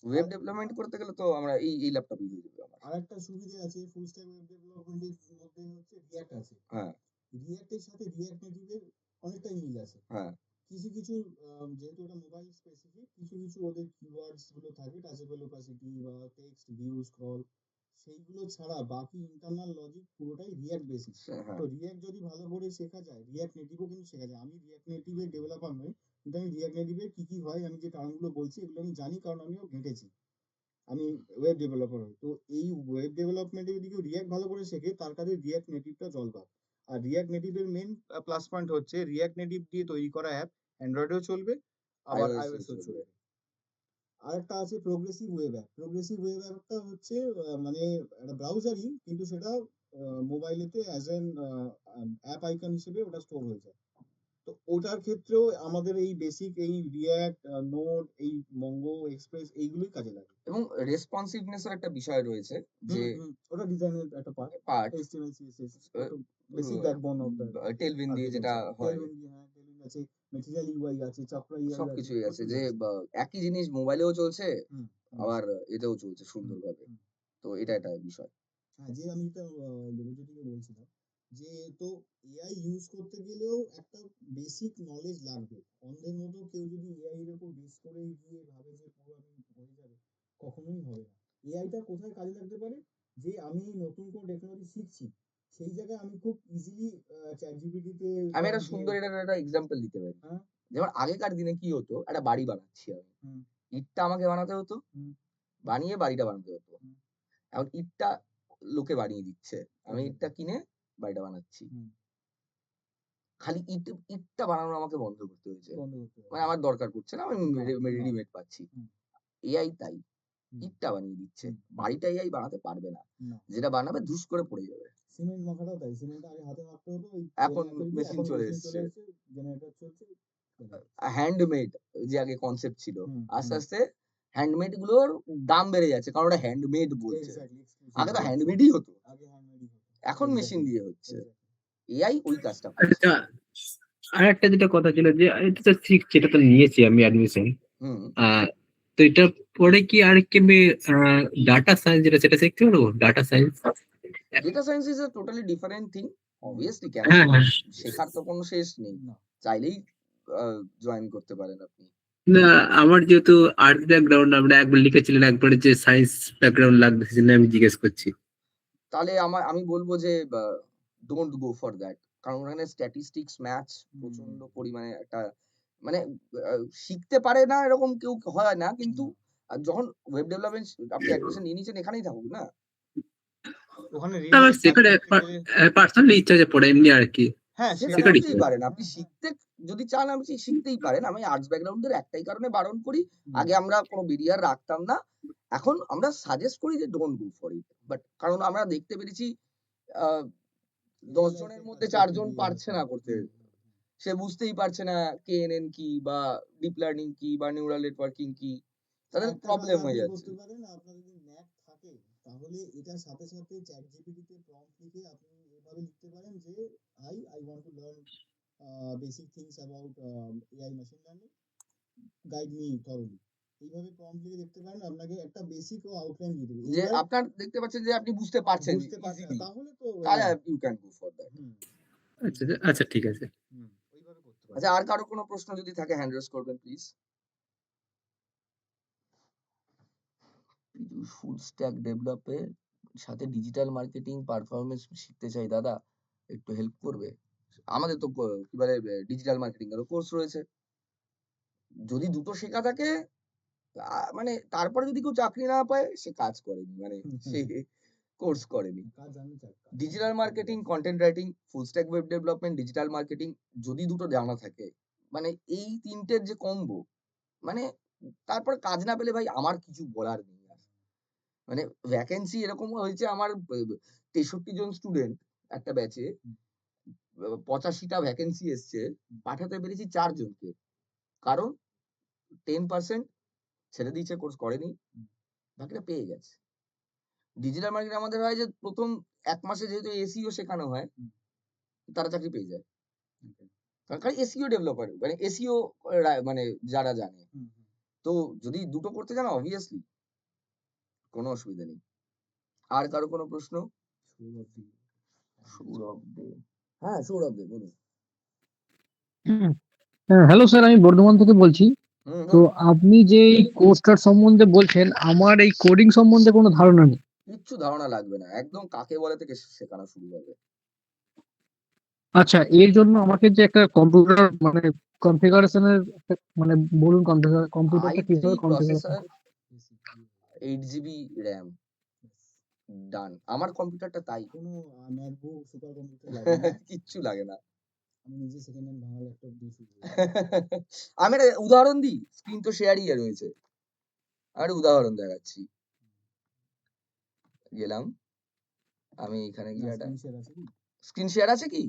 ওয়েব আর ডেভেলপমেন্ট করতে গেলে তো আমরা এই ল্যাপটপই হয়ে যাবে আমার। আরেকটা সুবিধা আছে ফুল স্ট্যাক ওয়েব ডেভেলপমেন্টের মধ্যে, হচ্ছে রিঅ্যাক্ট আছে। হ্যাঁ, রিঅ্যাক্টের সাথে রিঅ্যাক্ট নেটিভের অনেকটাই মিল আছে। হ্যাঁ, কিছু কিছু যেহেতু ওটা মোবাইল স্পেসিফিক, কিছু কিছু ওদের কিওয়ার্ডস গুলো থাকে, টাচেবল ওপাসিটি বা টেক্সট ভিউ স্ক্রল, সেইগুলো ছাড়া বাকি ইন্টারনাল লজিক পুরোটাই রিঅ্যাক্ট বেসিক। তো হ্যাঁ। রিঅ্যাক্ট যদি ভালো করে শেখা যায়, রিঅ্যাক্ট নেটিভও কিন্তু শেখা যায়। আমি রিঅ্যাক্ট নেটিভের ডেভেলপার নই, কিন্তু আমি রিঅ্যাক্ট নেটিভের কি কি হয়, আমি যে কারণগুলো বলছি এগুলো আমি জানি, কারণ আমিও ঘেঁটেছি। আমি ওয়েব ডেভেলপার হই। তো এই ওয়েব ডেভেলপমেন্টে যদি কেউ রিঅ্যাক্ট ভালো করে শেখে, তার কাছে রিঅ্যাক্ট নেটিভটা জলপায়। আর রিঅ্যাক্ট নেটিভের মেন প্লাস পয়েন্ট হচ্ছে রিঅ্যাক্ট নেটিভ দিয়ে তৈরি করা অ্যাপ অ্যান্ড্রয়েডেও চলবে, আবার iOS এও আইওএসও চলবে। চলবে। আরেকটা আছে progressive web app. Progressive web অ্যাপটা হচ্ছে মানে একটা ব্রাউজারই, কিন্তু সেটা মোবাইলেতে অ্যাজ অ্যান অ্যাপ আইকন হিসেবে ওটা স্টোর হয়ে যায়। তো ওটার ক্ষেত্রেও আমাদের এই বেসিক এই রিঅ্যাক্ট, নোড, এই মঙ্গো এক্সপ্রেস এইগুলোই কাজে লাগে। এবং রেসপন্সিভনেস এর একটা বিষয় রয়েছে, যে ওটা ডিজাইনের একটা পার্ট। পার্ট HTML CSS ওটা তো বেসিক ব্যাকবোন অফ দ্য টেলভিন দিয়ে যেটা আর্কিটেকচার। হয়, টেলভিন দিয়ে, হ্যাঁ, টেলভিন আছে, ম্যাটেরিয়াল ইউআই আছে, চাপড়া ইউআই আছে, সবকিছুই আছে, প্রচুর যে আছে। একই জিনিস মোবাইলেও চলছে, হুম, হুম, আবার এতেও চলছে হুম, সুন্দরভাবে। হুম। তো এটা একটা বিষয়। হ্যাঁ, যে আমি যেটা দেবজ্যোতিকে বলছিলাম, যে তো এআই ইউজ করতে গেলেও একটা বেসিক নলেজ লাগবে। অন্ধের মতো কেউ যদি এআই এর উপর বেস করে গিয়ে ভাবে যে পুরো আমি হয়ে যাবে, কখনোই হবে না। এআইটা কোথায় কাজে লাগতে পারে, যে আমি নতুন কোনো টেকনোলজি শিখছি, সেই জায়গায় আমি খুব ইজিলি চ্যাট জিপিটিতে আমি প্রম্পট একটা দিয়ে। সুন্দর এটার একটা এক্সাম্পল দিতে পারি। হ্যাঁ। যেমন আগেকার দিনে কি হতো, একটা বাড়ি বানাচ্ছি আমি, হুম, ইটটা আমাকে বানাতে হতো, হুম, বানিয়ে বাড়িটা বানাতে হতো। হুম। এখন ইটটা লোকে বানিয়ে দিচ্ছে, আমি ইটটা এক্স্যাক্টলি। কিনে বাড়িটা বানাচ্ছি। হুম। খালি ইটটা বানানো আমাকে বন্ধ করতে হয়েছে, বন্ধ করতে হবে। মানে আমার দরকার পড়ছে না, আমি না, না। রেডিমেড পাচ্ছি। হুম, এআই তাই, হুম, ইটটা বানিয়ে দিচ্ছে, হুম, হুম। বাড়িটা এআই বানাতে পারবে না। না। যেটা বানাবে ধুস করে পড়ে যাবে। সিমেন্ট মাখাটাও তাই। সিমেন্ট আগে হাতে মাখতে হতো, ওই এখন জেনারেটর দিয়ে। মেশিন এখন চলে মেশিন চলে এসছে, এসেছে, জেনারেটর চলছে, চলে যাচ্ছে। হ্যান্ডমেড যে আগে কনসেপ্ট ছিল, হুম, আস্তে হুম। আস্তে হ্যান্ডমেড গুলোর দাম বেড়ে যাচ্ছে, কারণ ওটা হ্যান্ডমেড বলছে। এক্স্যাক্টলি, এক্সক্লুসিভ আগে তো হয়ে যাচ্ছে। হ্যান্ডমেডই হতো, আগে হ্যান্ডমেডই হতো। এখন মেশিন এক্স্যাক্টলি, দিয়ে হচ্ছে। এক্স্যাক্টলি। এআই ওই কাজটা করছে। আচ্ছা, আর একটা যেটা কথা ছিল যে এটা তো শিখছি, এটা তো নিয়েছি আমি অ্যাডমিশন। হুম। তো এটা পরে কি আর কি আমি ডাটা সায়েন্স যেটা সেটা শিখতে পারবো, data science? Data science is a totally different thing. Hmm. Obviously, কেন হ্যাঁ, হ্যাঁ। শেখার তো কোনো শেষ নেই, না। চাইলেই জয়েন করতে পারেন আপনি। না, আমার যেহেতু আর্ট ব্যাকগ্রাউন্ড, আমরা একবার লিখেছিলেন একবারে যে সায়েন্স ব্যাকগ্রাউন্ড লাগবে, সেজন্য আমি জিজ্ঞেস করছি। তাহলে আমি বলবো যে ডোন্ট গো ফর দ্যাট, কারণ ওখানে স্ট্যাটিস্টিক্স, ম্যাথস প্রচন্ড হুম। পরিমাণে একটা, মানে শিখতে পারে না এরকম কেউ হয় না, কিন্তু না। যখন ওয়েব ডেভেলপমেন্ট আপনি অ্যাডমিশন নিয়ে নিয়েছেন, এখানেই থাকুক না, ওখানে আমার রিলের কাজ সেক্রেট করতে গেলে পার্সোনালি ইচ্ছা আছে পড়ে এমনি আর কি। হ্যাঁ, সে সেটা সেক্রেট করতেই ইচ্ছা। পারেন। আপনি শিখতে যদি চান আপনি শিখতেই পারেন। আমি আর্টস ব্যাকগ্রাউন্ডের একটাই কারণে বারণ করি। হুম, আগে আমরা কোনো ব্যারিয়ার রাখতাম না। এখন আমরা সাজেস্ট করি যে don't go for it. But কারণ আমরা দেখতে পেরেছি আ ১০ রিয়েল জনের লাইফে মধ্যে কাজ ৪ করতে জন গিয়ে পারছে হয়তো না করতে। সে বুঝতেই পারছে না KNN কি বা ডিপ লার্নিং কি বা নিউরাল নেটওয়ার্কিং কি। তাদের একটা কাজ প্রবলেম হয়ে আপনি যাচ্ছে। করতে পারেন, আপনার যদি ন্যাক থাকে তাহলে এটার সাথে সাথে ChatGPT তে প্রম্পট লিখে আপনি এভাবে লিখতে পারেন যে I want to learn basic things about AI machine learning, guide me thoroughly। এইভাবে প্রম্পট লিখে দেখতে পারেন, আপনাকে একটা বেসিক ও আউটলাইন দিয়ে দেবে। যে এবার আপনার দেখতে পাচ্ছেন যে আপনি বুঝতে পারছেন বুঝতে পারছেন না ইজিলি। তাহলে তো তাহলে হ্যাঁ, you can go for that. Hmm, আচ্ছা, আচ্ছা ঠিক আছে। ওইভাবে করতে আচ্ছা পারেন। আর কারো কোনো প্রশ্ন যদি থাকে হ্যান্ড রেজ করবেন প্লিজ। ফুল স্ট্যাক ডেভেলপে সাথে ডিজিটাল মার্কেটিং পারফরম্যান্স শিখতে চাই দাদা, একটু হেল্প করবে? আমাদের তো কি বলে ডিজিটাল মার্কেটিং এরও কোর্স রয়েছে। যদি দুটো শেখা থাকে মানে তারপরে যদি কেউ চাকরি না পায় সে কাজ করেনি। মানে সে কোর্স করেনি। কাজ জানি চাই, কাজ digital marketing, content writing, full stack web development, digital marketing যদি দুটো জানা থাকে, মানে এই ৩ টের যে কম্বো মানে তারপরে কাজ না পেলে ভাই আমার কিছু বলার নেই আর। মানে ভ্যাকেন্সি এরকম হয়েছে আমার ৬৩ জন স্টুডেন্ট একটা ব্যাচে ৮৫ টা ভ্যাকেন্সি এসছে, পাঠাতে পেরেছি ৪ জনকে। কারণ 10% ছেড়ে দিয়েছে, কোর্স করেনি, বাকিরা পেয়ে গেছে। ডিজিটাল মার্কেটিং আমাদের হয় যে ১ম ১ মাসে যেহেতু SEO শেখানো হয়, তারা চাকরি পেয়ে যায়। কারণ SEO ডেভেলপার মানে SEO মানে যারা জানে। তো যদি দুটো করতে চান obviously কোনো অসুবিধা নেই। আর কারো কোনো প্রশ্ন? সৌরভ দে। হ্যাঁ, সৌরভ দে বলুন। হ্যাঁ, হ্যালো স্যার, আমি বর্ধমান থেকে বলছি। তো বলুন। আপনি যে এই কোর্সটার সম্বন্ধে বলছেন, আমার এই কোডিং সম্বন্ধে কোনো ধারণা নেই। কিচ্ছু ধারণা লাগবে না। একদম কাকে বলে থেকে শেখানো শুরু হবে। আচ্ছা, এর জন্য আমাকে যে একটা কম্পিউটার মানে কনফিগারেশনের মানে বলুন, কম্পিউটারটা i3 কিভাবে কনফিগারেশন প্রসেসর, 8 জিবি RAM ডান। আমার কম্পিউটারটা তাই। কোনো ম্যাকবুক সুপার কম্পিউটার লাগে না। কিচ্ছু লাগে না। আমি নিজে সেকেন্ড হ্যান্ড ভাঙা ল্যাপটপ দিয়ে শুরু করেছি। আমি একটা উদাহরণ দিই। স্ক্রিন তো শেয়ারই রয়েছে। আর উদাহরণ দেখাচ্ছি। গেলাম। আমি এখানে না, গিয়ে একটা স্ক্রিন শেয়ার আছে কি? স্ক্রিন শেয়ার আছে কি?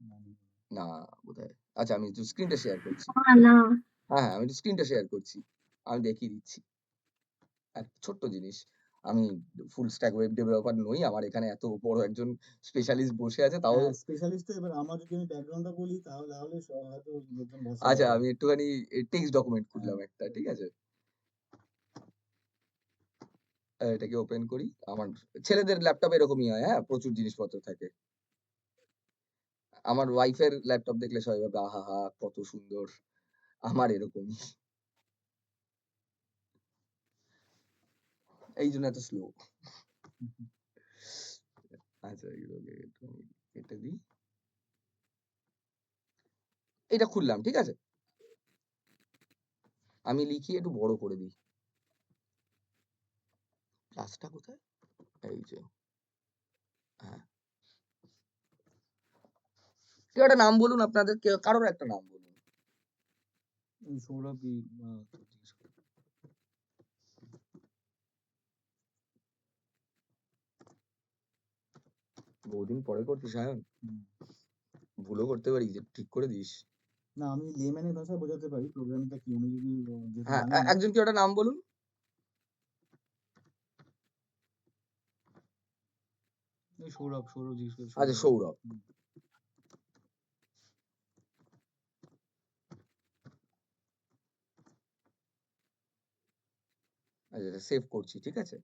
না, নেই। না বোধহয়। আচ্ছা আমি একটু স্ক্রিনটা শেয়ার করছি। না। হ্যাঁ, হ্যাঁ, আমি একটু স্ক্রিনটা শেয়ার করছি। আমি দেখিয়ে দিচ্ছি। ছোট্ট জিনিস। আমি ফুল স্ট্যাক ওয়েব ডেভেলপার নই। আমার এখানে এত বড় একজন স্পেশালিস্ট বসে আছে তাও। হ্যাঁ, স্পেশালিস্ট তো এবার আমার যদি আমি ব্যাকগ্রাউন্ডটা বলি তাহলে হয়তো লোকজন ভরসা আচ্ছা পাবে আমি না। একটুখানি টেক্সট ডকুমেন্ট হ্যাঁ, খুললাম একটা, ঠিক আছে? এটাকে ওপেন করি। আমার ছেলেদের ল্যাপটপ এরকমই হয়, হ্যাঁ? প্রচুর জিনিসপত্র থাকে। আমার ওয়াইফের ল্যাপটপ দেখলে সবাই ভাবে আহাহা! কত সুন্দর। আমার এরকমই। এইজন্য এত স্লো। আচ্ছা এগুলোকে একটু আমি কেটে দিই। এটা খুললাম, ঠিক আছে? আমি লিখি একটু বড় করে দিই। প্লাসটা কোথায়? এই যে। হ্যাঁ। কেউ একটা নাম বলুন আপনাদের কারোর একটা নাম বলুন। ওই সৌরভই জিজ্ঞেস করো। বহুদিন পরে করছিস সায়ন। হুম। ভুলও করতে পারি, যে ঠিক করে দিস। না, আমি লেম্যানের ভাষায় বোঝাতে পারি প্রোগ্রামিংটা কি। উনি যদি যেহেতু হ্যাঁ, জানেন না। একজন কেউ একটা নাম বলুন। ওই সৌরভ জিজ্ঞেস করে আচ্ছা সৌরভ। হুম। আচ্ছা এটা সেভ করছি, ঠিক আছে?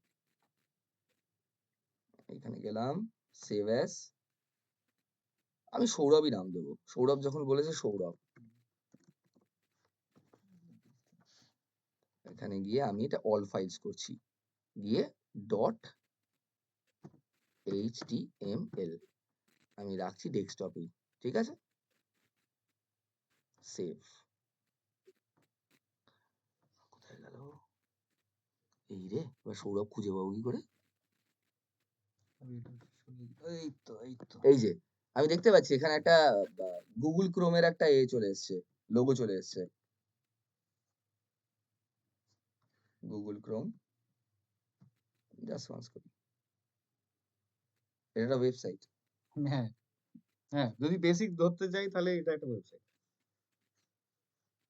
এখানে গেলাম, সেভ অ্যাজ। আমি সৌরভই নাম দেবো। সৌরভ যখন বলেছে সৌরভ। এখানে গিয়ে আমি এটা অল ফাইলস করছি। গিয়ে ডট HTML আমি রাখছি ডেস্কটপেই, ঠিক আছে? সেভ। কোথায় গেল? এই রে, এবার সৌরভ খুঁজে পাবো কি করে? এই যে আমি দেখতে পাচ্ছি এখানে একটা গুগল ক্রোমের একটা চলে এসছে, লোগো চলে এসছে। গুগল ক্রোম জাস্ট ওয়ান্স করি, এটা একটা ওয়েবসাইট। হ্যাঁ, হ্যাঁ, যদি বেসিক ধরতে যাই তাহলে এটা একটা ওয়েবসাইট।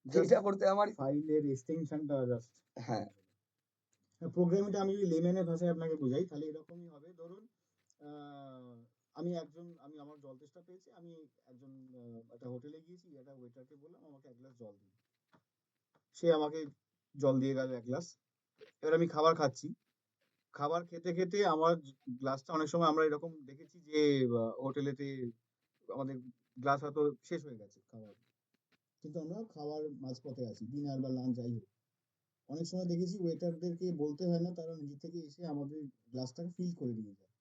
জাস্ট এটা করতে আমার ফাইলের এক্সটেনশনটা জাস্ট হ্যাঁ প্রোগ্রামিংটা আমি যদি লেমেনের ভাষায় আপনাকে বোঝাই তাহলে এরকমই হবে। ধরুন আমি আমার জল তেষ্টা পেয়েছে, আমি একজন একটা হোটেলে গিয়েছি, একটা ওয়েটারকে বললাম আমাকে 1 গ্লাস জল দিন। সে আমাকে জল দিয়ে গেল 1 গ্লাস। এবার আমি খাবার খাচ্ছি। খাবার খেতে, খেতে আমার গ্লাসটা অনেক সময় আমরা এরকম দেখেছি যে হোটেলেতে আমাদের গ্লাস হয়তো শেষ হয়ে গেছে খাবার। কিন্তু আমরা খাওয়ার মাঝপথে আছি, ডিনার বা লাঞ্চ যাই হোক। অনেক সময় দেখেছি ওয়েটারদেরকে বলতে হয় না, তারা নিজে থেকে এসে আমাদের গ্লাসটাকে ফিল করে নিয়ে যায়।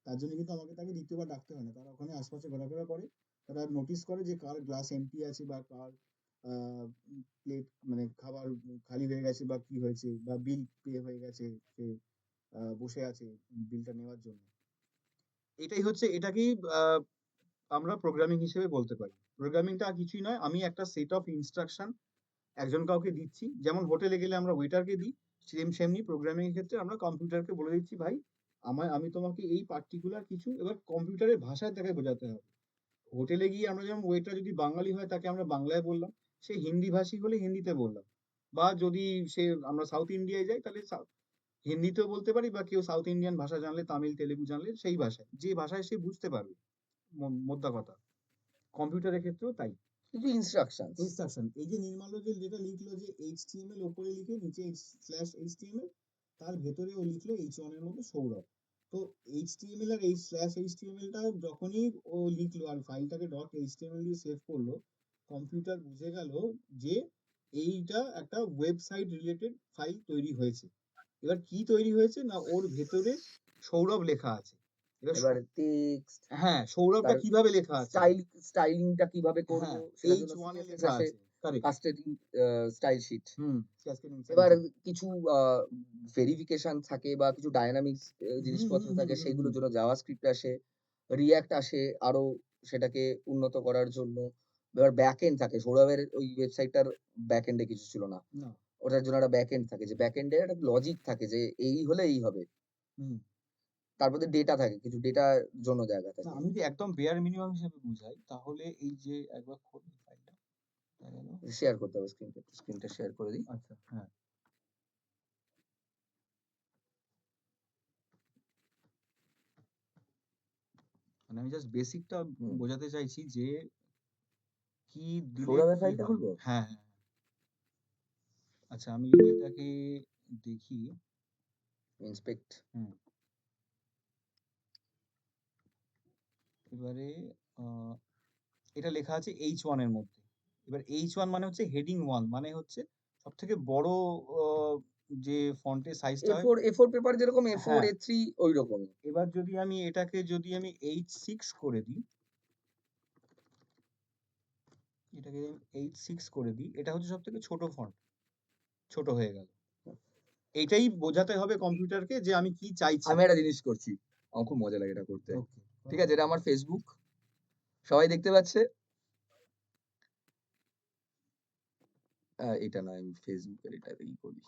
তার জন্য কিন্তু তাকে দ্বিতীয়বার ডাকতে হয় না। তারা ওখানে আশপাশে ঘোরাফেরা করে। তারা নোটিস করে যে কার গ্লাস এম্পটি আছে বা কার প্লেট মানে খাবার খালি হয়ে গেছে বা কি হয়েছে বা বিল পে হয়ে গেছে, সে বসে আছে বিলটা নেওয়ার জন্য। এটাকেই আমরা প্রোগ্রামিং হিসেবে বলতে পারি। প্রোগ্রামিংটা আর কিছুই নয়, আমি একটা সেট অফ ইনস্ট্রাকশন একজন কাউকে দিচ্ছি। যেমন হোটেলে গেলে আমরা ওয়েটারকে দিই, সেমনি প্রোগ্রামিং এর ক্ষেত্রে আমরা কম্পিউটারকে বলে দিচ্ছি, ভাই আমি তোমাকে এই পার্টিকুলার কিছু, এবার কম্পিউটারের ভাষায় তাকে বোঝাতে হবে। হোটেলে গিয়ে আমরা যেমন ওয়েটার যদি বাঙালি হয় তাকে আমরা বাংলায় বললাম, সে হিন্দি ভাষী হলে হিন্দিতে বললাম, বা যদি আমরা সাউথ ইন্ডিয়ায় যাই তাহলে হিন্দিতেও বলতে পারি, বা কেউ সাউথ ইন্ডিয়ান ভাষা জানলে, তামিল তেলেগু জানলে সেই ভাষায়, যে ভাষায় সে বুঝতে পারবে। মোদ্দা কথা কম্পিউটারের ক্ষেত্রেও তাই। কিছু ইনস্ট্রাকশন। এই যে নির্মাল্য যেটা লিখলো যে HTML ওপরে লিখে নিচে /HTML, তার ভেতরে ও লিখলো H1 এর মধ্যে সৌরভ। তো HTML আর /HTML টা যখনই ও লিখলো আর ফাইলটাকে .html দিয়ে সেভ করলো, কম্পিউটার বুঝে গেল যে এইটা একটা ওয়েবসাইট রিলেটেড ফাইল তৈরি হয়েছে। এবার কি তৈরি হয়েছে না, ওর ভেতরে সৌরভ লেখা আছে। এবার টেক্সট, হ্যাঁ, সৌরভটা তার কিভাবে লেখা আছে, স্টাইলিংটা কিভাবে করব হ্যাঁ, সেটার জন্য H1 এ CSS লেখা আসে, আছে। Correct. Cascading style sheet. Cascading এবার স্টাইল। কিছু ভেরিফিকেশন থাকে বা কিছু ডায়নামিক্স জিনিসপত্র থাকে, সেগুলোর জন্য জাভাস্ক্রিপ্ট আসে, রিঅ্যাক্ট আসে আরো সেটাকে উন্নত করার জন্য। এবার ব্যাকএন্ড থাকে, সৌরভের ওই ওয়েবসাইটটার ব্যাকএন্ডে কিছু ছিল না, না। ওটার জন্য একটা ব্যাকএন্ড থাকে, যে ব্যাকএন্ডে একটা লজিক থাকে যে এই হলে এই হবে। হুম। তারপরে ডেটা থাকে, কিছু ডেটার জন্য জায়গা না, থাকে। আমি যদি একদম বেয়ার মিনিমাম হিসেবে বুঝাই তাহলে এই যে একবার খোলো ফাইলটা, শেয়ার করতে হবে স্ক্রিনটা শেয়ার করে দিই। আচ্ছা, হ্যাঁ, মানে আমি জাস্ট বেসিকটা বোঝাতে চাইছি যে কি দিলে সৌরভের কি ফাইলটা হয়। খুলবো? হ্যাঁ, হ্যাঁ, আচ্ছা, আমি যদি এটাকে দেখি, ইন্সপেক্ট। এবারে এটা লেখা আছে H1 এর মধ্যে। এবার H1 মানে হচ্ছে হেডিং 1, মানে হচ্ছে সবথেকে বড় যে ফন্টের সাইজটা হয়। A4 পেপার যেরকম A4 হ্যাঁ। A3 ওই রকমই। এবার যদি আমি এটাকে H6 করে দিই, এটা হচ্ছে সবথেকে ছোট ফন্ট, ছোট হয়ে গেল। এইটাই বোঝাতে হবে কম্পিউটারকে যে আমি কি চাইছি। আমি একটা জিনিস করছি, আমার খুব মজা লাগে এটা করতে। ওকে, ঠিক আছে, এটা আমার ফেসবুক, সবাই দেখতে পাচ্ছে। এটা নয়, আমি ফেসবুকের এটা করি।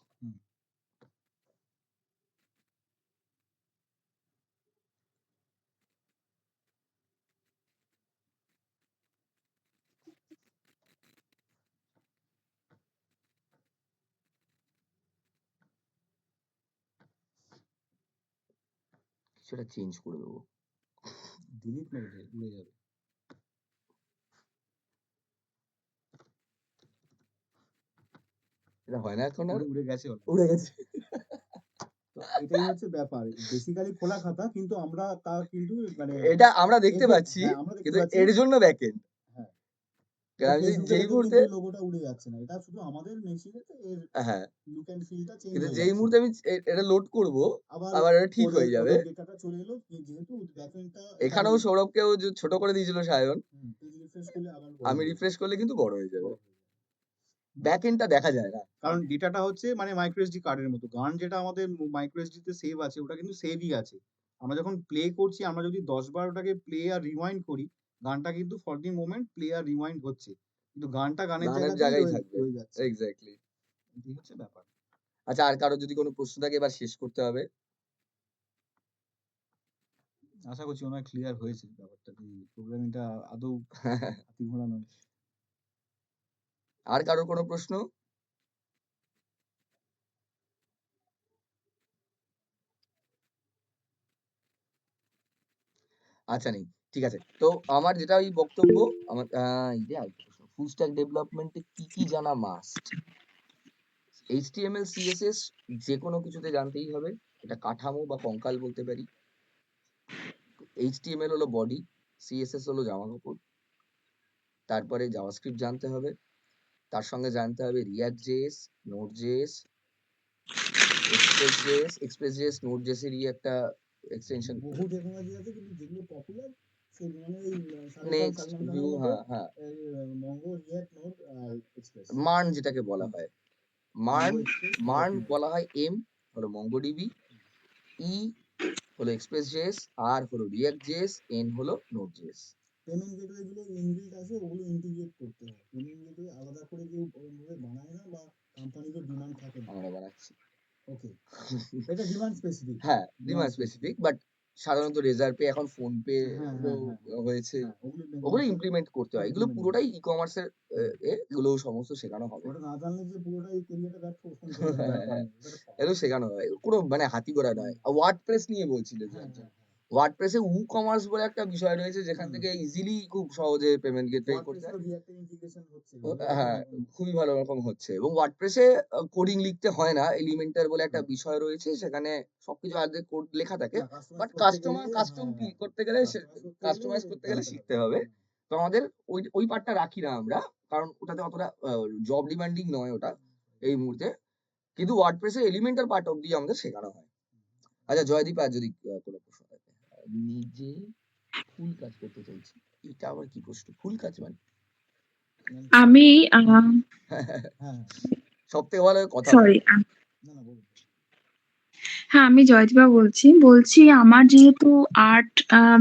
কিছুটা চেঞ্জ করে দেবো। ডিলিট মেরে দে, উড়ে যাবে। এটা হয় না এখন আর, উড়ে গেছে উড়ে গেছে। তো এটাই হচ্ছে ব্যাপার। বেসিক্যালি খোলা খাতা, কিন্তু আমরা তা কিন্তু মানে এটা আমরা দেখতে এফেক্ট, পাচ্ছি, হ্যাঁ, আমরা দেখতে কিন্তু পাচ্ছি। এর জন্য ব্যাকএন্ড। হ্যাঁ, আমি ফেসবুকের যেই ভেতর মুহূর্তে কিন্তু লোগোটা উড়ে যাচ্ছে না, এটা শুধু আমাদের মেশিনেতে এর হ্যাঁ, লুক এন্ড ফিলটা চেঞ্জ কিন্তু হয়ে যেই যাচ্ছে। মুহূর্তে আমি এটা লোড করব, আবার এটা ঠিক হয়ে যাবে। ডেটাটা চলে এলো, যেহেতু ব্যাকএন্ডটা এখানেও সৌরভকেও যে ছোট করে দিয়েছিল সায়ন, রিফ্রেশ করলে আবার আমি রিফ্রেশ করলে কিন্তু বড় হয়ে যাবে। ব্যাকএন্ডটা দেখা যায় না, কারণ ডেটাটা হচ্ছে মানে মাইক্রোএসডি কার্ডের মতো। গান যেটা আমাদের মাইক্রোএসডি তে সেভ আছে, ওটা কিন্তু সেভই আছে, আমরা যখন প্লে করছি, আমরা যদি 10 বার ওটাকে প্লে আর রিওয়াইন্ড করি, গানটা কিন্তু ফর দি মোমেন্ট প্লে আর রিওয়াইন্ড হচ্ছে। কিন্তু গানটা গানের গানের জায়গাতেই জায়গায় রয়ে থাকবে। রয়ে যাচ্ছে। এক্সাক্টলি। এটাই হচ্ছে ব্যাপার। আচ্ছা, আর কারো যদি কোনো প্রশ্ন থাকে এবার শেষ করতে হবে। আশা করছি মনে হয় ক্লিয়ার হয়েছে ব্যাপারটা, যে প্রোগ্রামিংটা আদৌ হাতিঘোড়া নয়। আর কারোর কোনো প্রশ্ন? আচ্ছা নেই। ঠিক আছে। তো আমার যেটা ওই বক্তব্য, আমার এই যে আরেকটা প্রশ্ন। ফুল স্ট্যাক ডেভেলপমেন্টে কি জানা মাস্ট? HTML, CSS যেকোনো কিছুতে জানতেই হবে। এটা কাঠামো বা কঙ্কাল বলতে পারি। HTML হলো বডি, CSS হলো জামাকাপড়। তারপরে জাভাস্ক্রিপ্ট জানতে হবে। তার সঙ্গে জানতে হবে React.js, Node.js, Express.js, Node.js এরই একটা এক্সটেনশন। বহু টেকনোলজি আছে, কিন্তু যেগুলো পপুলার সেগুলো মানে এই নেক্সট ভিউ, মতো হ্যাঁ। মঙ্গো, রিঅ্যাক্ট, নোড আর এক্সপ্রেস। মার্ন যেটাকে বলা হয়। মার্ন মঙ্গো এক্সপ্রেস, মার্ন রিঅ্যাক্ট নোড। বলা হয়, এম হলো MongoDB, ই হলো Express.js, আর হলো React.js, এন হলো Node.js। পেমেন্ট গেটওয়ে গুলো ইনবিল্ট আছে, ওগুলো ইন্টিগ্রেট করতে হয়। পেমেন্ট গেটওয়ে আলাদা করে কেউ ওরকমভাবে বানায় না, বা কোম্পানিরও ডিমান্ড থাকে না। আমরা বানাচ্ছি। ওকে, এটা ডিমান্ড স্পেসিফিক। হ্যাঁ, ডিমান্ড স্পেসিফিক, বাট সাধারণত রেজারপে, এখন ফোন পে হ্যাঁ হ্যাঁ হ্যাঁ হয়েছে, হ্যাঁ, ওগুলো ওগুলো মার্কেটে ইমপ্লিমেন্ট করতে হয়। এগুলো ইমপ্লিমেন্ট করতে পুরোটাই ই-কমার্সের এগুলো সমস্ত শেখানো হবে। ওটা না জানলে যে পুরোটাই ক্যারিয়ারটা ব্যর্থ, ওরকম কোনো ব্যাপার নেই। ওটা একটা এগুলো part। শেখানো হয়, কোনো মানে হাতি ঘোড়া নয়। ওয়ার্ডপ্রেস নিয়ে বলছিলে যে হ্যাঁ একজন। হ্যাঁ হ্যাঁ। ওয়ার্ডপ্রেসে কমার্স বলে একটা বিষয় রয়েছে, যেখান হুম। থেকে ইজিলি খুব সহজে পেমেন্ট গেটওয়ে করতে ওয়ার্ডপ্রেসেও হয়। রিঅ্যাক্টের ইন্টিগ্রেশন হচ্ছে, হ্যাঁ, খুবই ভালো রকম হচ্ছে। এবং ওয়ার্ডপ্রেসে কোডিং লিখতে হয় না। এলিমেন্টার বলে একটা বিষয় রয়েছে, সেখানে সবকিছু আগে কোড লেখা থাকে। না, কাস্টমাইজ বাট করতে গেলে, কাস্টম হ্যাঁ, কি করতে গেলে, কাস্টমাইজ করতে গেলে শিখতে হবে। তো আমাদের ওই পার্টটা রাখি না আমরা, কারণ ওটাতে অতটা জব ডিমান্ডিং নয় ওটা এই মুহূর্তে। কিন্তু ওয়ার্ডপ্রেসের এলিমেন্টাল পার্ট অব্দি আমাদের শেখানো হয়। আচ্ছা জয়দীপ, আর যদি কোনো প্রশ্ন থাকে। নিজে ফুল কাজ করতে চাইছি, এটা আবার কি প্রশ্ন? ফুল কাজ মানে? আমি হ্যাঁ, সব থেকে ভালো কথা বলে। সরি না না, বলুন। হ্যাঁ, আমি জয়তিবা বলছি আমার যেহেতু আর্ট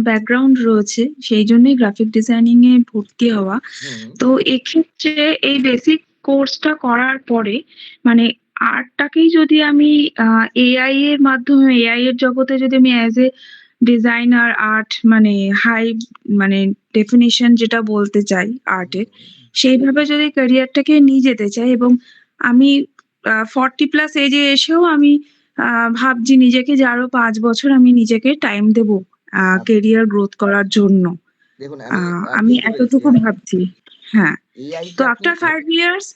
ব্যাকগ্রাউন্ড রয়েছে, সেই জন্যই গ্রাফিক ডিজাইনিং এ ভর্তি হওয়া। হুম। তো এক্ষেত্রে এই বেসিক কোর্সটা করার পরে মানে আর্টটাকেই যদি আমি এআই এর মাধ্যমে, এআই এর জগতে যদি আমি অ্যাজ এ ডিজাইনার আর্ট মানে হাই মানে ডেফিনিশন যেটা বলতে চাই আর্টের, সেইভাবে যদি ক্যারিয়ারটাকে নিয়ে যেতে চাই, এবং আমি 40+ এজে এসেও আমি ভাবছি নিজেকে যে আরো 5 বছর আমি নিজেকে টাইম দেবো আচ্ছা, কেরিয়ার গ্রোথ করার জন্য। দেখুন আমি আমি আগেই বলেছি, এতটুকু ভাবছি। হ্যাঁ, এআই তো কে আপনি আফটার 5 ইয়ার্স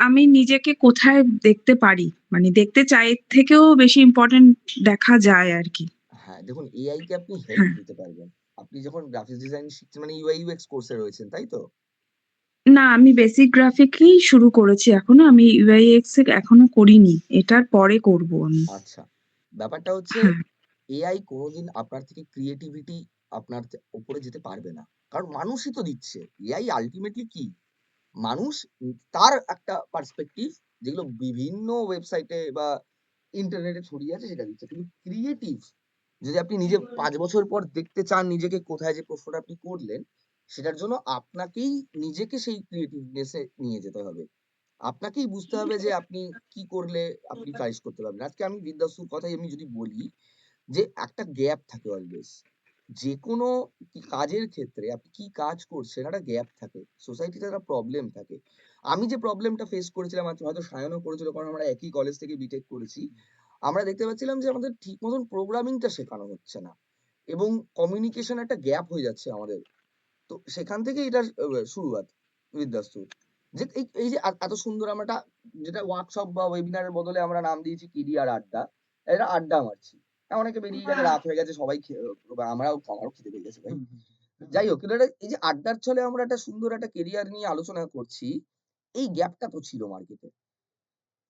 আমি নিজেকে কোথায় দেখতে পারি, মানে দেখতে চাই থেকেও বেশি ইম্পর্টেন্ট দেখা যায় আর কি। হ্যাঁ, দেখুন এআই কে আপনি হেল্প হ্যাঁ, দিতে পারবেন। আপনি যখন গ্রাফিক্স ডিজাইন শিখছেন, মানে ইউআই ইউএক্স কোর্সে রয়েছেন, তাই তো? না আমি বেসিক গ্রাফিকই শুরু করেছি এখনো, আমি ইউআইএক্স এখনো করিনি, এটার পরে করব আমি। আচ্ছা, ব্যাপারটা হচ্ছে হ্যাঁ, এআই কোনোদিন আপনার থেকে ক্রিয়েটিভিটি আপনার উপরে যেতে পারবে না, কারণ মানুষই তো দিচ্ছে। এআই আলটিমেটলি কি, মানুষ তার একটা পার্সপেক্টিভ, যেগুলো বিভিন্ন ওয়েবসাইটে বা ইন্টারনেটে ছড়িয়ে আছে, সেটা দিচ্ছে। কিন্তু ক্রিয়েটিভ যদি আপনি নিজে 5 বছর পর দেখতে চান নিজেকে, কোথায় যে প্রশ্নটা আপনি করলেন, সেটার জন্য আপনাকেই নিজেকে সেই ক্রিয়েটিভনেসে নিয়ে যেতে হবে। আপনাকেই বুঝতে হবে যে আপনি কি করলে আপনি ফ্লারিশ করতে পারবেন। আজকে আমি বিদ্যাসুর কথাই আমি যদি বলি, যে একটা গ্যাপ থাকে অলওয়েজ। যেকোনো কাজের ক্ষেত্রে আপনি কি কাজ করছেন, একটা গ্যাপ থাকে। সোসাইটিতে একটা প্রবলেম থাকে। আমি যে প্রবলেমটা ফেস করেছিলাম, হয়তো সায়নও করেছিল, কারণ আমরা একই কলেজ থেকে বিটেক করেছি। আমরা দেখতে পাচ্ছিলাম যে আমাদের ঠিক মতন প্রোগ্রামিংটা শেখানো হচ্ছে না, এবং কমিউনিকেশন একটা গ্যাপ হয়ে যাচ্ছে আমাদের। তো সেখান থেকে এটার শুরুয়াত বিদ্যাস্তুর। যে এই যে এত সুন্দর আমরা একটা, যেটা ওয়ার্কশপ বা ওয়েবিনারের বদলে আমরা নাম দিয়েছি কেরিয়ার আড্ডা, এটা আড্ডা মারছি। অনেকে বেরিয়ে গেছে, রাত হয়ে গেছে, সবাই আমারও খিদে পেয়ে গেছে ভাই। যাই হোক, কিন্তু এই যে আড্ডার ছলে আমরা একটা সুন্দর একটা কেরিয়ার নিয়ে আলোচনা করছি, এই গ্যাপটা তো ছিল মার্কেটে।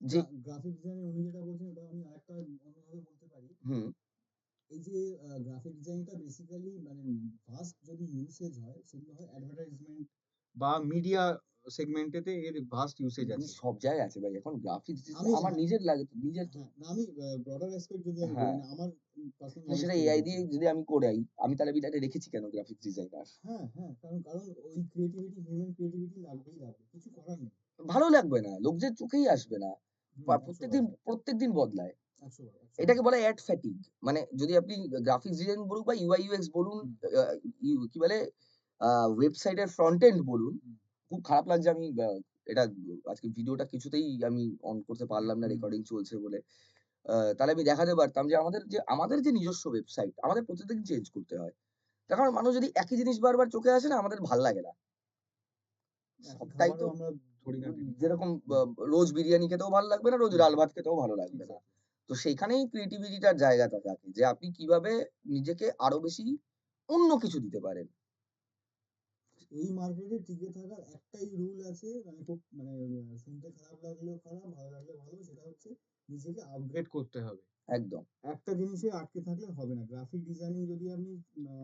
যে গ্রাফিক ডিজাইনে উনি যেটা বলছেন, এটা আমি আরেকটা অন্যভাবে বলতে পারি। হুম, এই যে গ্রাফিক ডিজাইনটা বেসিক্যালি মানে ফার্স্ট যদি ইউসেজ হয়, সেগুলো হয় অ্যাডভার্টাইজমেন্ট বা মিডিয়া সেগমেন্টেতে এর ভাস্ট ইউসেজ আছে। সব জায়গায় আছে ভাই এখন গ্রাফিক্স আমি আমার হ্যাঁ, নিজের লাগে নিজের হ্যাঁ, না আমি ব্রডার অ্যাসপেক্ট যদি আমি বলি হ্যাঁ না আমার পার্সোনাল না, নলেজ সেটা থেকে এআই বলছি। দিয়ে যদি আমি করাই আমি তাহলে বিটাতে রেখেছি কেন গ্রাফিক্স ডিজাইনার? হ্যাঁ, হ্যাঁ, কারণ ওই ক্রিয়েটিভিটি হিউম্যান ক্রিয়েটিভিটি লাগবেই লাগবে। কিছু করার নেই। ভালো লাগবে না, লোকদের চোখেই আসবে না। হুম, 100 বার, প্রত্যেকদিন বদলায়। 100 বার, 100 এটাকে বার। বলে অ্যাড ফ্যাটিগ। মানে যদি আপনি গ্রাফিক্স ডিজাইন বলুন বা ইউআই ইউএক্স বলুন, হুম, কি বলে ওয়েবসাইটের ফ্রন্ট এন্ড বলুন, হুম, খুব খারাপ লাগছে আমি এটা আজকে ভিডিওটা কিছুতেই আমি অন করতে পারলাম না হুম, রেকর্ডিং চলছে বলে। তাহলে আমি দেখাতে পারতাম যে আমাদের যে নিজস্ব ওয়েবসাইট আমাদের প্রতিদিন চেঞ্জ করতে হয়। তার কারণ মানুষ যদি একই জিনিস বারবার চোখে আসে না আমাদের ভাল লাগে না। একই সবটাই তো খাবারও আমরা ধরি না ডেইলি। যেরকম হুম, রোজ বিরিয়ানি খেতেও ভালো লাগবে না, রোজ হুম, ডাল ভাত খেতেও ভালো লাগবে না। এক্সাক্টলি। তো সেইখানেই ক্রিয়েটিভিটিটার জায়গাটা থাকে যে আপনি কিভাবে নিজেকে আরো বেশি অন্য কিছু দিতে পারেন। এই মার্কেটে টিকে থাকার একটাই রুল আছে, মানে খুব মানে শুনতে খারাপ লাগলেও খারাপ, ভালো লাগলেও ভালো, সেটা হচ্ছে নিজেকে আপগ্রেড করতে হবে। একদম। একটা জিনিসে আটকে থাকলে হবে না। গ্রাফিক ডিজাইনিং যদি আপনি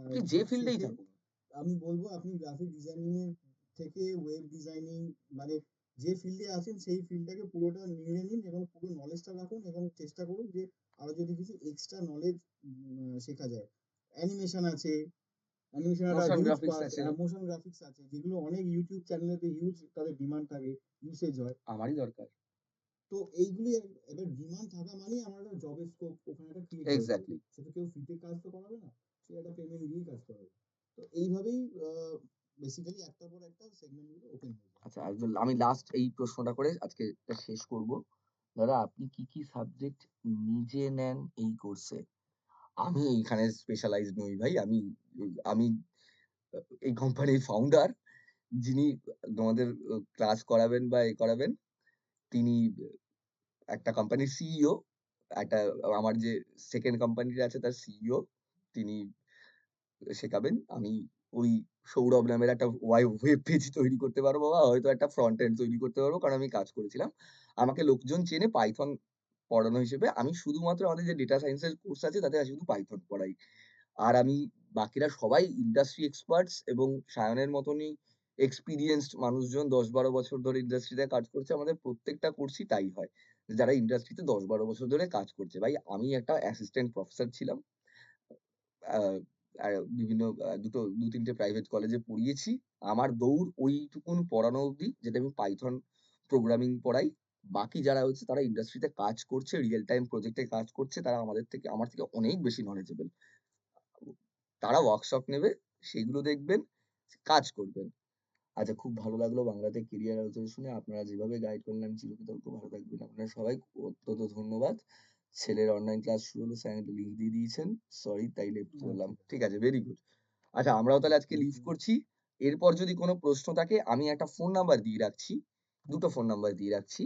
আপনি যে ফিল্ডেই শেখেন, থাকুন। আমি বলবো আপনি গ্রাফিক ডিজাইনিং এর থেকে ওয়েব ডিজাইনিং, মানে যে ফিল্ডে আছেন সেই ফিল্ডটাকে পুরোটা নিয়ে নিন এবং পুরো নলেজটা রাখুন এবং চেষ্টা করুন যে আরো যদি কিছু এক্সট্রা নলেজ শেখা যায়। অ্যানিমেশন আছে, অ্যানিমেশন একটা মোশন হিউজ গ্রাফিক্স পার্ট, আছে। মোশন গ্রাফিক্স আছে, যেগুলো অনেক ইউটিউব চ্যানেলেতে হিউজ তাদের ডিমান্ড থাকে, ইউসেজ হয়। আমারই দরকার। তো এইগুলি এবার ডিমান্ড থাকা মানেই আমার একটা জবের স্কোপ ওখানে একটা ক্রিয়েট হয়ে যাবে। এক্সাক্টলি। সেটা কেউ ফ্রিতে কাজ তো করাবে না, সে একটা পেমেন্ট দিয়েই কাজ করাবে। তো এইভাবেই বেসিক্যালি একটার পর একটা সেগমেন্ট গুলো ওপেন হয়ে যায়। আচ্ছা, আমি লাস্ট এই প্রশ্নটা করে আজকে এটা শেষ করব। দাদা আপনি কি কি সাবজেক্ট নিজে নেন এই কোর্সে? আমি এইখানে স্পেশালাইজড নই ভাই। আমি এই কোম্পানির ফাউন্ডার। যিনি তোমাদের ক্লাস করাবেন বা করাবেন তিনি একটা কোম্পানির সিইও। একটা আমার যে সেকেন্ড কোম্পানিটা আছে তার সিইও। তিনি শেখাবেন। আমি ওই সৌরভ নামের একটা ওয়েব পেজ তৈরি করতে পারবো বা হয়তো একটা ফ্রন্ট এন্ড তৈরি করতে পারবো, কারণ আমি কাজ করেছিলাম। আমাকে লোকজন চেনে পাইথন পড়ানো হিসেবে। আমি শুধুমাত্র আমাদের যে ডেটা সায়েন্সের কোর্স আছে তাতে শুধু পাইথন পড়াই। আর বাকিরা সবাই ইন্ডাস্ট্রি এক্সপার্টস এবং সায়নের মতনই এক্সপিরিয়েন্সড মানুষজন ১০-১২ বছর ধরে ইন্ডাস্ট্রিতে কাজ করছে। আমাদের প্রত্যেকটা কোর্সই তাই হয়। যারা ইন্ডাস্ট্রিতে ১০-১২ বছর ধরে কাজ করছে। ভাই আমি একটা অ্যাসিস্ট্যান্ট প্রফেসর ছিলাম। আ আর বিভিন্ন ২-৩ টে প্রাইভেট কলেজে পড়িয়েছি। আমার দৌড় ওইটুকুন পড়ানো অবধি যেটা আমি পাইথন প্রোগ্রামিং পড়াই। বাকি যারা হচ্ছে তারা ইন্ডাস্ট্রিতে কাজ করছে, রিয়াল টাইম প্রজেক্টে কাজ করছে। তারা আমার থেকে অনেক বেশি নলেজেবল। তারা ওয়ার্কশপ নেবে, সেগুলো দেখবেন, কাজ করবেন। আচ্ছা, খুব ভালো লাগলো বাংলাতে কেরিয়ার আলোচনা শুনে। আপনারা যেভাবে গাইড করলেন আমি চিরকৃতজ্ঞ। ভালো থাকবেন আপনারা সবাই। অত্যন্ত ধন্যবাদ। ছেলের অনলাইন ক্লাস শুরু হলো, স্যার একটা লিংক দিয়ে দিয়েছেন। সরি তাই লেফট করলাম। ঠিক আছে, ভেরি গুড। আচ্ছা, আমরাও তাহলে আজকে লিভ করছি। এরপর যদি কোনো প্রশ্ন থাকে আমি একটা ফোন নাম্বার দিয়ে রাখছি। ২ টো ফোন নাম্বার দিয়ে রাখছি।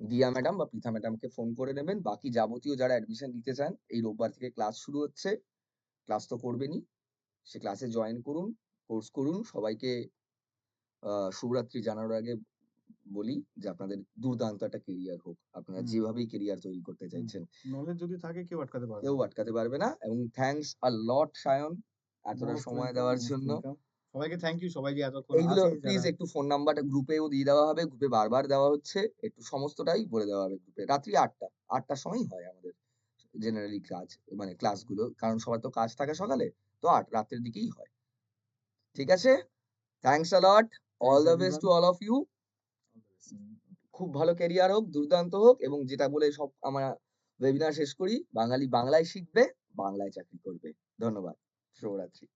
দিয়া ম্যাডাম বা পৃথা ম্যাডামকে ফোন করে নেবেন। বাকি যাবতীয় যারা অ্যাডমিশন নিতে চান, এই রোববার থেকে ক্লাস শুরু হচ্ছে। ক্লাস তো করবেনই। সে ক্লাসে জয়েন করুন, কোর্স করুন। সবাইকে শুভরাত্রি জানানোর আগে বলি যে আপনাদের দুর্দান্ত একটা কেরিয়ার হোক। আপনারা হুম, যেভাবেই কেরিয়ার তৈরি করতে হুম। চাইছেন, নলেজ যদি থাকে কেউ আটকাতে পারবে কেউ না। আটকাতে পারবে না। এবং থ্যাংকস আ লট সায়ন এতটা মোস্ট সময় ওয়েলকাম, দেওয়ার মোস্ট জন্য। ওয়েলকাম। সবাইকে থ্যাংক ইউ, সবাই যে এতক্ষণ এইগুলো আছে প্লিজ যারা। একটু ফোন নাম্বারটা গ্রুপেও দিয়ে দেওয়া হবে। গ্রুপে বারবার দেওয়া হচ্ছে। একটু সমস্তটাই বলে দেওয়া হবে গ্রুপে। রাত্রি ৮টার সময়ই হয় আমাদের জেনারেলি মানে ক্লাসগুলো। কারণ সবার তো কাজ থাকে সকালে। তো রাত্রের দিকেই হয়। ঠিক আছে? Thanks a lot. All thanks the best everyone. To all of you. খুব ভালো ক্যারিয়ার হোক, দুর্দান্ত হোক, এবং যেটা বলে সব আমরা ওয়েবিনার শেষ করি, বাঙালি বাংলায় শিখবে, বাংলায় চাকরি করবে। ধন্যবাদ। শুভরাত্রি।